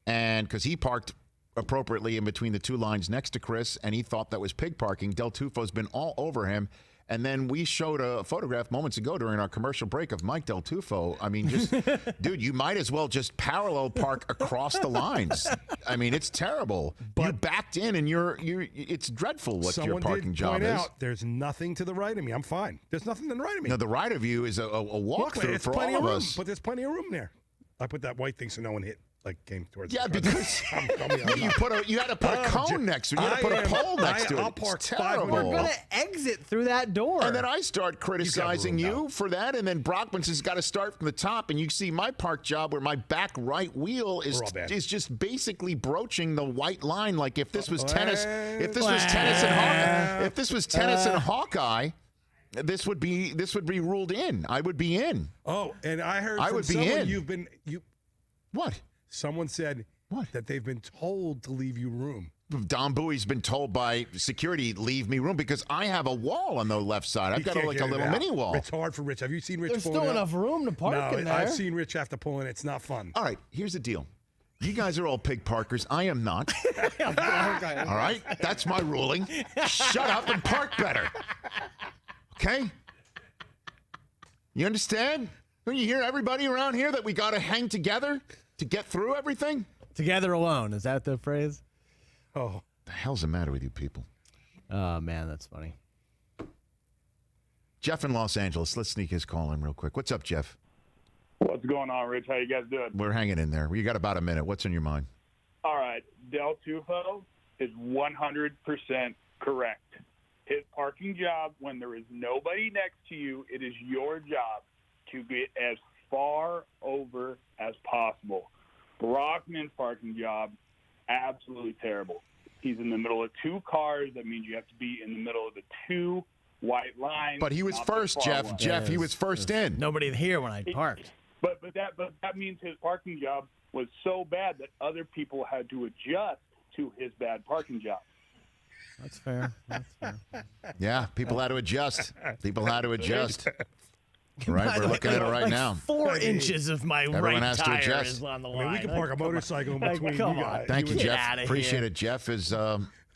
and because he parked appropriately in between the two lines next to Chris, and he thought that was pig parking. Del Tufo's been all over him. And then we showed a photograph moments ago during our commercial break of Mike Del Tufo. I mean, just, dude, you might as well just parallel park across the lines. I mean, it's terrible. But you backed in, and it's dreadful what your parking job is. Out, there's nothing to the right of me. I'm fine. There's nothing to the right of me. No, the right of you is a walkthrough for all of us. But there's plenty of room there. I put that white thing so no one came towards me. Yeah, because you had to put a cone next to it. You had to put a pole next to it. I'll park it's terrible. We're going to exit through that door. And then I start criticizing you for that, and then Brockman's has got to start from the top, and you see my park job where my back right wheel is just basically broaching the white line. Like if this was tennis, if this was tennis and Hawkeye, this would be ruled in. I would be in. Oh, and I heard from someone What? Someone said that they've been told to leave you room. Don Bowie's been told by security, leave me room, because I have a wall on the left side. I've got a little mini wall. It's hard for Rich. Have you seen Rich There's pulling still out? enough room to park in there. I've seen Rich have to pull in. It's not fun. All right, here's the deal. You guys are all pig parkers. I am not. All right? That's my ruling. Shut up and park better. Okay? You understand? Don't you hear everybody around here that we got to hang together to get through everything? Together alone. Is that the phrase? Oh. The hell's the matter with you people? Oh, man, that's funny. Jeff in Los Angeles. Let's sneak his call in real quick. What's up, Jeff? What's going on, Rich? How you guys doing? We're hanging in there. You got about a minute. What's on your mind? All right. Del Tufo is 100% correct. His parking job, when there is nobody next to you, it is your job to get as far over as possible. Brockman's parking job, absolutely terrible. He's in the middle of two cars. That means you have to be in the middle of the two white lines. But he was first, Jeff. One. Jeff, he was first in. Nobody here when I parked. But that means his parking job was so bad that other people had to adjust to his bad parking job. That's fair. That's fair. Yeah, people had to adjust. People had to adjust. Right, we're looking at it right now. 4 inches of my Everyone right has to tire adjust. is on the line. I mean, we can park a motorcycle in between you guys. Thank you, Jeff. outta Appreciate here. it. Jeff is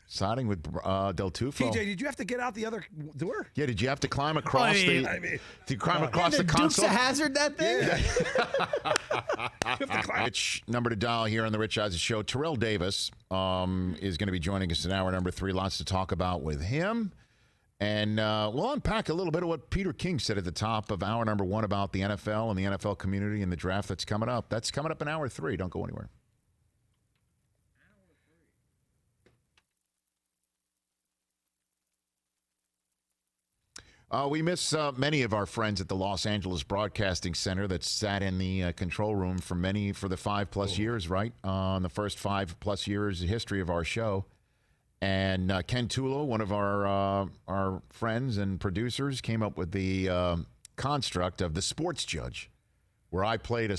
siding with Del Tufo. TJ, did you have to get out the other door? Yeah, did you have to climb across did you climb across the Dukes console? of Hazzard that thing? Which number to dial here on the Rich Eisen Show? Terrell Davis is going to be joining us in hour number 3. Lots to talk about with him. And we'll unpack a little bit of what Peter King said at the top of hour number 1 about the NFL and the NFL community and the draft that's coming up. That's coming up in hour 3. Don't go anywhere. We miss many of our friends at the Los Angeles Broadcasting Center that sat in the control room for the 5+ years, right? On the first 5+ years history of our show. And Ken Tulo, one of our friends and producers, came up with the construct of the sports judge, where I played a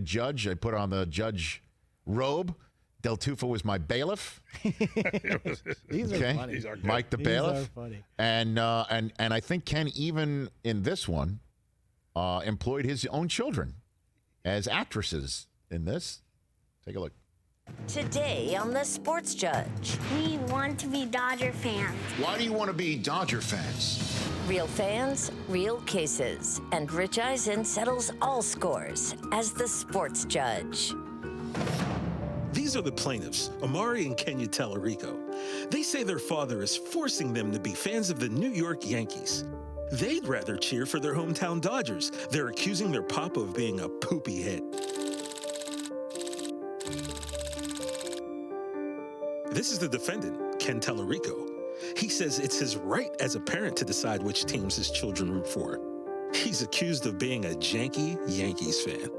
judge. I put on the judge robe. Del Tufo was my bailiff. These are funny. These are good. Mike the bailiff. These are funny. And I think Ken, even in this one, employed his own children as actresses in this. Take a look. Today on The Sports Judge. We want to be Dodger fans. Why do you want to be Dodger fans? Real fans, real cases. And Rich Eisen settles all scores as The Sports Judge. These These are the plaintiffs, Amari and Kenya Talarico. They say their father is forcing them to be fans of the New York Yankees. They'd rather cheer for their hometown Dodgers. They're accusing their papa of being a poopy hit. This is the defendant, Ken Talarico. He says it's his right as a parent to decide which teams his children root for. He's accused of being a janky Yankees fan.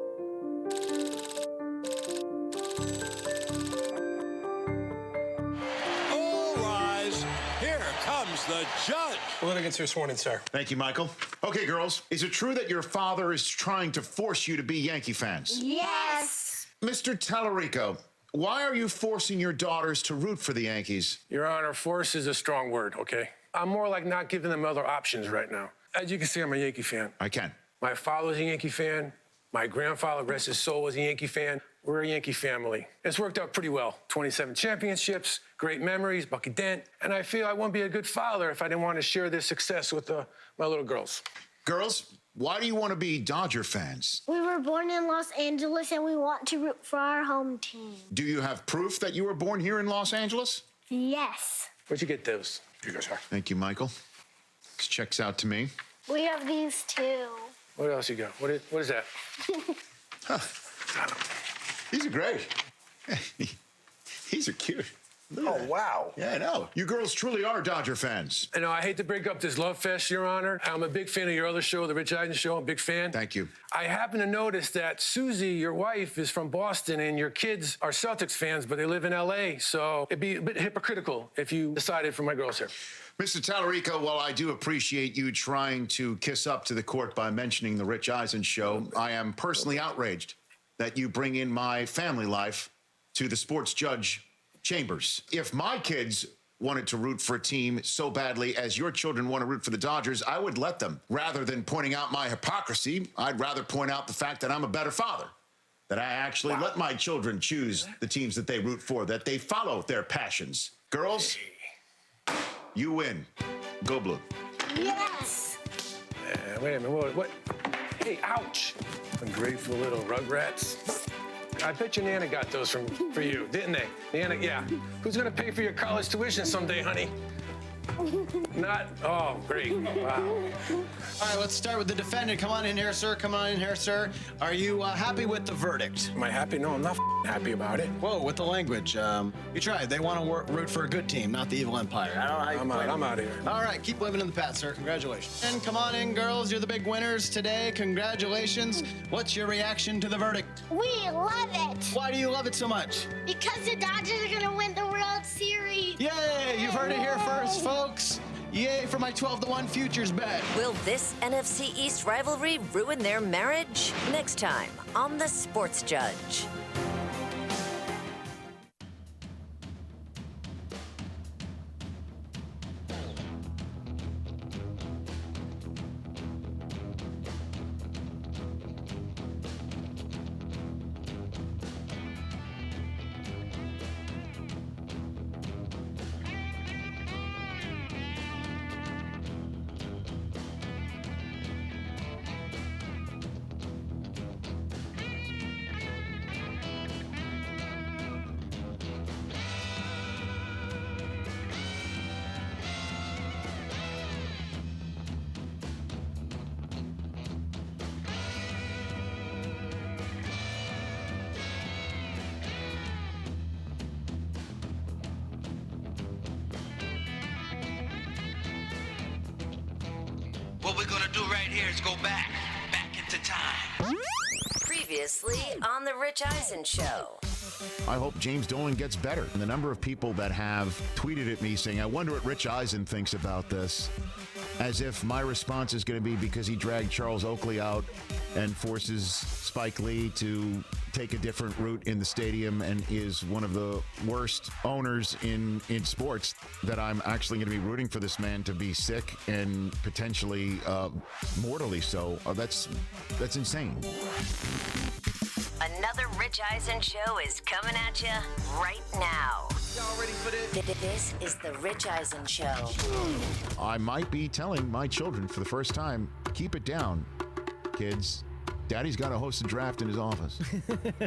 All rise. Here comes the judge. Litigants are sworn in, sir. Thank you, Michael. Okay, girls, is it true that your father is trying to force you to be Yankee fans? Yes. Mr. Talarico, why are you forcing your daughters to root for the Yankees? Your Honor, force is a strong word, okay? I'm more like not giving them other options right now. As you can see, I'm a Yankee fan. I can. My father's a Yankee fan. My grandfather, rest his soul, was a Yankee fan. We're a Yankee family. It's worked out pretty well. 27 championships, great memories, Bucky Dent. And I feel I wouldn't be a good father if I didn't want to share this success with my little girls. Girls, why do you want to be Dodger fans? We were born in Los Angeles and we want to root for our home team. Do you have proof that you were born here in Los Angeles? Yes. Where'd you get those? Here you go, sir. Thank you, Michael. This checks out to me. We have these too. What else you got? What is that? These are great. These are cute. Oh, wow. Yeah, I know. You girls truly are Dodger fans. I know, I hate to break up this love fest, Your Honor. I'm a big fan of your other show, The Rich Eisen Show. I'm a big fan. Thank you. I happen to notice that Susie, your wife, is from Boston, and your kids are Celtics fans, but they live in L.A., so it'd be a bit hypocritical if you decided for my girls here. Mr. Talarico, while I do appreciate you trying to kiss up to the court by mentioning The Rich Eisen Show, I am personally outraged that you bring in my family life to the sports judge chambers. If my kids wanted to root for a team so badly as your children want to root for the Dodgers, I would let them. Rather than pointing out my hypocrisy, I'd rather point out the fact that I'm a better father, that I actually let my children choose the teams that they root for, that they follow their passions. Girls, you win. Go Blue. Yes. Wait a minute, what? Hey, ouch. Ungrateful little rugrats. I bet your Nana got those for you, didn't they? Nana, yeah. Who's gonna pay for your college tuition someday, honey? Not, oh, great, wow. All right, let's start with the defendant. Come on in here, sir. Come on in here, sir. Are you happy with the verdict? Am I happy? No, I'm not happy about it. Whoa, with the language. You tried. They want to root for a good team, not the evil empire. I don't know how you I'm out of here. All right, keep living in the past, sir. Congratulations. And come on in, girls. You're the big winners today. Congratulations. What's your reaction to the verdict? We love it. Why do you love it so much? Because the Dodgers are going to win the World Series. Yay! You've heard it here first, folks. Yay for my 12-1 futures bet. Will this NFC East rivalry ruin their marriage? Next time on The Sports Judge. What we're gonna do right here is go back into time. Previously on The Rich Eisen Show. I hope James Dolan gets better. And the number of people that have tweeted at me saying, I wonder what Rich Eisen thinks about this, as if my response is going to be because he dragged Charles Oakley out and forces Spike Lee to take a different route in the stadium and is one of the worst owners in sports, that I'm actually going to be rooting for this man to be sick and potentially mortally so. That's insane. Another Rich Eisen Show is coming at you right now. Y'all ready for this? This is the Rich Eisen Show. I might be telling my children for the first time, keep it down, kids. Daddy's got to host a draft in his office.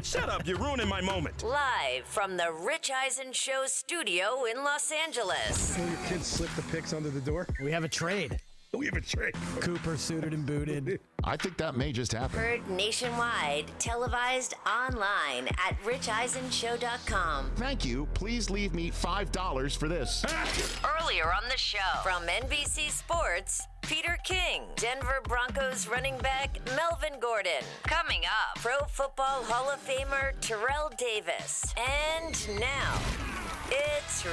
Shut up. You're ruining my moment. Live from the Rich Eisen Show studio in Los Angeles. So your kids slip the picks under the door? We have a trade. We have a trade. Cooper suited and booted. I think that may just happen. Heard nationwide, televised online at richeisenshow.com. Thank you. Please leave me $5 for this. Earlier on the show, from NBC Sports, Peter King, Denver Broncos running back Melvin Gordon. Coming up, Pro Football Hall of Famer Terrell Davis. And now, it's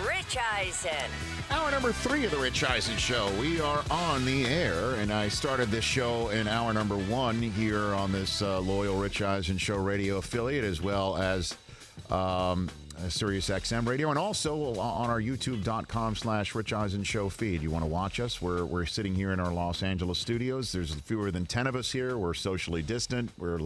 Rich Eisen. Hour number 3 of the Rich Eisen Show. We are on the air, and I started this show in hour number 1 here on this loyal Rich Eisen Show radio affiliate, as well as Sirius XM radio, and also on our youtube.com/Rich Eisen Show feed. You want to watch us? We're sitting here in our Los Angeles studios. There's fewer than 10 of us here. We're socially distant. We're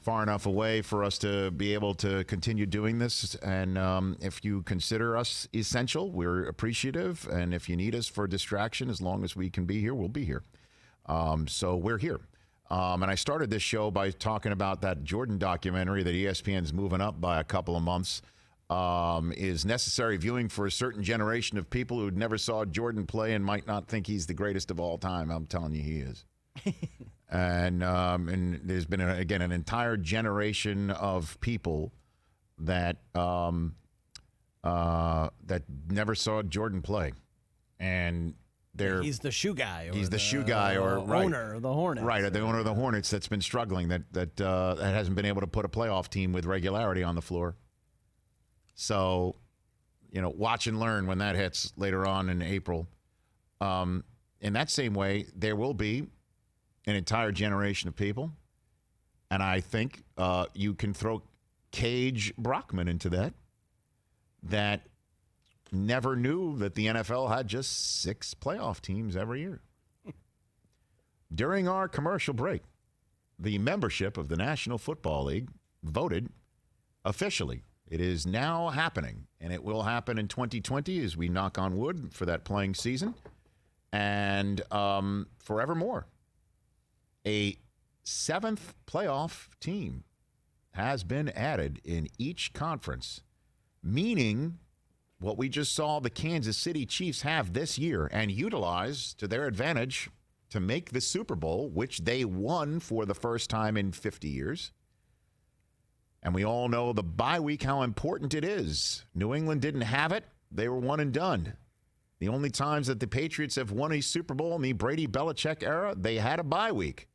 far enough away for us to be able to continue doing this. And if you consider us essential, we're appreciative. And if you need us for distraction, as long as we can be here, we'll be here. So we're here. And I started this show by talking about that Jordan documentary that ESPN's moving up by a couple of months. Is necessary viewing for a certain generation of people who never saw Jordan play and might not think he's the greatest of all time. I'm telling you, he is. And there's been, again, an entire generation of people that that never saw Jordan play. And he's the shoe guy. He's the shoe guy, or owner of the Hornets. Right, the owner of the Hornets that's been struggling, that hasn't been able to put a playoff team with regularity on the floor. So, watch and learn when that hits later on in April. In that same way, there will be an entire generation of people, and I think you can throw Cage Brockman into that never knew that the NFL had just 6 playoff teams every year. During our commercial break, the membership of the National Football League voted officially. It is now happening, and it will happen in 2020 as we knock on wood for that playing season, and forevermore. A 7th playoff team has been added in each conference, meaning what we just saw the Kansas City Chiefs have this year and utilize to their advantage to make the Super Bowl, which they won for the first time in 50 years. And we all know the bye week, how important it is. New England didn't have it. They were one and done. The only times that the Patriots have won a Super Bowl in the Brady-Belichick era, they had a bye week.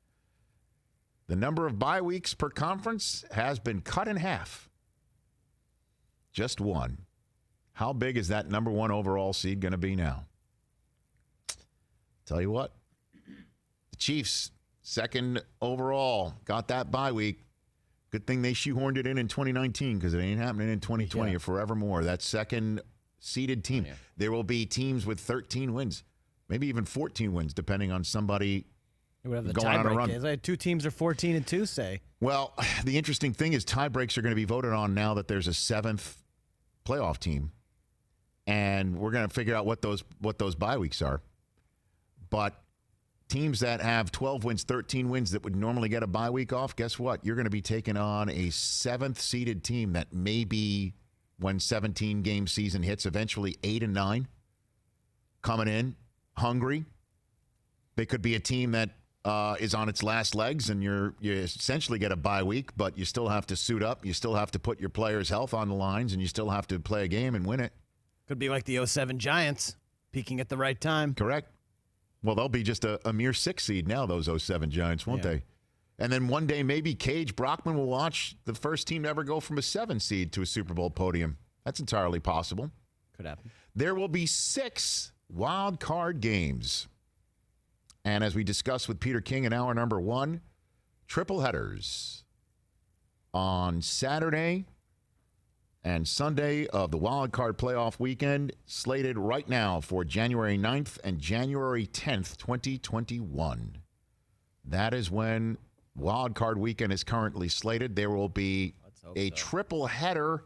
The number of bye weeks per conference has been cut in half. Just one. How big is that number 1 overall seed going to be now? Tell you what, the Chiefs, 2nd overall, got that bye week. Good thing they shoehorned it in 2019, because it ain't happening in 2020 or forevermore. That 2nd seeded team. Yeah. There will be teams with 13 wins, maybe even 14 wins, depending on somebody going on a run. Is like 2 teams are 14-2, say. Well, the interesting thing is tie breaks are going to be voted on now that there's a 7th playoff team. And we're going to figure out what those bye weeks are. But teams that have 12 wins, 13 wins that would normally get a bye week off, guess what? You're going to be taking on a 7th seeded team that may be, when 17-game season hits, eventually 8-9, coming in hungry. They could be a team that is on its last legs, and you essentially get a bye week, but you still have to suit up. You still have to put your players' health on the lines, and you still have to play a game and win it. Could be like the 07 Giants, peaking at the right time. Correct. Well, they'll be just a mere 6 seed now, those 07 Giants, won't they? And then one day maybe Cage Brockman will watch the first team to ever go from a 7 seed to a Super Bowl podium. That's entirely possible. Could happen. There will be 6 wild card games. And as we discussed with Peter King in hour number 1, triple headers on Saturday and Sunday of the wild card playoff weekend, slated right now for January 9th and January 10th, 2021. That is when wild card weekend is currently slated. There will be a triple header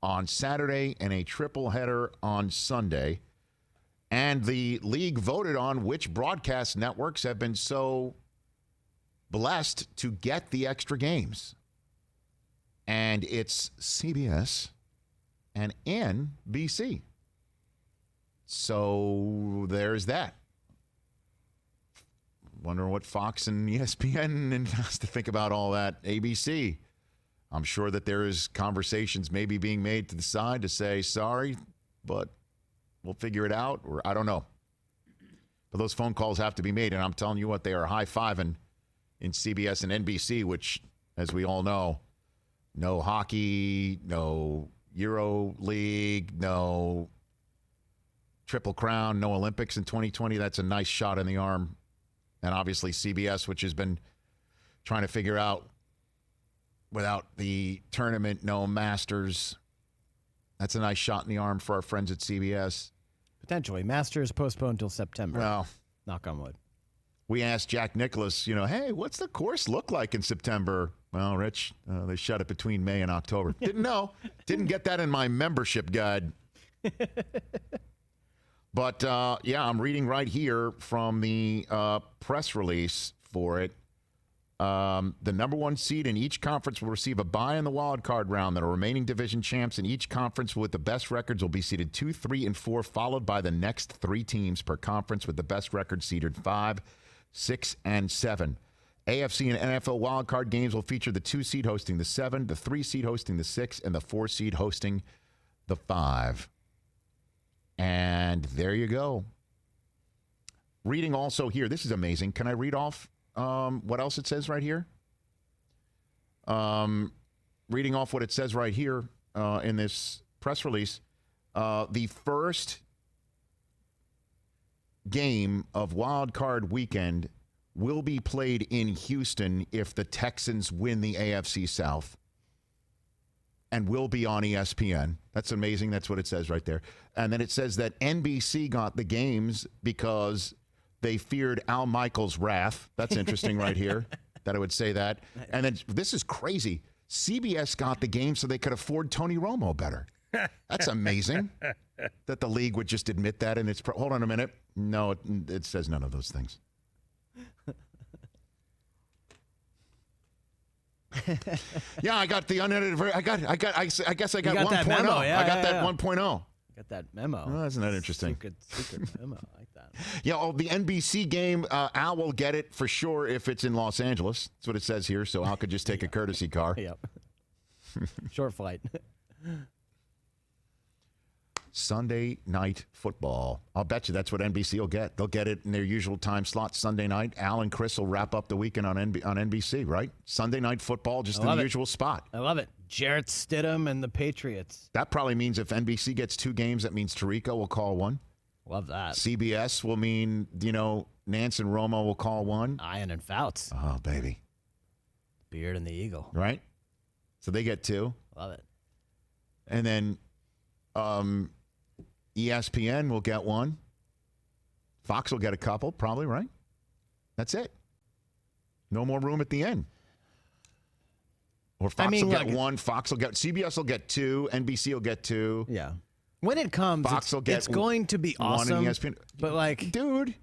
on Saturday and a triple header on Sunday. And the league voted on which broadcast networks have been so blessed to get the extra games. And it's CBS and NBC. So there's that. Wonder what Fox and ESPN has to think about all that. ABC. I'm sure that there is conversations maybe being made to the side to say, sorry, but we'll figure it out. Or I don't know. But those phone calls have to be made. And I'm telling you what, they are high-fiving in CBS and NBC, which, as we all know, no hockey, no Euro League, no Triple Crown, no Olympics in 2020. That's a nice shot in the arm. And obviously CBS, which has been trying to figure out without the tournament, no Masters. That's a nice shot in the arm for our friends at CBS. Potentially. Masters postponed until September. Well, knock on wood. We asked Jack Nicklaus, hey, what's the course look like in September? Well, Rich, they shut it between May and October. Didn't know. Didn't get that in my membership guide. But, I'm reading right here from the press release for it. The number one seed in each conference will receive a bye in the wild card round. The remaining division champs in each conference with the best records will be seeded 2, 3, and 4, followed by the next 3 teams per conference with the best record seeded 5, 6, and 7. AFC and NFL wildcard games will feature the 2 seed hosting the 7, the 3 seed hosting the 6, and the 4 seed hosting the 5. And there you go. Reading also here, this is amazing. Can I read off what else it says right here? Reading off what it says right here in this press release. The first game of Wild Card Weekend will be played in Houston if the Texans win the AFC South, and will be on ESPN. That's amazing. That's what it says right there. And then it says that NBC got the games because they feared Al Michaels' wrath. That's interesting right here, that I would say that. And then this is crazy. CBS got the game so they could afford Tony Romo better. That's amazing that the league would just admit that. And hold on a minute. No, it says none of those things. Yeah, I got the unedited version. I guess I got 1.0. Memo. Yeah, I got that 1.0. Got that memo. Oh, isn't that interesting? Secret memo. I like that. Yeah, the NBC game, Al will get it for sure if it's in Los Angeles. That's what it says here. So Al could just take a courtesy car. Yep. Short flight. Sunday night football. I'll bet you that's what NBC will get. They'll get it in their usual time slot Sunday night. Al and Chris will wrap up the weekend on NBC, right? Sunday night football, just in the usual spot. I love it. Jarrett Stidham and the Patriots. That probably means if NBC gets 2 games, that means Talarico will call 1. Love that. CBS will mean, Nance and Romo will call 1. Ian and Fouts. Oh, baby. Beard and the Eagle. Right? So they get 2. Love it. And then ESPN will get 1. Fox will get a couple, probably, right? That's it. No more room at the end. Or Fox will get 1. Fox will get. CBS will get 2. NBC will get 2. Yeah. When it comes, Fox will get it's going to be awesome. 1 in ESPN. But dude,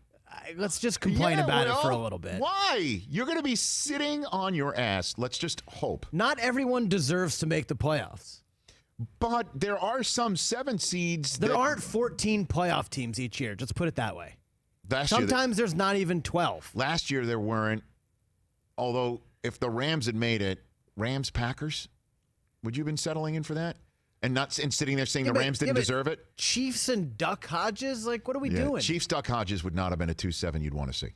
let's just complain about it for a little bit. Why? You're going to be sitting on your ass. Let's just hope. Not everyone deserves to make the playoffs. But there are some 7 seeds. There aren't 14 playoff teams each year. Just put it that way. Sometimes there's not even 12. Last year there weren't. Although if the Rams had made it, Rams-Packers, would you have been settling in for that? And sitting there saying the Rams didn't deserve it? Chiefs and Duck Hodges? What are we doing? Chiefs, Duck Hodges would not have been a 2-7 you'd want to see.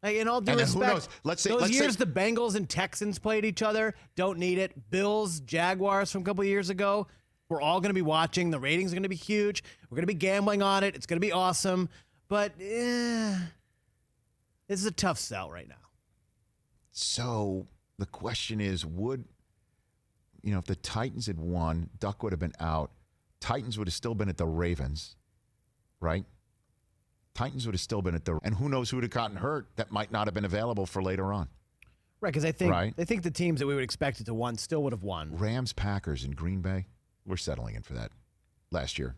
In all due respect, those years the Bengals and Texans played each other, don't need it. Bills, Jaguars from a couple of years ago, we're all going to be watching. The ratings are going to be huge. We're going to be gambling on it. It's going to be awesome. But this is a tough sell right now. So the question is, if the Titans had won, Duck would have been out. Titans would have still been at the Ravens, right? Titans would have still been and who knows who would have gotten hurt that might not have been available for later on. Right, because I think the teams that we would expect it to win still would have won. Rams, Packers in Green Bay, we're settling in for that last year.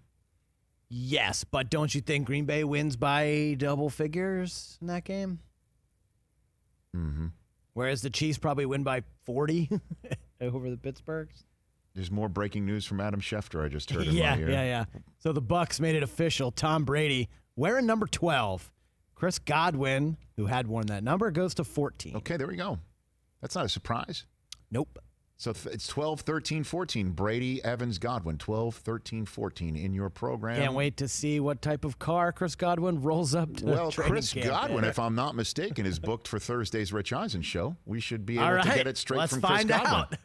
Yes, but don't you think Green Bay wins by double figures in that game? Mm-hmm. Whereas the Chiefs probably win by 40 over the Pittsburghs. There's more breaking news from Adam Schefter I just heard in my ear. Yeah. So the Bucs made it official. Tom Brady wearing number 12. Chris Godwin, who had worn that number, goes to 14. Okay, there we go. That's not a surprise. Nope. So it's 12, 13, 14. Brady, Evans, Godwin, 12, 13, 14 in your program. Can't wait to see what type of car Chris Godwin rolls up to. Well, Chris Godwin, if I'm not mistaken, is booked for Thursday's Rich Eisen show. We should be able to get it straight from Chris Godwin.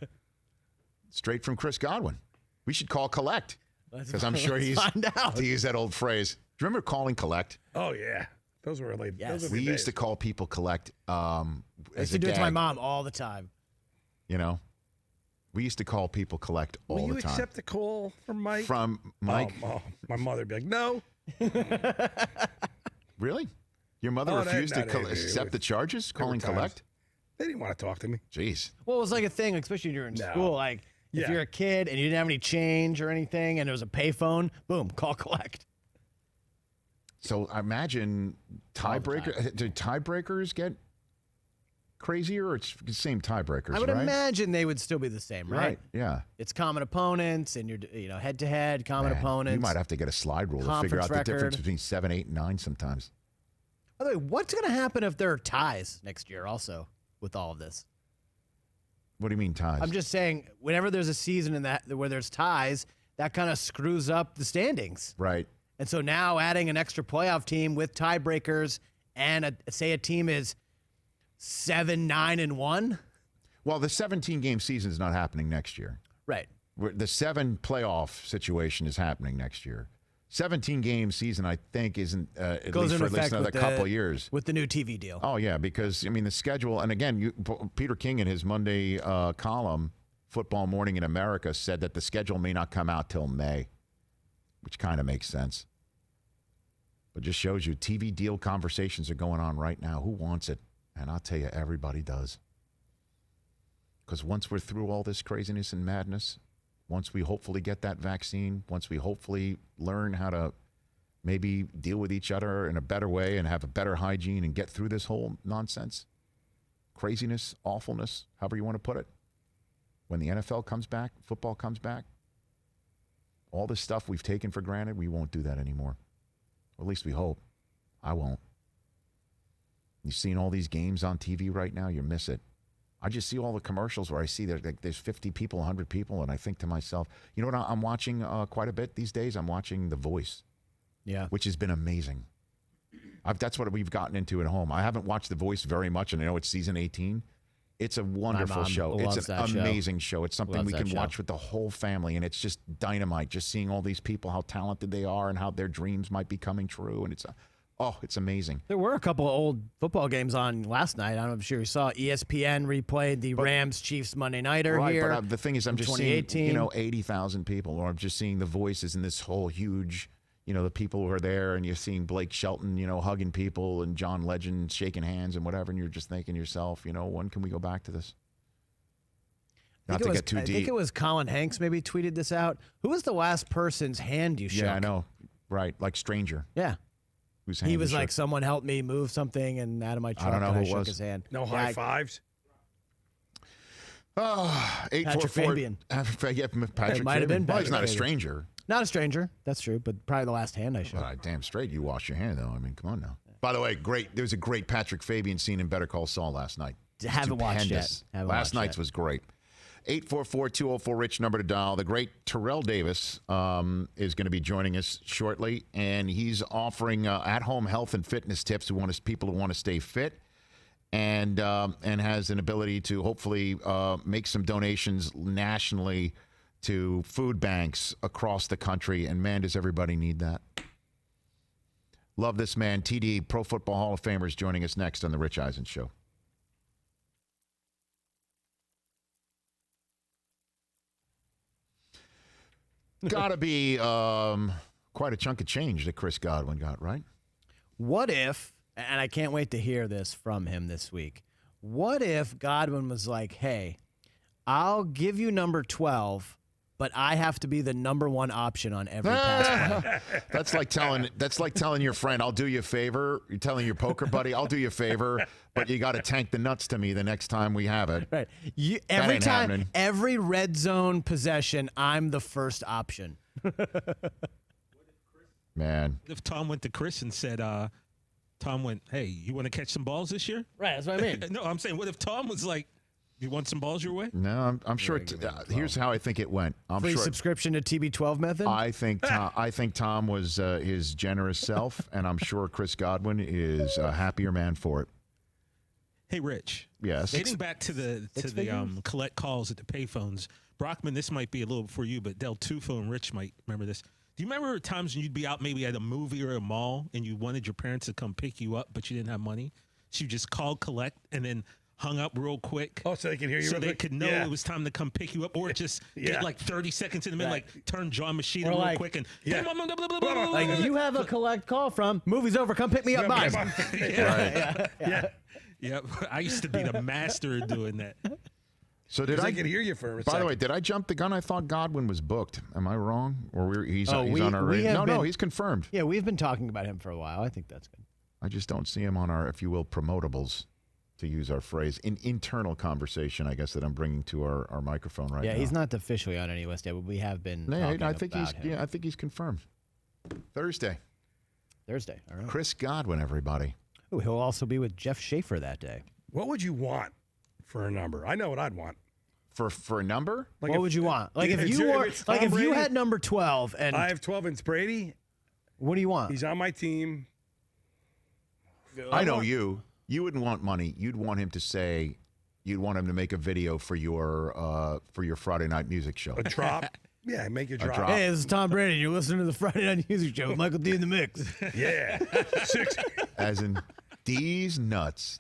Straight from Chris Godwin. We should call collect because I'm sure he's to use that old phrase. Do you remember calling collect? Oh yeah, those were like yes. We used to call people collect. I used to do it to my mom all the time. You know, we used to call people collect all the time. Will you accept the call from Mike? From Mike? Oh, my mother would be like, no. Really? Your mother refused to accept the charges, calling collect? They didn't want to talk to me. Jeez. Well, it was like a thing, especially during school. Like, if you're a kid and you didn't have any change or anything and it was a payphone, boom, call collect. So I imagine tiebreaker. Do tiebreakers get crazier, or it's the same tiebreakers? I would right? imagine they would still be the same, right? Yeah. It's common opponents, and you're head to head common opponents. You might have to get a slide rule to figure out the difference between 7, 8, and 9 sometimes. By the way, what's going to happen if there are ties next year? Also, with all of this. What do you mean ties? I'm just saying, whenever there's a season in that where there's ties, that kind of screws up the standings. Right. And so now adding an extra playoff team with tiebreakers and say a team is 7, 9, and 1. Well, the 17-game season is not happening next year. Right. The 7 playoff situation is happening next year. 17-game season, I think, isn't at least for another couple of years. With the new TV deal. Oh, yeah, because, I mean, the schedule, and again, Peter King in his Monday column, Football Morning in America, said that the schedule may not come out till May, which kind of makes sense. But just shows you TV deal conversations are going on right now. Who wants it? And I'll tell you, everybody does. Because once we're through all this craziness and madness, once we hopefully get that vaccine, once we hopefully learn how to maybe deal with each other in a better way and have a better hygiene and get through this whole nonsense, craziness, awfulness, however you want to put it, when the NFL comes back, football comes back, all this stuff we've taken for granted, we won't do that anymore. Or at least we hope. I won't. You've seen all these games on TV right now, you miss it. I just see all the commercials where I see there's 50 people, 100 people, and I think to myself, you know what I'm watching quite a bit these days? I'm watching The Voice. Yeah. Which has been amazing. That's what we've gotten into at home. I haven't watched The Voice very much, and I know it's season 18. It's a wonderful show. It's an amazing show. It's something we can watch with the whole family, and it's just dynamite, just seeing all these people, how talented they are, and how their dreams might be coming true, and it's amazing. There were a couple of old football games on last night. I'm sure you saw ESPN replayed the Rams-Chiefs Monday Nighter here. Right, but the thing is, I'm just seeing, 80,000 people, or I'm just seeing the voices in this whole huge, the people who are there, and you're seeing Blake Shelton, hugging people, and John Legend shaking hands and whatever, and you're just thinking to yourself, when can we go back to this? Not to get too deep. I think it was Colin Hanks maybe tweeted this out. Who was the last person's hand you shook? Yeah, I know. Right, like stranger. Yeah. He was like, someone helped me move something, and out of my truck, I don't know and who I it was. shook his hand. No high fives? Oh, 844. Patrick Fabian. Patrick might have been Well, he's not Fabian. a stranger. Not a stranger. That's true, but probably the last hand I shook. Well, damn straight you wash your hand, though. I mean, come on now. By the way, there was a great Patrick Fabian scene in Better Call Saul last night. Haven't watched yet. Last night's was great. 844-204-RICH, number to dial. The great Terrell Davis is going to be joining us shortly, and he's offering at-home health and fitness tips to people who want to stay fit, and has an ability to hopefully make some donations nationally to food banks across the country. And man, does everybody need that. Love this man. TD, Pro Football Hall of Famer, is joining us next on The Rich Eisen Show. Got to be quite a chunk of change that Chris Godwin got, right? What if, and I can't wait to hear this from him this week, what if Godwin was like, hey, I'll give you number 12, but I have to be the number one option on every pass play. That's like telling your friend, I'll do you a favor. You're telling your poker buddy, I'll do you a favor, but you got to tank the nuts to me the next time we have it. Right. Every time, every red zone possession, I'm the first option. Man. If Tom went to Chris and said, hey, you want to catch some balls this year? Right, that's what I mean. No, I'm saying, what if Tom was like, you want some balls your way? No, I'm sure. Here's how I think it went. Free subscription to TB12 method? I think Tom was his generous self, and I'm sure Chris Godwin is a happier man for it. Hey, Rich. Yes. Getting back to the collect calls at the payphones, Brockman, this might be a little for you, but Del Tufo and Rich might remember this. Do you remember times when you'd be out maybe at a movie or a mall and you wanted your parents to come pick you up, but you didn't have money? So you just called collect and then hung up real quick. Oh, so they can hear you so real they quick? could know it was time to come pick you up, or just get like 30 seconds in the minute, like turn John Machida real quick and like you have a collect call from movie's over, come pick me up, bye. Yeah. I used to be the master of doing that. So did I could hear you for a By second. the way, did I jump the gun? I thought Godwin was booked. Am I wrong? Or he's on our radar? No, he's confirmed. Yeah, we've been talking about him for a while. I think that's good. I just don't see him on our, if you will, promotables, to use our phrase, in internal conversation, I guess, that I'm bringing to our microphone right now. Yeah, he's not officially on any list yet, but we have been talking I think about him. I think he's confirmed. Thursday. All right. Chris Godwin, everybody. Ooh, he'll also be with Jeff Schaefer that day. What would you want for a number? I know what I'd want. For a number? Like what would you want? Like if you had number 12 and I have 12 and it's Brady. What do you want? He's on my team. I know you. You wouldn't want money. You'd want him to say, you'd want him to make a video for your Friday night music show. A drop. Yeah, make a drop. Hey, this is Tom Brady. You're listening to the Friday Night Music Show with Michael D in the mix. Yeah. 6. As in D's nuts.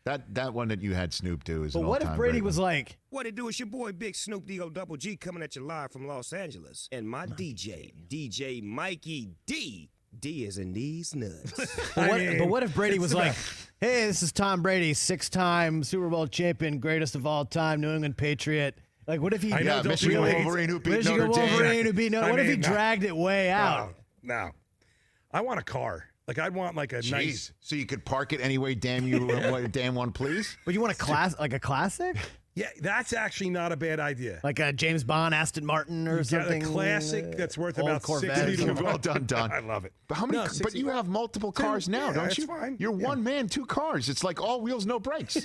That one that you had Snoop do is. But what if Brady was like, "What it do? It's your boy Big Snoop D-O Double G coming at you live from Los Angeles, and my DJ Mikey D. D is in these nuts." But what if Brady was like, "Hey, this is Tom Brady, 6-time Super Bowl champion, greatest of all time, New England Patriot." Like, what if he? Michigan Wolverine who beat Notre Dame. What if he dragged it way out? No. I want a car. Like, I'd want like a nice. So you could park it anyway. Damn you, damn one, please. But you want a classic? Yeah, that's actually not a bad idea. Like a James Bond, Aston Martin, or something. A classic that's worth old about Corvette. $60. Well done. I love it. But how many? But you have multiple cars now, don't you? That's fine. You're one man, 2 cars. It's like all wheels, no brakes.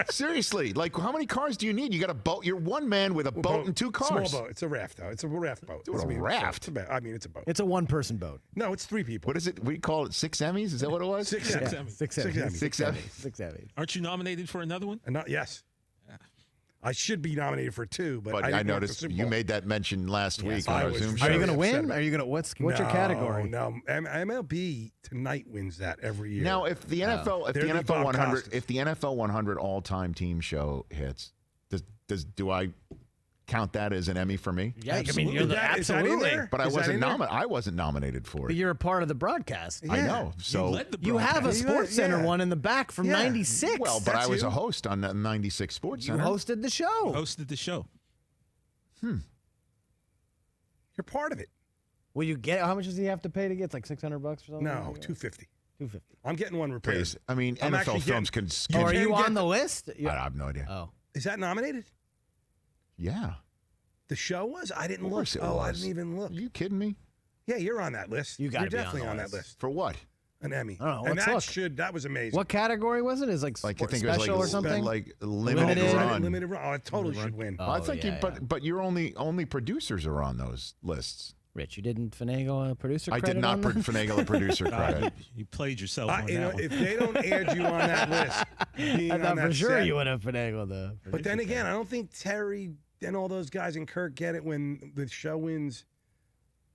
Seriously, like how many cars do you need? You got a boat. You're one man with a boat and 2 cars. Small boat. It's a raft, though. It's a raft boat. It's a raft. It's a boat. It's a one-person boat. No, it's 3 people. What is it? We call it 6 Emmys. Is that what it was? 6 Emmys. 6 Emmys. 6 Emmys. 6 Emmys. Aren't you nominated for another one? Yes. I should be nominated for 2, but I noticed you made that mention last week on our Zoom show. Are you going to win? Are you going to what's your category? No, MLB tonight wins that every year. Now, if the NFL, if the NFL 100, if the NFL 100 all-time team show hits, do I count that as an Emmy for me? Yeah, I mean, you're absolutely. But I wasn't nominated for But it. you're a part of the broadcast. I know. So you have a Sports Center one in the back from '96. Well, but I was a host on '96 Sports Center. You hosted the show. You're part of it. Will you get? How much does he have to pay to get? It's like $600 or something. No, $250. $250. I'm getting one repaired. Please. I mean, NFL films can. Oh, are you on the list? I have no idea. Oh, is that nominated? Yeah. The show was? I didn't Of look. course it I was. didn't even look. Are you kidding me? Yeah, you're on that list. You're definitely on that list. For what? An Emmy. Oh, and let's that was amazing. what category was it? Is like I think it was special like or something? Like limited run. Limited run. Oh, it totally should win. Oh, I think but you're only producers are on those lists. Rich, you didn't finagle a producer I credit did not on them? finagle a producer credit. You played yourself on that one. If they don't add you on that list, being I on thought that for sure set, you would have finagled the producer But then again, credit. I don't think Terry and all those guys and Kirk get it when the show wins.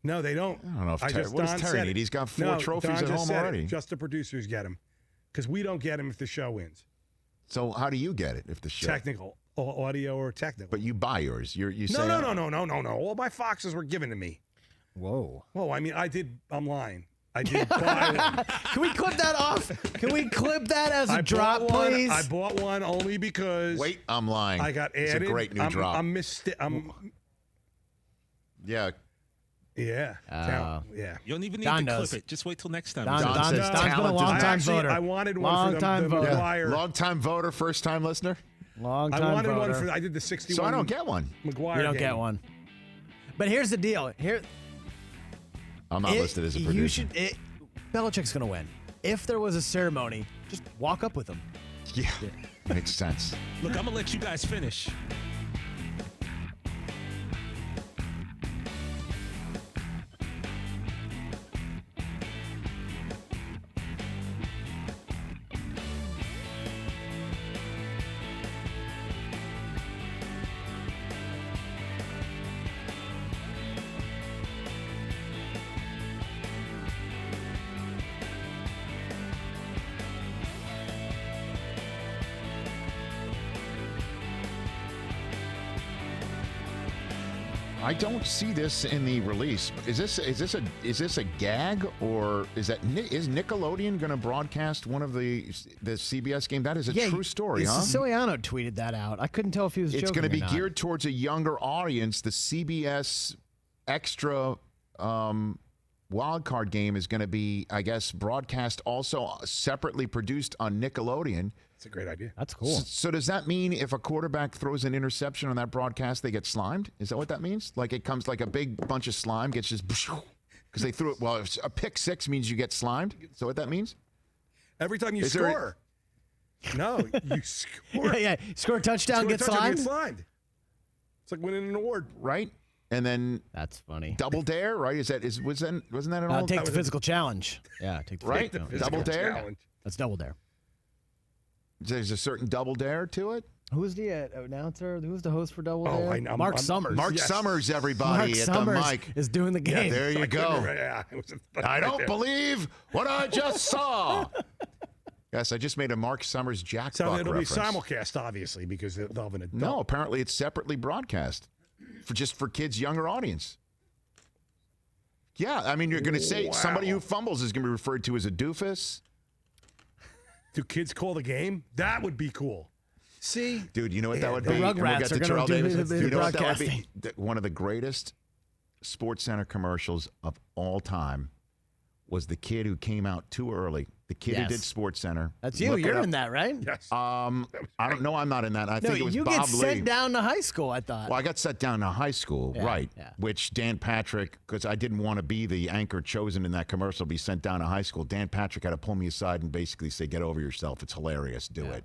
No, they don't. I don't know if Terry. What does Terry need? He's got 4 trophies at home already. Just the producers get them, because we don't get them if the show wins. So how do you get it if the show? Technical, audio or technical. But you buy yours. You say No. All my Foxes were given to me. Whoa. I mean, I'm lying. I did buy one. Can we clip that off? Can we clip that as a I drop, bought one. please? I bought one only because. Wait, I'm lying. I got added. It's a great new drop. Yeah. Yeah. Yeah. You don't even need Don to knows. clip it. Just wait till next time. Don's been a long-time voter. I wanted one for the McGuire. Long-time voter, first-time listener? Long-time I wanted voter. one for. I did the 61. So I don't get one. McGuire You don't game. get one. But here's the deal. I'm not listed as a producer. Belichick's going to win. If there was a ceremony, just walk up with him. Yeah. Makes sense. Look, I'm going to let you guys finish. I don't see this in the release. Is this a gag, or is Nickelodeon going to broadcast one of the CBS game? That is a true story, huh? Siciliano tweeted that out. I couldn't tell if he was joking. It's going to be or not. geared towards a younger audience. The CBS extra wild card game is going to be, I guess, broadcast also separately produced on Nickelodeon. That's a great idea. That's cool. So does that mean if a quarterback throws an interception on that broadcast, they get slimed? Is that what that means? Like it comes like a big bunch of slime gets just because they threw it. Well, a pick six means you get slimed. Is that what that means? Every time you score. No, you score. Yeah. Score a touchdown, get slimed. It's like winning an award, right? And then that's funny. Double dare, right? Wasn't that an old? Take the physical challenge. Yeah, take the right. physical Double dare. Challenge. That's double dare. There's a certain double dare to it. Who's the announcer? Who's the host for Double Dare? I know. Mark Summers. Mark Summers, everybody Mark at Summers the mic is doing the game. Yeah, there you go. Yeah, I don't believe what I just saw. Yes, I just made a Mark Summers jackpot it'll reference. be simulcast, obviously, because they'll have an adult. No, apparently it's separately broadcast for kids' younger audience. Yeah, I mean, you're going to say somebody who fumbles is going to be referred to as a doofus. Do kids call the game? That would be cool. See? Dude, you know what that would the be? Rugrats are Terrell gonna do Davis. the You know what that would be? broadcasting. One of the greatest SportsCenter commercials of all time was the kid who came out too early. The kid who did SportsCenter. That's you. Look it You're up. in that, right? Yes. I don't know. I'm not in that. I think it was you Bob get Lee. sent down to high school, I thought. Well, I got set down to high school, Yeah, right? yeah. Which Dan Patrick, because I didn't want to be the anchor chosen in that commercial, be sent down to high school. Dan Patrick had to pull me aside and basically say, "Get over yourself. It's hilarious. Do it."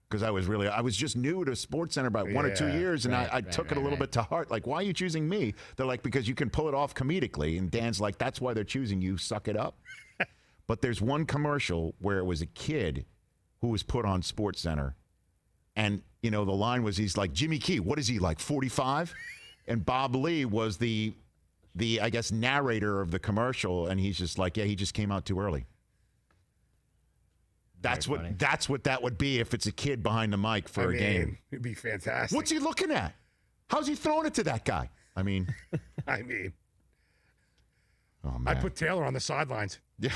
Because I was just new to SportsCenter by 1 or 2 years, and I took it a little bit to heart. Like, why are you choosing me? They're like, because you can pull it off comedically. And Dan's like, that's why they're choosing you. Suck it up. But there's one commercial where it was a kid who was put on SportsCenter, and the line was, he's like, Jimmy Key, what is he, like 45? And Bob Lee was the I guess narrator of the commercial, and he's just like, yeah, he just came out too early. That's what that would be if it's a kid behind the mic for a game. It'd be fantastic. What's he looking at? How's he throwing it to that guy? I mean, oh man, I put Taylor on the sidelines. Yeah.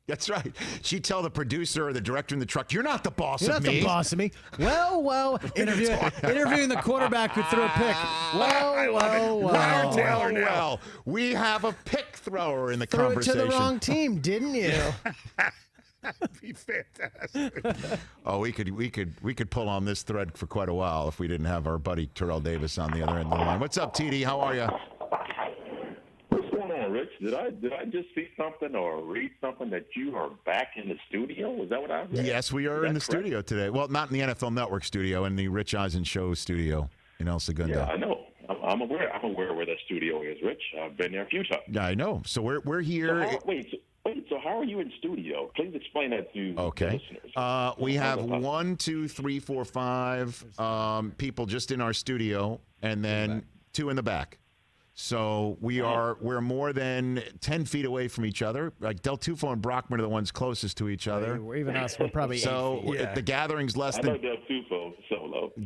That's right. She'd tell the producer or the director in the truck, "You're not the boss You're of not me." the boss of me. Well, interviewing the quarterback who threw a pick. Well, we have a pick thrower in the Threw it to conversation. the wrong team, didn't you? That'd be fantastic. Oh, we could pull on this thread for quite a while if we didn't have our buddy Terrell Davis on the other end of the line. What's up, TD? How are you? What's going on, Rich? Did I just see something or read something that you are back in the studio? Was that what I read? Yes, we are in the studio today. Well, not in the NFL Network studio, in the Rich Eisen Show studio in El Segundo. Yeah, I know. I'm aware. I'm aware where that studio is, Rich. I've been there a few times. Yeah, I know. So we're here. So how are you in studio? Please explain that to the listeners. We have 1, 2, 3, 4, 5 people just in our studio, and then 2 in the back. So we're more than 10 feet away from each other. Like Del Tufo and Brockman are the ones closest to each other. Even us, we're probably 8 feet. The gathering's less I than. know Del Tufo solo. We're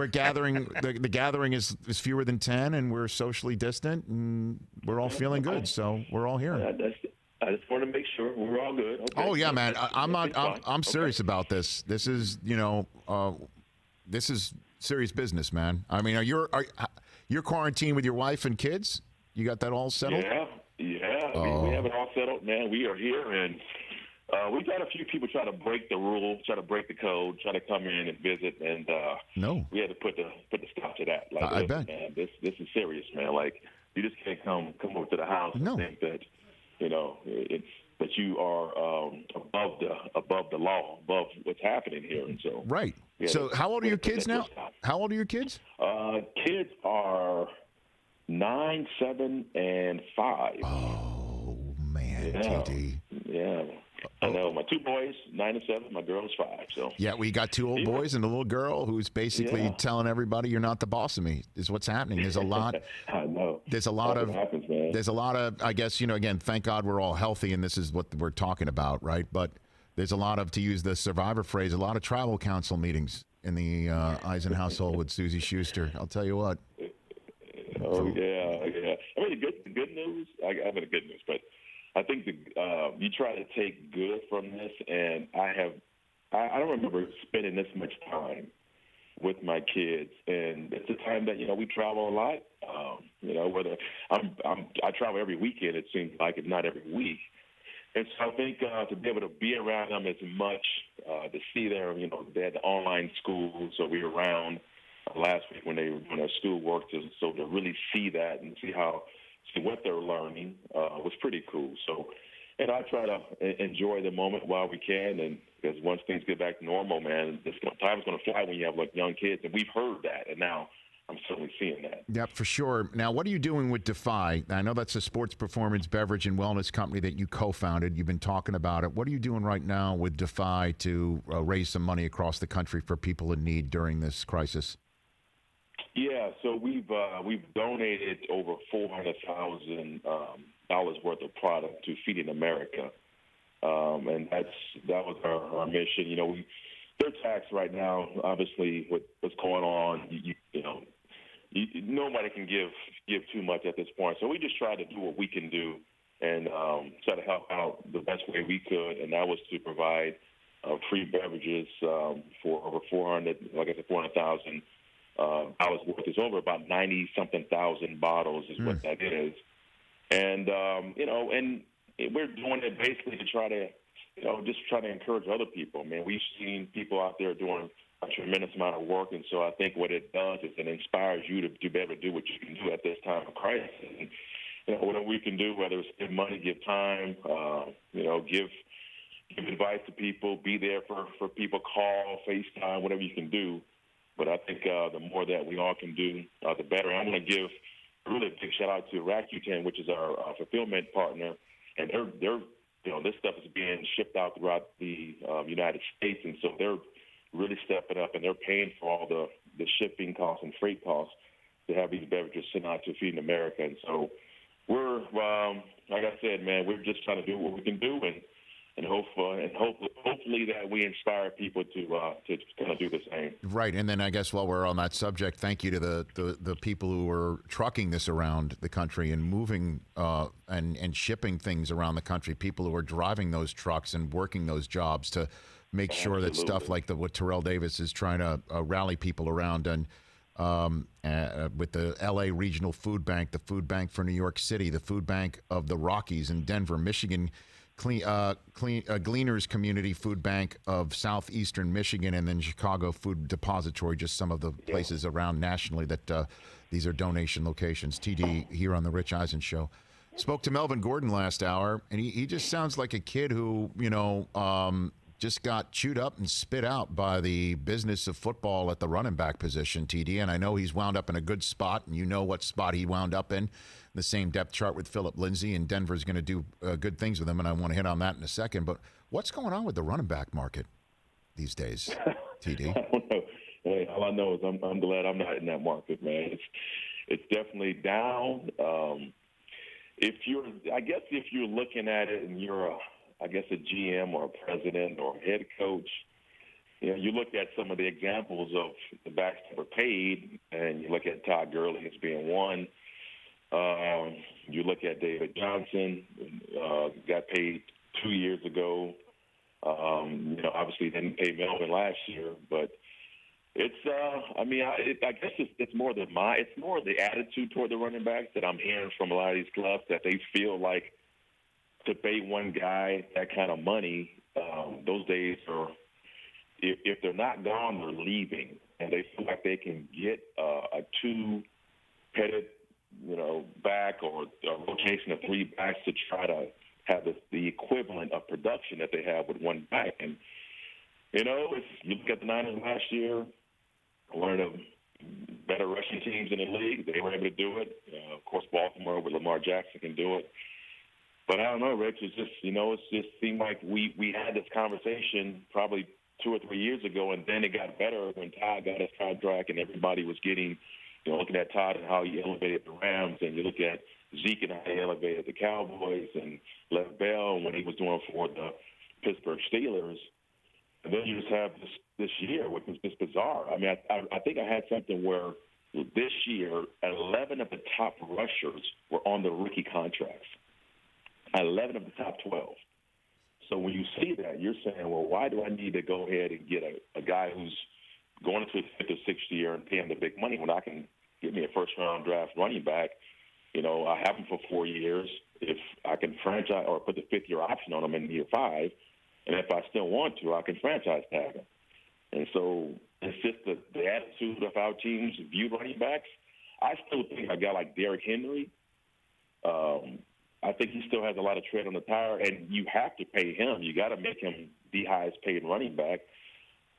gathering. The gathering is fewer than 10, and we're socially distant, and we're all feeling good. So we're all here. I just want to make sure we're all good. Okay. Oh yeah, man. I'm serious about this. This is this is serious business, man. I mean, You're quarantined with your wife and kids? You got that all settled? Yeah. Oh. We have it all settled, man. We are here, and we've had a few people try to break the rules, try to break the code, try to come in and visit, and we had to put the stop to that. Like, I bet. Man, this is serious, man. Like, you just can't come over to the house and think that, that you are above the law, above what's happening here. And so right. So how old are your kids now? How old are your kids? Kids are 9, 7, and 5. Oh man, yeah. TD. Yeah. I know. My 2 boys, 9 and 7. My girl's 5. So yeah, we got 2 old boys and a little girl who's basically telling everybody you're not the boss of me. Is what's happening. There's a lot. I know. There's a lot of. Happens, man. There's a lot of. I guess again, thank God we're all healthy, and this is what we're talking about, right? But there's a lot of, to use the Survivor phrase, a lot of tribal council meetings in the Eisen household with Susie Schuster. I'll tell you what. Oh yeah. I mean, the good news. I have the good news, but I think you try to take good from this, and I don't remember spending this much time with my kids, and it's a time that we travel a lot. Whether I travel every weekend, it seems like, if not every week, and so I think to be able to be around them as much, to see their they had the online school, so we were around last week when they were doing their school work, so to really see that and see what they're learning was pretty cool. So, and I try to enjoy the moment while we can, and because once things get back to normal, man, time's going to fly when you have young kids, and we've heard that, and now I'm certainly seeing that. Yeah, for sure. Now, what are you doing with Defy? I know that's a sports performance beverage and wellness company that you co-founded. You've been talking about it. What are you doing right now with Defy to raise some money across the country for people in need during this crisis? Yeah, so we've donated over $400,000 worth of product to Feeding America, and that was our mission. They're taxed right now, obviously, with what's going on. Nobody can give too much at this point, so we just try to do what we can do and try to help out the best way we could, and that was to provide free beverages for over 400,000. Worth. It's over about 90-something thousand bottles is what that is. And, and we're doing it basically to try to, just try to encourage other people. Man, we've seen people out there doing a tremendous amount of work. And so I think what it does is it inspires you to be able to do what you can do at this time of crisis. And, whatever we can do, whether it's give money, give time, give advice to people, be there for people, call, FaceTime, whatever you can do. But I think the more that we all can do, the better. I'm going to give a really big shout out to Rakuten, which is our fulfillment partner, and they're this stuff is being shipped out throughout the United States, and so they're really stepping up and they're paying for all the shipping costs and freight costs to have these beverages sent out to Feeding America. And so we're like I said, man, we're just trying to do what we can do and hopefully that we inspire people to kind of do the same. Right, and then I guess while we're on that subject, thank you to the people who are trucking this around the country and moving and shipping things around the country. People who are driving those trucks and working those jobs to make sure that stuff like what Terrell Davis is trying to rally people around, and with the L.A. Regional Food Bank, the Food Bank for New York City, the Food Bank of the Rockies in Denver, Michigan. Gleaners Community Food Bank of Southeastern Michigan, and then Chicago Food Depository, just some of the places around nationally that these are donation locations. TD here on the Rich Eisen Show. Spoke to Melvin Gordon last hour, and he just sounds like a kid who, just got chewed up and spit out by the business of football at the running back position, TD. And I know he's wound up in a good spot, and you know what spot he wound up in. The same depth chart with Philip Lindsay, and Denver's going to do good things with him, and I want to hit on that in a second. But what's going on with the running back market these days, TD? I don't know. Hey, all I know is I'm glad I'm not in that market, man. It's definitely down. If you're looking at it and you're a GM or a president or a head coach, you look at some of the examples of the backs that were paid, and you look at Todd Gurley as being one. You look at David Johnson, got paid 2 years ago. Obviously didn't pay Melvin last year, but it's I guess it's more it's more the attitude toward the running backs that I'm hearing from a lot of these clubs, that they feel like to pay one guy that kind of money, those days are, if they're not gone, they're leaving, and they feel like they can get a two-headed, back, or a rotation of three backs to try to have the equivalent of production that they have with one back. And if you look at the Niners last year, one of the better rushing teams in the league, they were able to do it. Of course, Baltimore with Lamar Jackson can do it. But I don't know, Rich. It's just, it just seemed like we had this conversation probably 2 or 3 years ago, and then it got better when Todd got his contract, and everybody was getting, looking at Todd and how he elevated the Rams, and you look at Zeke and how he elevated the Cowboys, and Lev Bell when he was doing for the Pittsburgh Steelers. And then you just have this year, which was just bizarre. I mean, I think I had something where this year, 11 of the top rushers were on the rookie contracts. 11 of the top 12. So when you see that, you're saying, well, why do I need to go ahead and get a guy who's going into his 5th or 6th year and pay him the big money when I can get me a first-round draft running back? I have him for 4 years. If I can franchise or put the 5th-year option on him in year 5, and if I still want to, I can franchise tag him. And so it's just the attitude of how teams view running backs. I still think a guy like Derrick Henry, I think he still has a lot of tread on the tire, and you have to pay him. You got to make him the highest paid running back.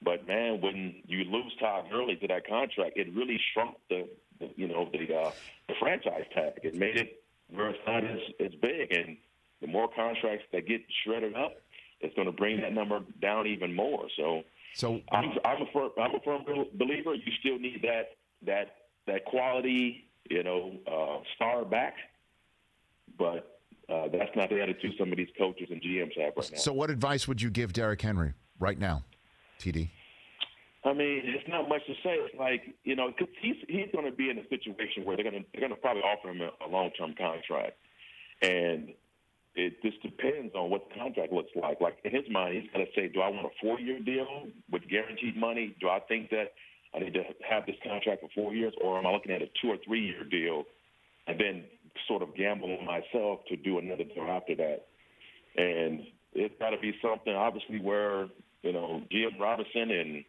But, man, when you lose Todd Gurley to that contract, it really shrunk the franchise tag. It made it where it's not as big. And the more contracts that get shredded up, it's going to bring that number down even more. So I'm a firm believer. You still need that quality, star back. But that's not the attitude some of these coaches and GMs have right now. So what advice would you give Derrick Henry right now, TD? I mean, it's not much to say. It's like, because he's going to be in a situation where they're going to probably offer him a long-term contract. And it just depends on what the contract looks like. Like, in his mind, he's going to say, do I want a 4-year deal with guaranteed money? Do I think that I need to have this contract for 4 years? Or am I looking at a 2 or 3 year deal and then sort of gamble on myself to do another deal after that? And it's got to be something, obviously, where, GM Robinson and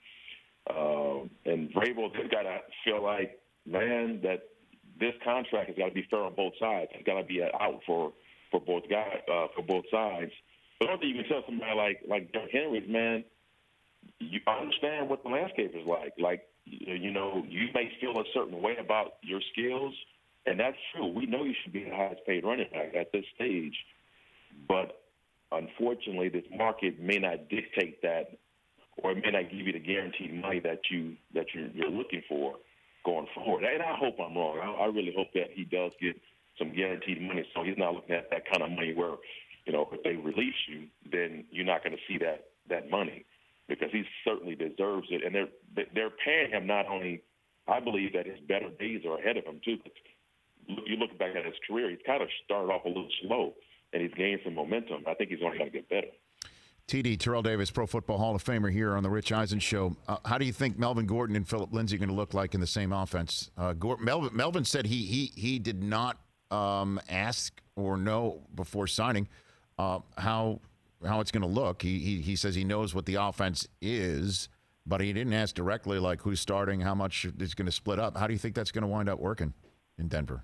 Vrabel, they've got to feel like, man, that this contract has got to be fair on both sides. It's got to be out for both guys, for both sides. But I don't think you can tell somebody like Derrick Henry, man, you understand what the landscape is like. Like, you may feel a certain way about your skills, and that's true. We know you should be the highest paid running back at this stage. But unfortunately, this market may not dictate that, or it may not give you the guaranteed money that you're looking for going forward. And I hope I'm wrong. I really hope that he does get some guaranteed money, so he's not looking at that kind of money where, if they release you, then you're not going to see that money, because he certainly deserves it. And they're paying him not only, I believe that his better days are ahead of him too. But you look back at his career, he's kind of started off a little slow, and he's gained some momentum. I think he's only going to get better. TD, Terrell Davis, Pro Football Hall of Famer here on the Rich Eisen Show. How do you think Melvin Gordon and Phillip Lindsay are going to look like in the same offense? Melvin said he did not ask or know before signing how it's going to look. He says he knows what the offense is, but he didn't ask directly like who's starting, how much is going to split up. How do you think that's going to wind up working in Denver?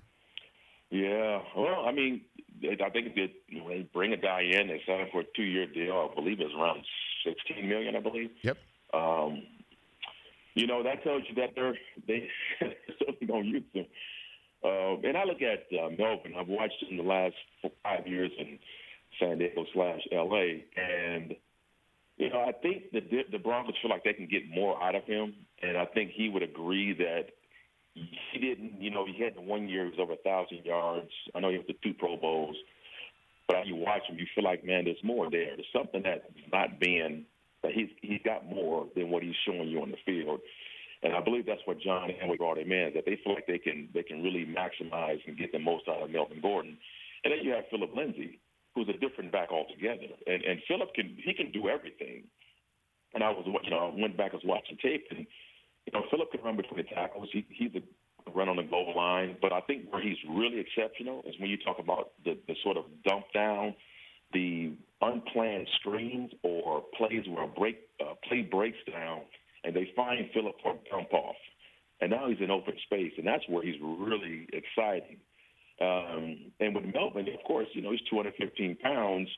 Yeah, well, I mean, I think that when they bring a guy in, they sign him for a 2-year deal. I believe it's around $16 million. I believe. Yep. That tells you that they certainly don't use him. And I look at Melvin. I've watched him the last 5 years in San Diego/LA, and I think the Broncos feel like they can get more out of him, and I think he would agree that he didn't. He had the 1 year, he was over 1,000 yards. I know he went to 2 Pro Bowls, but you watch him, you feel like, man, there's more there. There's something that's not being. That he's got more than what he's showing you on the field. And I believe that's what John Elway brought him in, that they feel like they can really maximize and get the most out of Melvin Gordon. And then you have Phillip Lindsay, who's a different back altogether. And Phillip can do everything. And I went back and was watching tape, and Phillip can run between the tackles. He's a run on the goal line. But I think where he's really exceptional is when you talk about the sort of dump down, the unplanned screens or plays where play breaks down and they find Phillip for a dump off. And now he's in open space, and that's where he's really exciting. And with Melvin, of course, he's 215 pounds.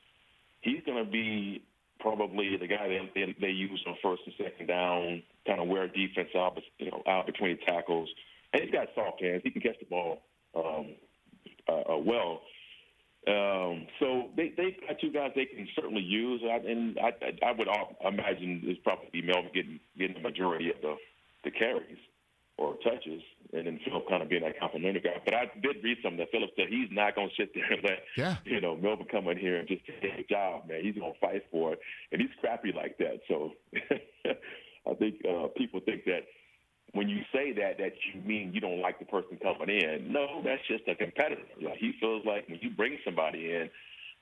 He's going to be probably the guy they use on first and second down, kind of wear defense out between the tackles. And he's got soft hands. He can catch the ball well. So they've got two guys they can certainly use. And I would imagine it's probably Melvin getting the majority of the carries or touches, and then Phillip kind of being that complimentary guy. But I did read something that Phillip said he's not going to sit there and let Melvin come in here and just take a job, man. He's going to fight for it, and he's scrappy like that. So I think people think that when you say that you mean you don't like the person coming in. No, that's just a competitor. Like, he feels like when you bring somebody in,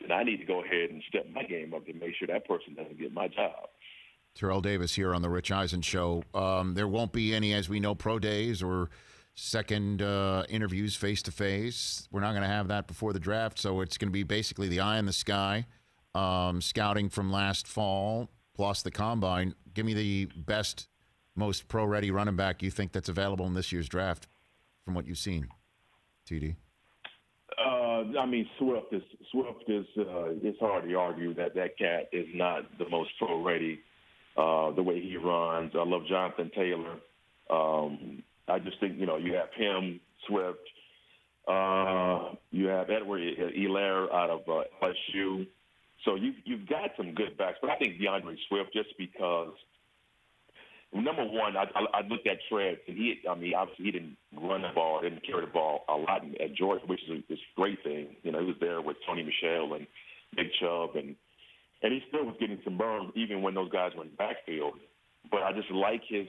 then I need to go ahead and step my game up to make sure that person doesn't get my job. Terrell Davis here on the Rich Eisen Show. There won't be any, as we know, pro days or second interviews face-to-face. We're not going to have that before the draft, so it's going to be basically the eye in the sky, scouting from last fall, plus the combine. Give me the best, most pro-ready running back you think that's available in this year's draft from what you've seen, TD. Swift is. It's hard to argue that cat is not the most pro-ready. The way he runs. I love Jonathan Taylor. I just think, you have him, Swift. You have Edward Helaire out of LSU. So you've got some good backs. But I think DeAndre Swift, just because, number one, I looked at Treads, and obviously he didn't run the ball, didn't carry the ball a lot at Georgia, which is a great thing. He was there with Tony Michel and Big Chubb, and he still was getting some burn even when those guys were in the backfield. But I just like he's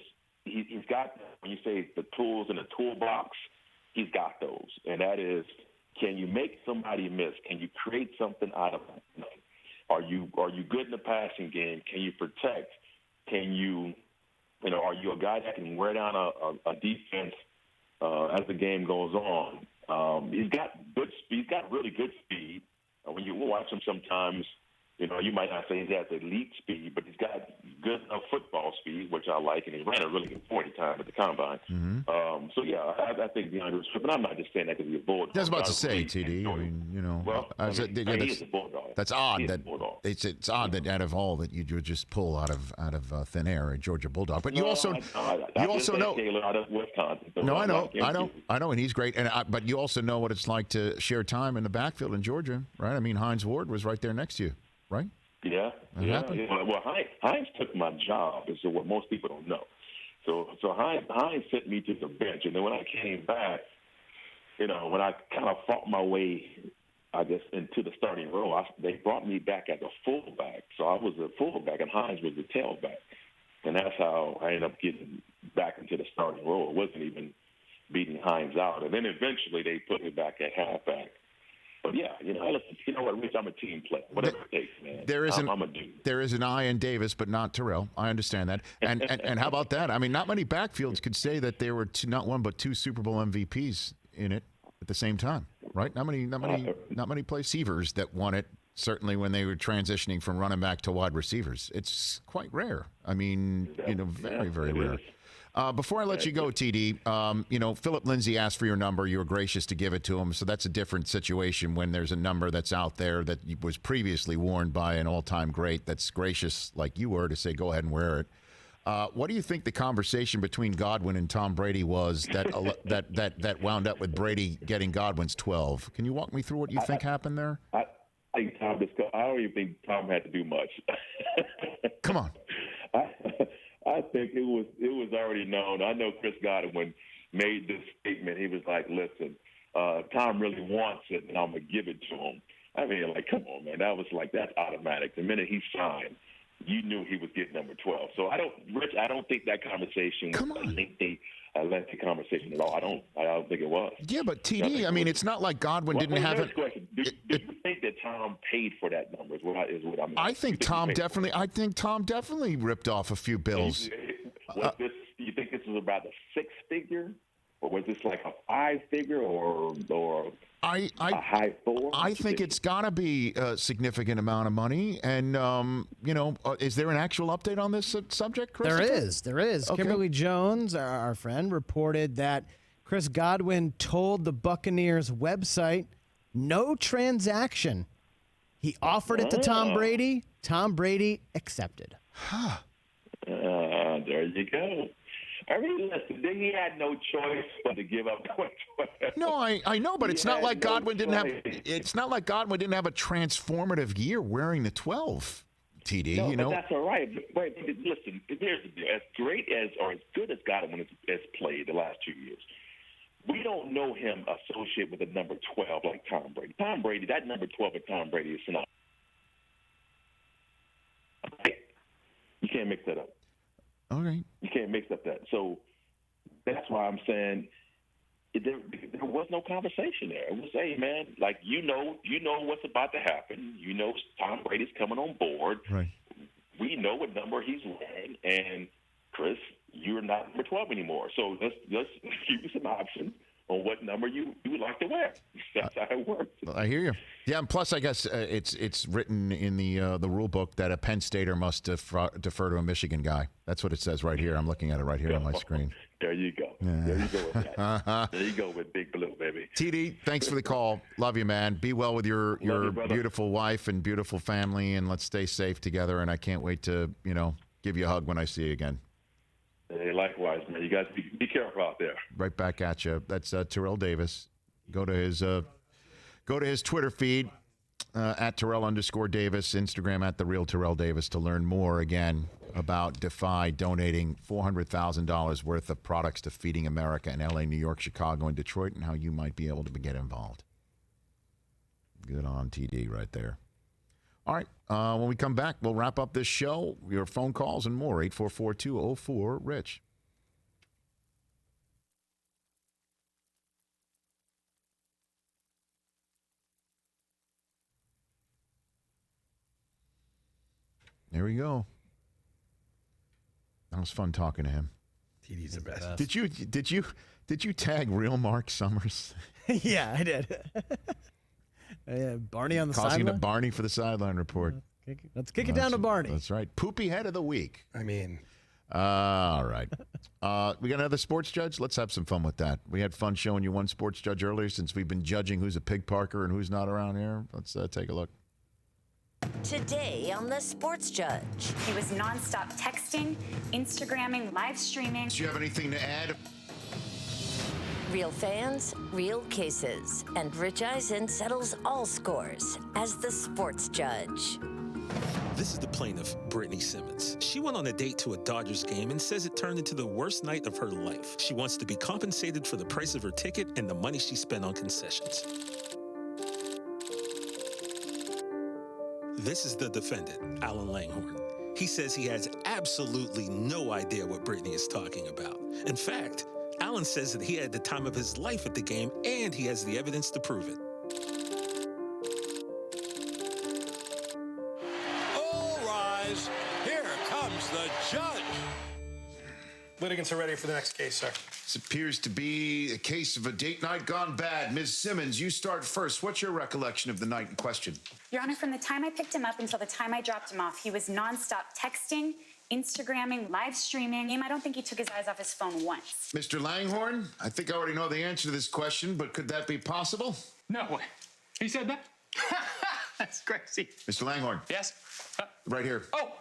got, when you say the tools in the toolbox, he's got those. And that is, can you make somebody miss? Can you create something out of nothing? Are you good in the passing game? Can you protect? Can you, are you a guy that can wear down a defense as the game goes on? He's got good speed. He's got really good speed. When you watch him sometimes, you might not say he has elite speed, but he's got good enough football speed, which I like, and he ran a really good 40 time at the combine. Mm-hmm. I think DeAndre Swift, but I'm not just saying that because he's a Bulldog. I was about to say, TD. He is a Bulldog. That's odd. It's odd that out of all that you would just pull out of thin air a Georgia Bulldog. But you also know Taylor out of Wisconsin. So no, I know, and he's great. But you also know what it's like to share time in the backfield in Georgia, right? I mean, Hines Ward was right there next to you. Right? Yeah. Well, Hines took my job, is what most people don't know. So Hines sent me to the bench, and then when I came back, when I kind of fought my way, I guess, into the starting role, they brought me back as a fullback. So I was a fullback, and Hines was the tailback, and that's how I ended up getting back into the starting role. It wasn't even beating Hines out, and then eventually they put me back at halfback. But yeah, what, Rich, I'm a team player. Whatever it takes, man. I'm a dude. There is an eye in Davis, but not Terrell. I understand that. And how about that? I mean, not many backfields could say that there were not one but two Super Bowl MVPs in it at the same time, right? Not many receivers that won it. Certainly when they were transitioning from running back to wide receivers, it's quite rare. I mean, very, very rare. Before I let you go, TD, Philip Lindsay asked for your number. You were gracious to give it to him. So that's a different situation when there's a number that's out there that was previously worn by an all-time great that's gracious like you were to say, go ahead and wear it. What do you think the conversation between Godwin and Tom Brady was that wound up with Brady getting Godwin's 12? Can you walk me through what you think happened there? I don't even think Tom had to do much. Come on. I think it was already known. I know Chris Godwin made this statement. He was like, listen, Tom really wants it, and I'm going to give it to him. I mean, come on, man. That's automatic. The minute he signed, you knew he was getting number 12. So I don't think that conversation was a lengthy conversation at all. I don't think it was. Yeah, but TD, I mean, it's not like Godwin didn't have it. Do you think that Tom paid for that number? Is what I'm. I think Tom definitely ripped off a few bills. Do you think this was about a six-figure, or was this like a five-figure, or a high four? I think it's got to be a significant amount of money. And, is there an actual update on this subject, Chris? There is. Okay. Kimberly Jones, our friend, reported that Chris Godwin told the Buccaneers website, no transaction. He offered it to Tom Brady. Tom Brady accepted. There you go. I mean, listen, he had no choice but to give up. No, I know, but it's not like Godwin didn't have. It's not like Godwin didn't have a transformative year wearing the 12. TD, But that's all right. But listen, here's the deal: as great as or as good as Godwin has played the last 2 years, we don't know him associated with the number 12 like Tom Brady. Tom Brady, that number 12 of Tom Brady is not. You can't mix that up. All right. You can't mix up that. So that's why I'm saying there was no conversation there. It was, hey, man, like, you know what's about to happen. You know Tom Brady's coming on board. Right. We know what number he's wearing. And, Chris, you're not number 12 anymore. So let's give you some options on what number you would like to wear. That's how it works. I hear you. Yeah, and plus, I guess it's written in the rule book that a Penn Stater must defer to a Michigan guy. That's what it says right here. I'm looking at it right here on my screen. There you go. Yeah. There you go with that. There you go with Big Blue, baby. TD, thanks for the call. Love you, man. Be well with your you, beautiful wife and beautiful family, and let's stay safe together. And I can't wait to give you a hug when I see you again. Hey, likewise, man. You guys be careful out there. Right back at you. That's Terrell Davis. Go to his Twitter feed at Terrell_Davis, Instagram at @TheRealTerrellDavis to learn more again about Defy donating $400,000 worth of products to Feeding America in LA, New York, Chicago, and Detroit, and how you might be able to get involved. Good on TD right there. All right. When we come back, we'll wrap up this show. Your phone calls and more. 844-204-RICH. There we go. That was fun talking to him. TD's the best. Did you tag real Mark Summers? Yeah, I did. Barney on the Causing sideline. to Barney for the sideline report. Let's kick it down to Barney. That's right. Poopy head of the week. I mean. All right. We got another sports judge? Let's have some fun with that. We had fun showing you one sports judge earlier since we've been judging who's a pig parker and who's not around here. Let's take a look. Today on The Sports Judge. He was nonstop texting, Instagramming, live streaming. Do you have anything to add? Real fans, real cases. And Rich Eisen settles all scores as the sports judge. This is the plaintiff, Brittany Simmons. She went on a date to a Dodgers game and says it turned into the worst night of her life. She wants to be compensated for the price of her ticket and the money she spent on concessions. This is the defendant, Alan Langhorne. He says he has absolutely no idea what Brittany is talking about. In fact, Alan says that he had the time of his life at the game and he has the evidence to prove it. All rise. Here comes the judge. Litigants are ready for the next case, sir. This appears to be a case of a date night gone bad. Ms. Simmons, you start first. What's your recollection of the night in question? Your Honor, from the time I picked him up until the time I dropped him off, he was nonstop texting, Instagramming, live streaming. I don't think he took his eyes off his phone once. Mr. Langhorne, I think I already know the answer to this question, but could that be possible? No way. He said that? That's crazy. Mr. Langhorne. Yes? Right here. Oh.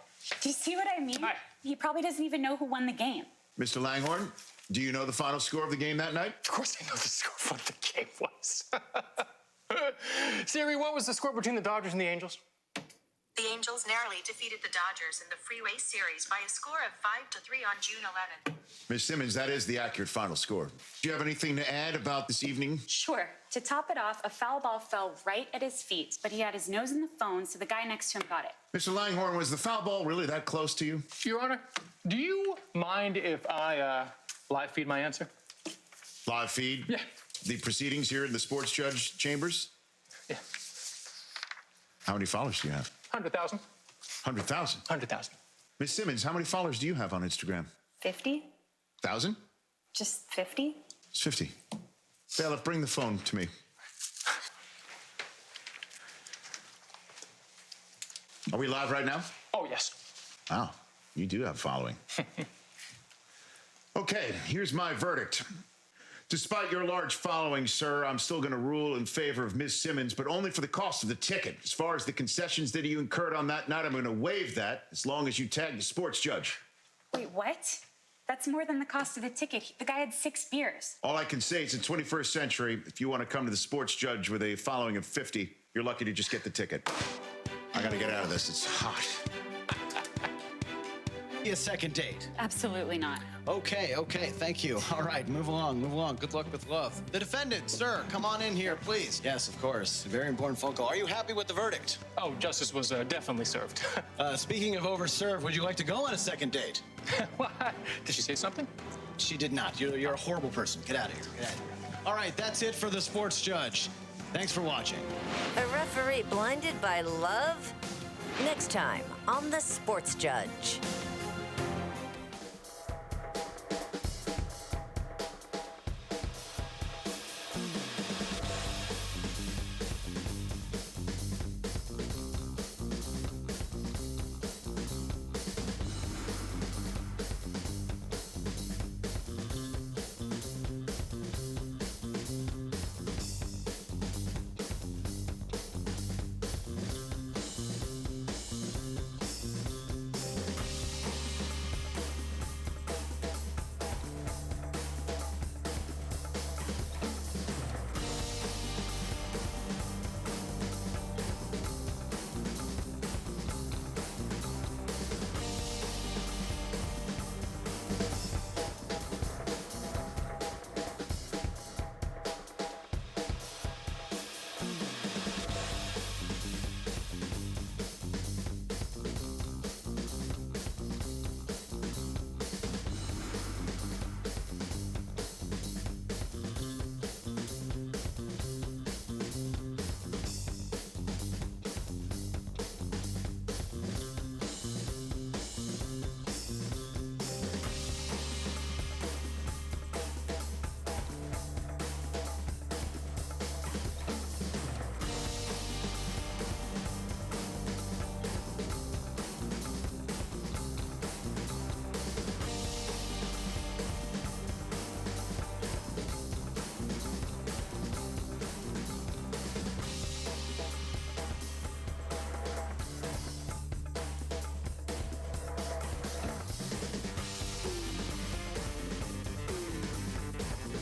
Do you see what I mean? He probably doesn't even know who won the game. Mr. Langhorne, do you know the final score of the game that night? Of course I know the score of what the game was. Siri, what was the score between the Dodgers and the Angels? The Angels narrowly defeated the Dodgers in the Freeway Series by a score of 5-3 on June 11th. Ms. Simmons, that is the accurate final score. Do you have anything to add about this evening? Sure. To top it off, a foul ball fell right at his feet, but he had his nose in the phone, so the guy next to him got it. Mr. Langhorne, was the foul ball really that close to you? Your Honor, do you mind if I live feed my answer? Live feed? Yeah. The proceedings here in the sports judge chambers? Yeah. How many followers do you have? 100,000. 100,000? 100,000. Ms. Simmons, how many followers do you have on Instagram? 50? 1,000? Just 50? It's 50. Bailiff, bring the phone to me. Are we live right now? Oh, yes. Wow, you do have following. Okay, here's my verdict. Despite your large following, sir, I'm still going to rule in favor of Ms. Simmons, but only for the cost of the ticket. As far as the concessions that you incurred on that night, I'm going to waive that as long as you tag the sports judge. Wait, what? That's more than the cost of the ticket. The guy had 6 beers. All I can say is in 21st century, if you want to come to the sports judge with a following of 50, you're lucky to just get the ticket. I got to get out of this. It's hot. A second date? Absolutely not. Okay, thank you. All right, move along. Good luck with love. The defendant, sir, come on in here, please. Yes, of course. A very important phone call. Are you happy with the verdict? Oh, justice was definitely served. Speaking of overserved, would you like to go on a second date? What? Did she say something? She did not. You're a horrible person. Get out of here. All right, that's it for the sports judge. Thanks for watching. A referee blinded by love? Next time on The Sports Judge.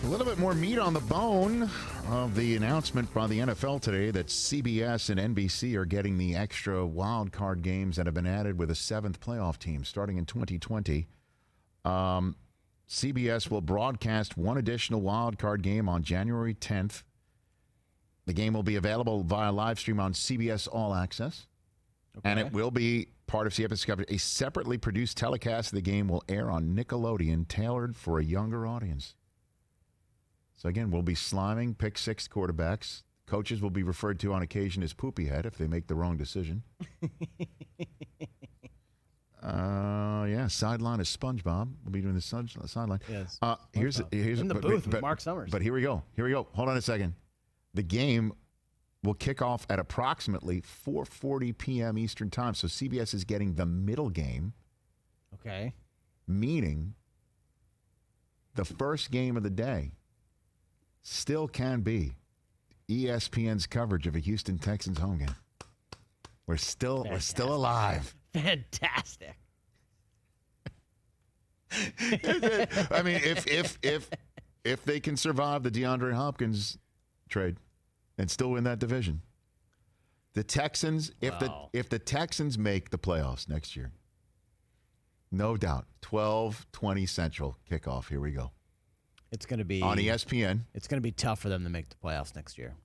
A little bit more meat on the bone of the announcement by the NFL today that CBS and NBC are getting the extra wild card games that have been added with a 7th playoff team starting in 2020. CBS will broadcast one additional wild card game on January 10th. The game will be available via live stream on CBS All Access, and it will be part of CBS coverage. A separately produced telecast of the game will air on Nickelodeon, tailored for a younger audience. So, again, we'll be sliming pick 6 quarterbacks. Coaches will be referred to on occasion as poopy head if they make the wrong decision. Sideline is SpongeBob. We'll be doing the sideline. Yes. Here's in the booth with Mark Summers. But here we go. Hold on a second. The game will kick off at approximately 4:40 p.m. Eastern Time. So CBS is getting the middle game. Okay. Meaning the first game of the day still can be ESPN's coverage of a Houston Texans home game. We're still alive. Fantastic. I mean, if they can survive the DeAndre Hopkins trade and still win that division, the Texans, if the Texans make the playoffs next year, no doubt, 12:20 Central kickoff. Here we go. It's going to be on ESPN. It's going to be tough for them to make the playoffs next year.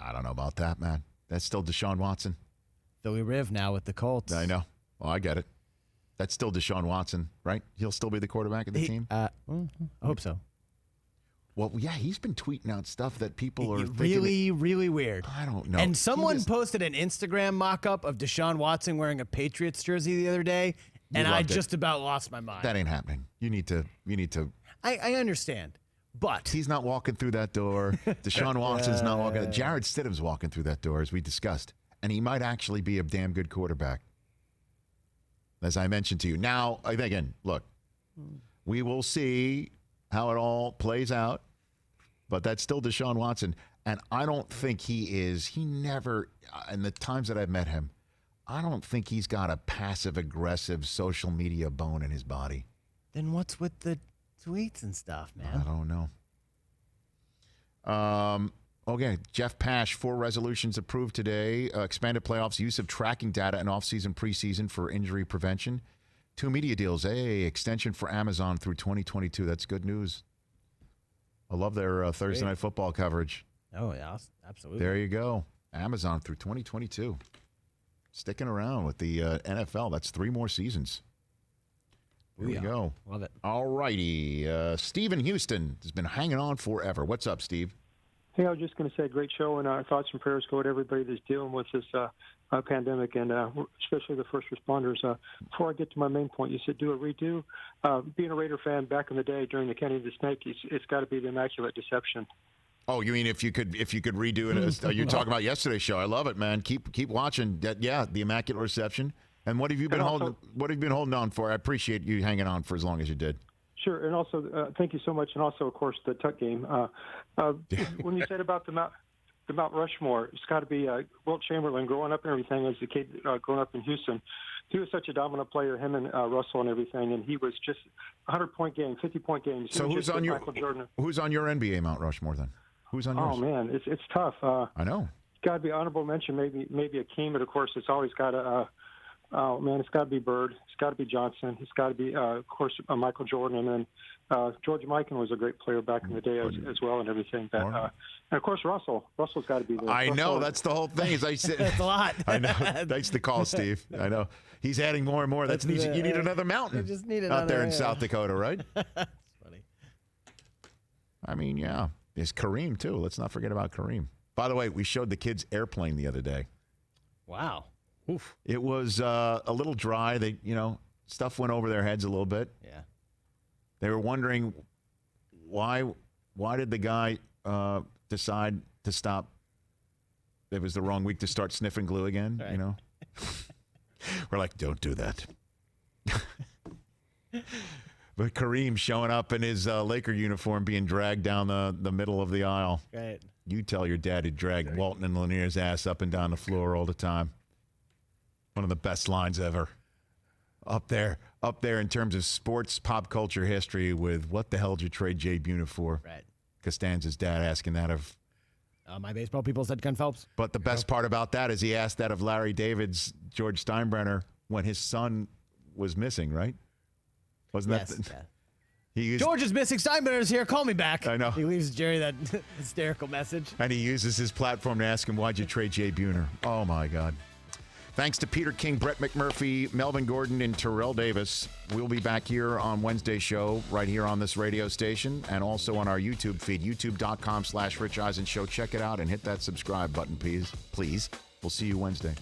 I don't know about that, man. That's still Deshaun Watson. Philly Riv now with the Colts. I know. Well, I get it. That's still Deshaun Watson, right? He'll still be the quarterback of the team? I hope so. Well, yeah, he's been tweeting out stuff that people are really, really weird. I don't know. And someone posted an Instagram mock-up of Deshaun Watson wearing a Patriots jersey the other day, and I just about lost my mind. That ain't happening. You need to. I understand, but he's not walking through that door. Deshaun Watson's not walking. Jarrett Stidham's walking through that door, as we discussed, and he might actually be a damn good quarterback, as I mentioned to you. Now, again, look, we will see how it all plays out, but that's still Deshaun Watson, and I don't think he never, in the times that I've met him, I don't think he's got a passive-aggressive social media bone in his body. Then what's with the tweets and stuff, man? I don't know. Okay, Jeff Pash, 4 resolutions approved today. Expanded playoffs, use of tracking data in offseason, preseason for injury prevention. 2 media deals. Extension for Amazon through 2022. That's good news. I love their Thursday Night Football coverage. Oh, yeah, absolutely. There you go. Amazon through 2022. Sticking around with the NFL. That's 3 more seasons. There we go. Love it. All righty. Steve in Houston has been hanging on forever. What's up, Steve? Hey, I was just going to say great show, and thoughts and prayers go to everybody that's dealing with this pandemic, and especially the first responders. Before I get to my main point, you said do a redo. Being a Raider fan back in the day during the Kenny the Snake, it's got to be the Immaculate Deception. Oh, you mean if you could redo it? You're talking about yesterday's show. I love it, man. Keep watching. Yeah, the Immaculate Reception. And what have you been holding on for? I appreciate you hanging on for as long as you did. Sure, and also thank you so much, and also of course the Tuck game. When you said about the Mount Rushmore, it's got to be Wilt Chamberlain growing up and everything as a kid growing up in Houston. He was such a dominant player, him and Russell and everything, and he was just 100-point game, 50-point games. So who's on your NBA Mount Rushmore then? Who's on yours? Oh man, it's tough. I know. It's got to be honorable mention, maybe Akeem, but of course it's always got to. Oh man, it's got to be Bird. It's got to be Johnson. It's got to be, of course, Michael Jordan, and then George Mikan was a great player back in the day as well, and everything. But, and of course, Russell. Russell's got to be there. I know that's the whole thing. That's a lot. I know. Thanks for the call, Steve. I know he's adding more and more. You need another mountain just need out there in South Dakota, right? That's funny. I mean, yeah, there's Kareem too. Let's not forget about Kareem. By the way, we showed the kids airplane the other day. Wow. Oof. It was a little dry. They, stuff went over their heads a little bit. Yeah. They were wondering why did the guy decide to stop? It was the wrong week to start sniffing glue again, right. We're like, don't do that. But Kareem showing up in his Laker uniform being dragged down the middle of the aisle. Right. You tell your dad to drag Walton and Lanier's ass up and down the floor all the time. One of the best lines ever. Up there in terms of sports pop culture history with what the hell did you trade Jay Buhner for? Right. Costanza's dad asking that of... my baseball people said Ken Phelps. But the best part about that is he asked that of Larry David's George Steinbrenner when his son was missing, right? Wasn't that... Yeah. George is missing. Steinbrenner's here. Call me back. I know. He leaves Jerry that hysterical message. And he uses his platform to ask him, why'd you trade Jay Buhner? Oh, my God. Thanks to Peter King, Brett McMurphy, Melvin Gordon, and Terrell Davis. We'll be back here on Wednesday's show, right here on this radio station, and also on our YouTube feed, youtube.com/Rich Eisen Show. Check it out and hit that subscribe button, please. We'll see you Wednesday.